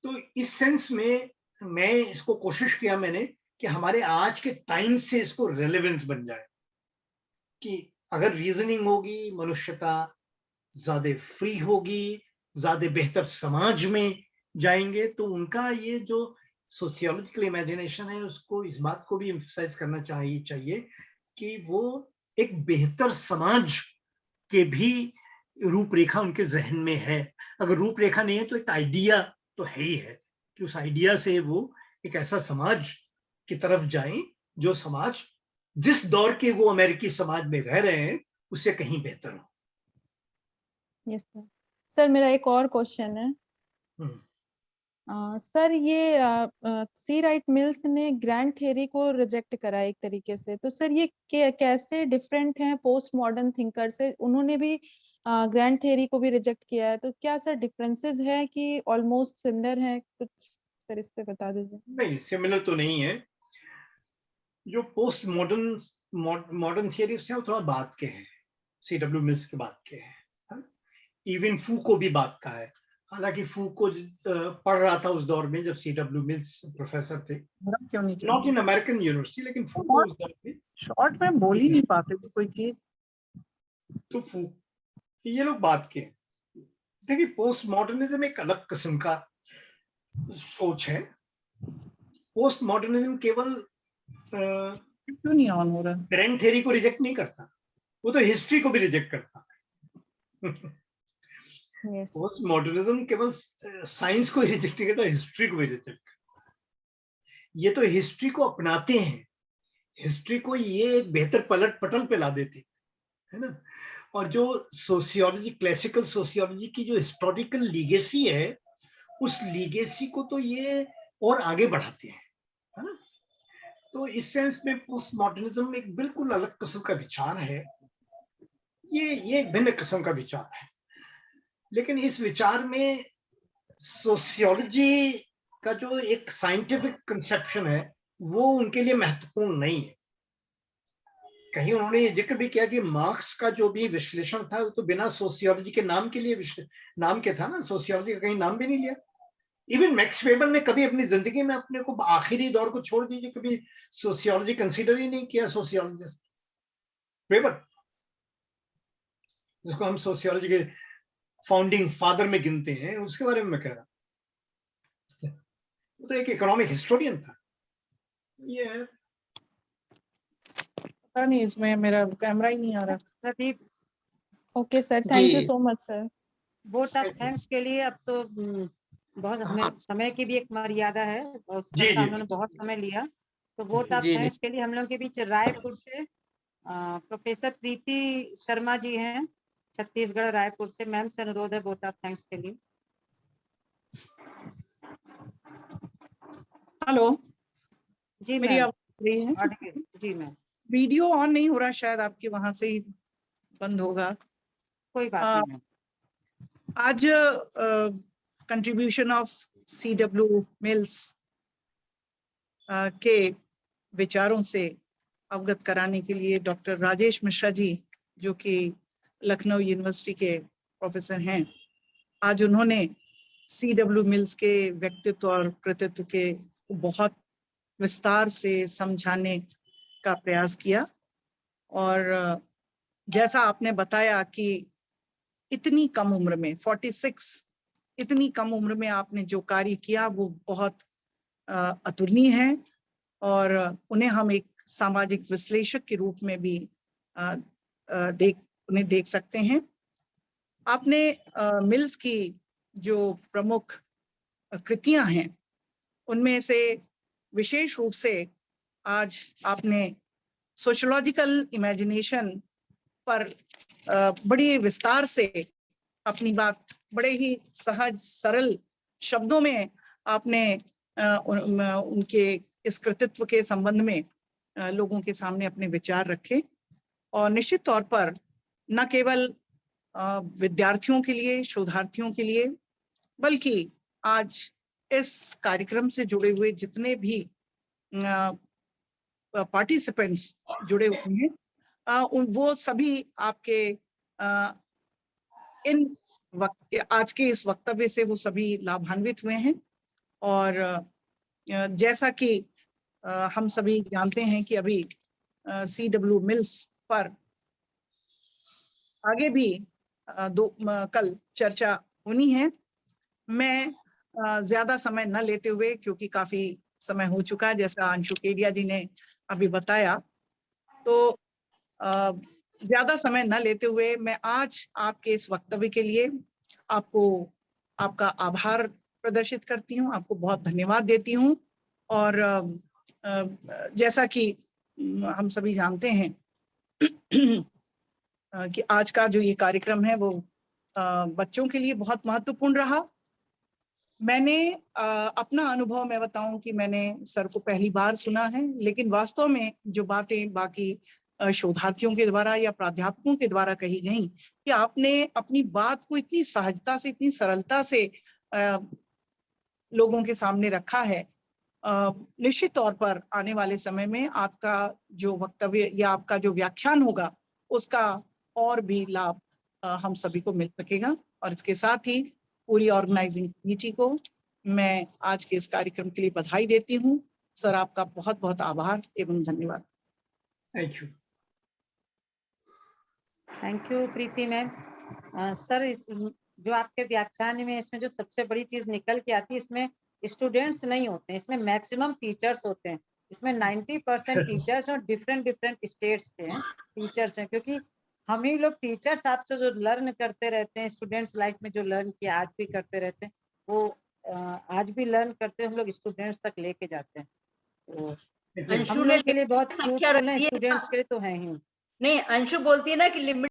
Speaker 2: तो इस सेंस में मैं इसको कोशिश किया मैंने कि हमारे आज के टाइम से इसको रेलेवेंस बन जाए, कि अगर रीजनिंग होगी, मनुष्यता ज्यादा फ्री होगी, ज्यादा बेहतर समाज में जाएंगे, तो उनका ये जो सोशियोलॉजिकल इमेजिनेशन है उसको इस बात को भी एम्फसाइज करना चाहिए कि वो एक बेहतर समाज के भी रूपरेखा उनके जहन में है। अगर रूपरेखा नहीं है तो एक आइडिया तो है ही है कि उस आइडिया से वो एक ऐसा समाज की तरफ जाएं जो समाज जिस दौर के वो अमेरिकी समाज में रह रहे हैं उससे कहीं बेहतर हो।
Speaker 9: Yes sir. सर मेरा एक और क्वेश्चन है। सर ये सी राइट मिल्स ने ग्रैंड थ्योरी को रिजेक्ट करा एक तरीके से, तो सर ये कैसे डिफरेंट है पोस्ट मॉडर्न थिंकर से? उन्होंने भी ग्रैंड थ्योरी को भी रिजेक्ट किया है, तो क्या सर डिफरेंसेस है कि ऑलमोस्ट सिमिलर है? कुछ सर इस पे बता दीजिए।
Speaker 2: नहीं, सिमिलर तो नहीं है। जो पोस्ट मॉडर्न थियरिस्ट हैं वो थोड़ा बात के हैं, C.W. मिल्स के बात के हैं, इवन फूको भी बात का है। हालांकि फूको पढ़ रहा था उस दौर में जब C.W. मिल्स प्रोफेसर थे,
Speaker 10: क्यों नहीं
Speaker 2: नॉट इन अमेरिकन यूनिवर्सिटी, लेकिन फूको उस दौर में
Speaker 10: शॉर्ट में बोल ही नहीं पाते थे कोई चीज।
Speaker 2: तो ये लोग बात के हैं। देखिए, पोस्ट मॉडर्निज्म एक अलग किस्म का सोच है। पोस्ट मॉडर्निज्म केवल
Speaker 10: क्यों नहीं ऑन हो रहा?
Speaker 2: ग्रैंड थ्योरी को रिजेक्ट नहीं करता, वो तो हिस्ट्री को भी रिजेक्ट करता है। पोस्ट मॉडर्निज्म केवल साइंस को रिजेक्ट नहीं करता, हिस्ट्री को भी रिजेक्ट करता। ये तो हिस्ट्री को अपनाते हैं, हिस्ट्री को ये एक बेहतर पटल पे ला देते है ना। और जो सोशियोलॉजी, क्लासिकल सोशियोलॉजी की जो हिस्टोरिकल लीगेसी है, उस लीगेसी को तो ये और आगे बढ़ाते हैं, है ना। तो इस सेंस में पोस्ट मॉडर्निज्म एक बिल्कुल अलग किस्म का विचार है। ये एक भिन्न किस्म का विचार है, लेकिन इस विचार में सोशियोलॉजी का जो एक साइंटिफिक कंसेप्शन है वो उनके लिए महत्वपूर्ण नहीं है। कहीं उन्होंने ये जिक्र भी किया कि मार्क्स का जो भी विश्लेषण था वो तो बिना सोशियोलॉजी के नाम के लिए नाम के था ना, सोशियोलॉजी का कहीं नाम भी नहीं लिया। इवन मैक्स वेबर ने कभी अपनी जिंदगी में अपने को आखिरी दौर को छोड़ दीजिए कभी सोशियोलॉजी कंसीडर ही नहीं किया। सोशियोलॉजिस्ट वेबर, जिसको हम सोशियोलॉजी के फाउंडिंग फादर में गिनते हैं, उसके बारे में मैं कह रहा हूं। वो तो एक इकोनॉमिक हिस्टोरियन था। ये है,
Speaker 10: पता नहीं, इसमें मेरा कैमरा ही नहीं आ रहा।
Speaker 4: Pradeep,
Speaker 9: okay sir, thank you so much sir.
Speaker 4: Vote of thanks के लिए अब तो बहुत हमें समय की भी एक मर्यादा है और उसका हम लोगों ने बहुत समय लिया, तो वोट ऑफ थैंक्स के लिए हम लोग के बीच रायपुर से प्रोफेसर प्रीति शर्मा जी हैं, छत्तीसगढ़ रायपुर से। मैम से अनुरोध है वोट ऑफ थैंक्स के लिए।
Speaker 10: हेलो
Speaker 4: जी
Speaker 10: मेरी
Speaker 4: मैम,
Speaker 10: आवाज है?
Speaker 4: जी मैम।
Speaker 10: वीडियो ऑन नहीं हो रहा, शायद आपके वहां से ही बंद होगा।
Speaker 4: कोई बात नहीं।
Speaker 10: आज कंट्रीब्यूशन ऑफ C.W. मिल्स के विचारों से अवगत कराने के लिए डॉक्टर राजेश मिश्रा जी, जो कि लखनऊ यूनिवर्सिटी के प्रोफेसर हैं, आज उन्होंने C.W. मिल्स के व्यक्तित्व और कृतित्व के बहुत विस्तार से समझाने का प्रयास किया। और जैसा आपने बताया कि इतनी कम उम्र में 46, इतनी कम उम्र में आपने जो कार्य किया वो बहुत अतुलनीय है, और उन्हें हम एक सामाजिक विश्लेषक के रूप में भी उन्हें देख सकते हैं। आपने मिल्स की जो प्रमुख कृतियां हैं उनमें से विशेष रूप से आज आपने सोशियोलॉजिकल इमेजिनेशन पर बड़ी विस्तार से अपनी बात बड़े ही सहज सरल शब्दों में आपने उनके इस कृतित्व के संबंध में लोगों के सामने अपने विचार रखे। और निश्चित तौर पर न केवल विद्यार्थियों के लिए, शोधार्थियों के लिए, बल्कि आज इस कार्यक्रम से जुड़े हुए जितने भी पार्टिसिपेंट्स जुड़े हुए हैं, वो सभी आपके आज के इस वक्तव्य से वो सभी लाभान्वित हुए हैं। और जैसा कि हम सभी जानते हैं कि अभी CW मिल्स पर आगे भी कल चर्चा होनी है। मैं ज्यादा समय न लेते हुए, क्योंकि काफी समय हो चुका है जैसा अंशु केडिया जी ने अभी बताया, तो ज्यादा समय न लेते हुए मैं आज आपके इस वक्तव्य के लिए आपका आभार प्रदर्शित करती हूँ, आपको बहुत धन्यवाद देती हूँ। और जैसा कि हम सभी जानते हैं कि आज का जो ये कार्यक्रम है वो बच्चों के लिए बहुत महत्वपूर्ण रहा। मैंने अपना अनुभव मैं बताऊं कि मैंने सर को पहली बार सुना है, लेकिन वास्तव में जो बातें बाकी शोधार्थियों के द्वारा या प्राध्यापकों के द्वारा कही गई कि आपने अपनी बात को इतनी सहजता से, इतनी सरलता से लोगों के सामने रखा है, निश्चित तौर पर आने वाले समय में आपका जो वक्तव्य या आपका जो व्याख्यान होगा उसका और भी लाभ हम सभी को मिल सकेगा। और इसके साथ ही पूरी ऑर्गेनाइजिंग कमेटी को मैं आज के इस कार्यक्रम के लिए बधाई देती हूँ। सर, आपका बहुत बहुत आभार एवं धन्यवाद।
Speaker 2: Thank you.
Speaker 4: Thank you Preeti ma'am. Sir, इस जो आपके व्याख्यान में इसमें जो सबसे बड़ी चीज निकल के आती है, इसमें स्टूडेंट्स नहीं होते हैं, इसमें मैक्सिमम टीचर्स होते हैं। इसमें 90% टीचर्स और डिफरेंट स्टेट्स के हैं टीचर्स हैं, क्योंकि हम ही लोग टीचर्स आपसे जो लर्न करते रहते हैं, स्टूडेंट्स लाइफ में जो लर्न किया आज भी करते रहते हैं, वो आज भी लर्न करते हैं हम लोग, स्टूडेंट्स तक लेके जाते हैं। तो हम लोग के लिए बहुत फ्रूटफुल है, स्टूडेंट्स के लिए तो है ही।
Speaker 11: नहीं, अंशु बोलती है ना कि लिमिट